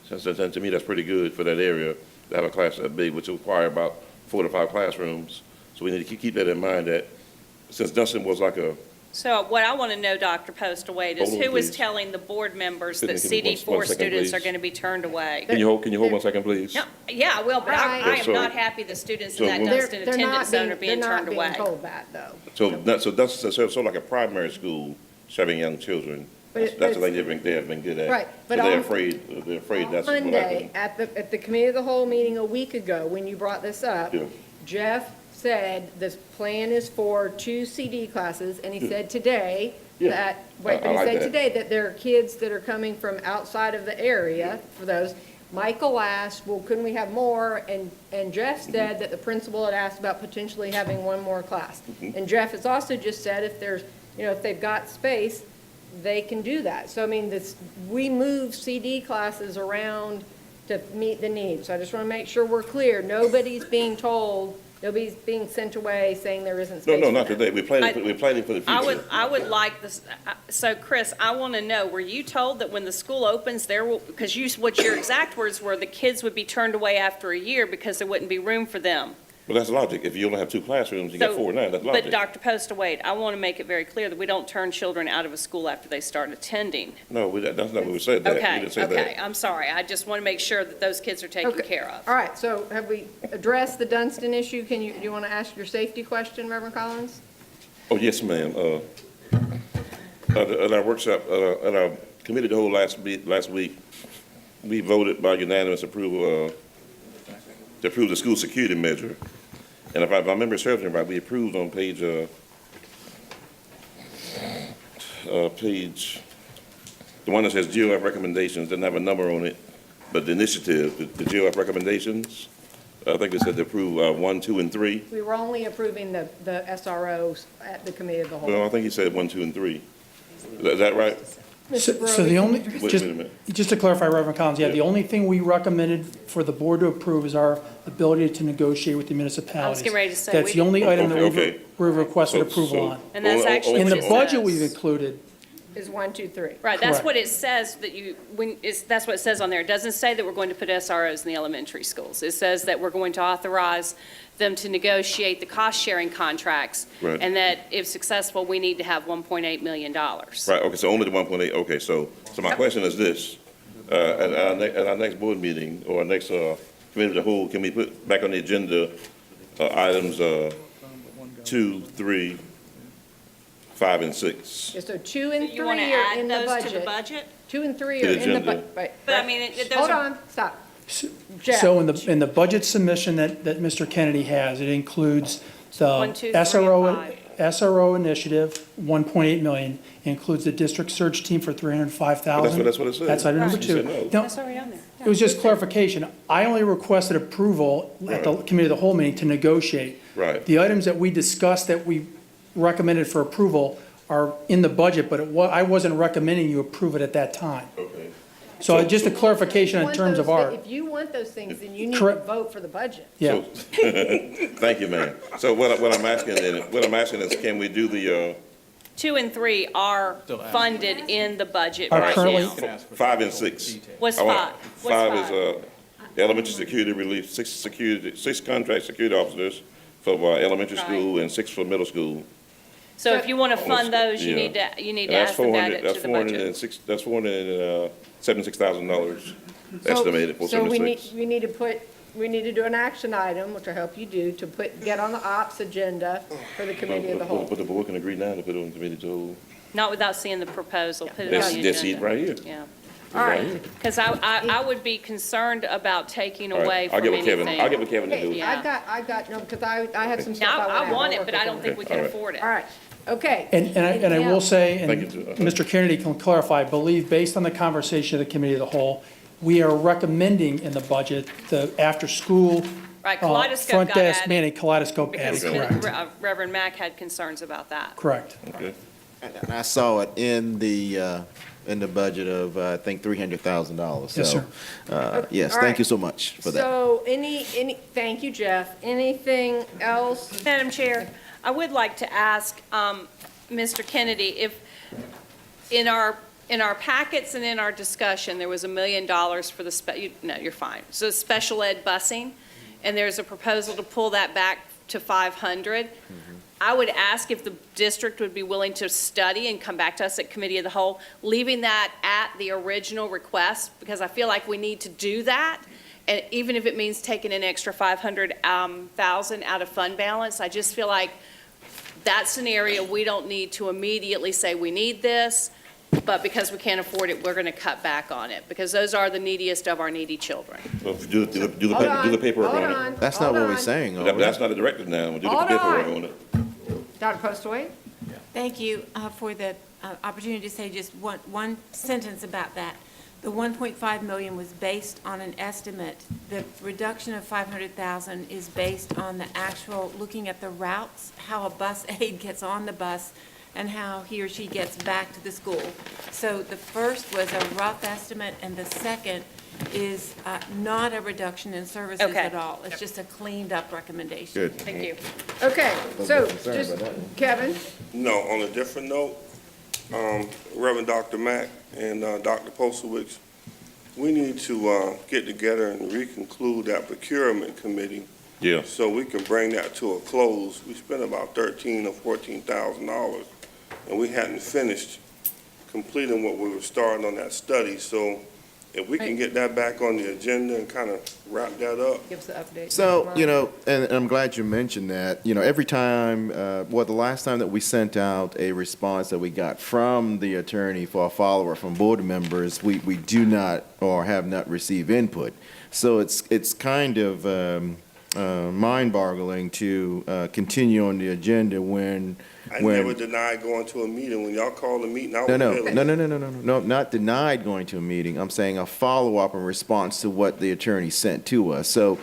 So to me, that's pretty good for that area to have a class that big, which will require about 4 to 5 classrooms. So we need to keep that in mind that since Dunston was like a So what I want to know, Dr. Postaway, is Hold on, who is please. telling the board members that Can you CD4 one second, students please? are going to be turned away? Can you hold 1 second, ple's? No, yeah, I will, but I Right. am So- not happy the students so in that when- Dunston attendance zone are being turned They're away. not being told that, though. So Dunston's sort of like a primary school serving young children. But it- That's the but thing they have been good at. Right, but So they're on- afraid that's what Monday, happened. at the committee of the whole meeting a week ago, when you brought this up, Yeah. Jeff said this plan is for 2 CD classes, and he said today Yeah. that, I but he like said that. today that there are kids that are coming from outside of the area for those. Michael asked, well, couldn't we have more? And Jeff said that the principal had asked about potentially having 1 more class. And Jeff has also just said if there's, if they've got space, they can do that. So, I mean, we move CD classes around to meet the needs. So I just want to make sure we're clear. Nobody's being sent away saying there isn't space. No, not for them. today. We're planning for the future. I would like this, so Chris, I want to know, were you told that when the school opens, because what your exact words were, the kids would be turned away after a year because there wouldn't be room for them? Well, that's logic. If you only have 2 classrooms, you got 4 now, that's logic. But Dr. Postaway, I want to make it very clear that we don't turn children out of a school after they start attending. No, that's not what we said that. We Okay, didn't say that. okay, I'm sorry. I just want to make sure that those kids are taken Okay. care of. All right, so have we addressed the Dunston issue? Do you want to ask your safety question, Reverend Collins? Oh, yes, ma'am. At our workshop, at our committee the whole last week, we voted by unanimous approval to approve the school security measure. And if I remember serves me right, we approved on page, the one that says GOF recommendations, doesn't have a number on it, but the initiative, the GOF recommendations, I think it said to approve 1, 2, and 3. We were only approving the SROs at the committee of the whole. Well, I think he said 1, 2, and 3. Is that right? So the only, Wait a minute. just to clarify, Reverend Collins, yeah, Yeah. the only thing we recommended for the board to approve is our ability to negotiate with the I was municipalities. getting ready to say. That's the only item that Okay. we've requested So- approval so- on. And that's actually In what the it budget, says. we've included, Is 1, 2, 3. Right, that's Correct. what it says that that's what it says on there. It doesn't say that we're going to put SROs in the elementary schools. It says that we're going to authorize them to negotiate the cost-sharing contracts. Right. And that if successful, we need to have $1.8 million. Right, okay, so only the 1.8, okay, so my question is this, at our next board meeting, or our next, committee of the whole, can we put back on the agenda, items, 2, 3, 5, and 6? Yeah, so 2 and 3 You want to are in add the those to the budget. budget? 2 and 3 To are the in the agenda. budget. But I mean, those Hold are. on, stop. Jeff. so in the budget submission that Mr. Kennedy has, it includes the 1, 2, 3, and SRO, 5. SRO initiative, 1.8 million, includes the district search team for 305,000. That's what it said. That's item number You 2. said no. No, That's already on there. it was just clarification. I only requested approval at the committee of the whole meeting to negotiate. Right. The items that we discussed that we recommended for approval are in the budget, but I wasn't recommending you approve it at that time. Okay. So just a clarification in Want terms of those our, thi- If you want those things, then you need to Correct. vote for the budget. yeah. Thank you, ma'am. So what I'm asking is, can we do the, 2 and 3 are funded in the budget Are right currently- now. 5 and 6? What's I want- 5? What's 5 is, elementary security relief, 6 contract security officers for elementary Right. school and 6 for middle school. So if you want to fund those, you Yeah. need to And that's ask them to add 400, it that's to the budget. that's $476,000 estimated for So we 76. need to do an action item, which I hope you do, to get on the ops agenda for the committee of the whole. But the board can agree now to put it on the committee to hold. Not without seeing the proposal, put it on the That's it agenda. right here. Yeah, All right. because I would be concerned about taking All right. away I'll from get with Kevin. anything. I'll get with Kevin to do Hey, it. Yeah. I got, no, because I have some stuff Now, I I want to it, work but with I don't on. think we can all right. afford it. All right, okay. And I will say, and Thank you. Mr. Kennedy can clarify, I believe, based on the conversation of the committee of the whole, we are recommending in the budget the after-school Right, Kaleidoscope front got desk added man and Kaleidoscope added, because correct, Reverend Mack had concerns about that. correct. Okay. And I saw it in the budget of, I think, $300,000. Yes, sir. Yes, All thank right. you so much for that. So thank you, Jeff. Anything else? Madam Chair, I would like to ask Mr. Kennedy if, in our packets and in our discussion, there was $1 million for the, no, you're fine. So special ed busing, and there's a proposal to pull that back to 500. I would ask if the district would be willing to study and come back to us at Committee of the Whole, leaving that at the original request, because I feel like we need to do that. And even if it means taking an extra 500,000 out of fund balance, I just feel like that scenario, we don't need to immediately say we need this, but because we can't afford it, we're going to cut back on it, because those are the neediest of our needy children. So do the paperwork on it. That's not what we're saying, are we? That's not the directive now. Do the Hold paperwork on. on it. Dr. Postaway? Thank you for the opportunity to say just one sentence about that. The 1.5 million was based on an estimate. The reduction of 500,000 is based on the actual, looking at the routes, how a bus aide gets on the bus, and how he or she gets back to the school. So the first was a rough estimate, and the second is not a reduction in services Okay. at all. It's just a cleaned-up recommendation. Good. Thank you. Okay, so concerned just, about that one. Kevin? No, on a different note, Reverend Dr. Mack and Dr. Posowicz, we need to get together and reconclude that procurement committee Yeah. so we can bring that to a close. We spent about $13,000 or $14,000, and we hadn't finished completing what we were starting on that study. So if we can get that back on the agenda and kind of wrap that up. Gives the update. So, you know, and I'm glad you mentioned that, you know, every time, the last time that we sent out a response that we got from the attorney for a follower from board members, we do not or have not received input. So it's kind of mind-boggling to continue on the agenda when. I never denied going to a meeting. When y'all called a meeting, I was No, not denied going to a meeting. I'm saying a follow-up in response to what the attorney sent to us. So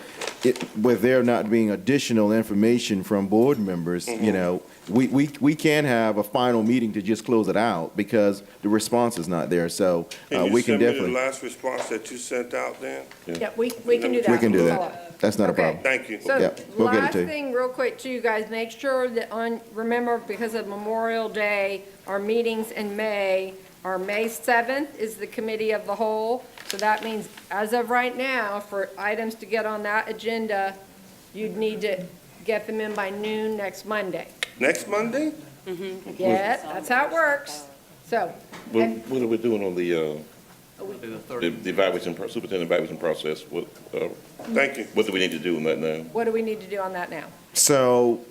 with there not being additional information from board members, you know, we can have a final meeting to just close it out because the response is not there. So we can Can you send me definitely. the last response that you sent out then? Yeah, we can do that. We can do Follow up. that. That's not a Okay. problem. Thank you. So, Yeah, we'll get it last to you. thing, real quick too, guys, make sure that remember, because of Memorial Day, our meetings in May, our May 7th is the committee of the whole. So that means, as of right now, for items to get on that agenda, you'd need to get them in by noon next Monday. Next Monday? Yeah, that's how it works. So, What are we doing on the evaluation, superintendent evaluation process? Thank you. What do we need to do on that now? what do we need to do on that now? So,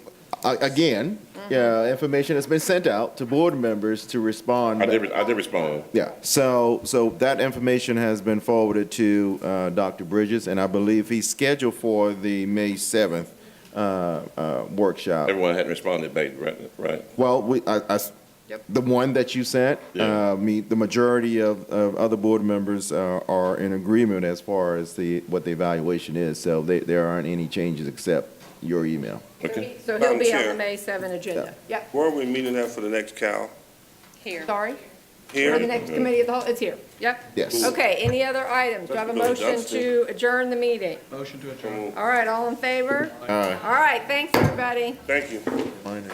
again, information has been sent out to board members to respond. I did respond. Yeah, so that information has been forwarded to Dr. Bridges, and I believe he's scheduled for the May 7th workshop. Everyone hadn't responded back, right? Well, the one that you sent, Yeah. the majority of other board members are in agreement as far as what the evaluation is, so there aren't any changes except your email. Okay. So he'll Madam be on Chair. the May 7 agenda. Yep, Where are we meeting at for the next Cal? Here. sorry? Here? For the next committee of the whole, it's here. Yep. Yes. Okay, any other items? Do I have a Let's go to motion Dustin. to adjourn the meeting? Motion to adjourn. All right, all in favor? All right. All right, thanks, everybody. Thank you. Mine is-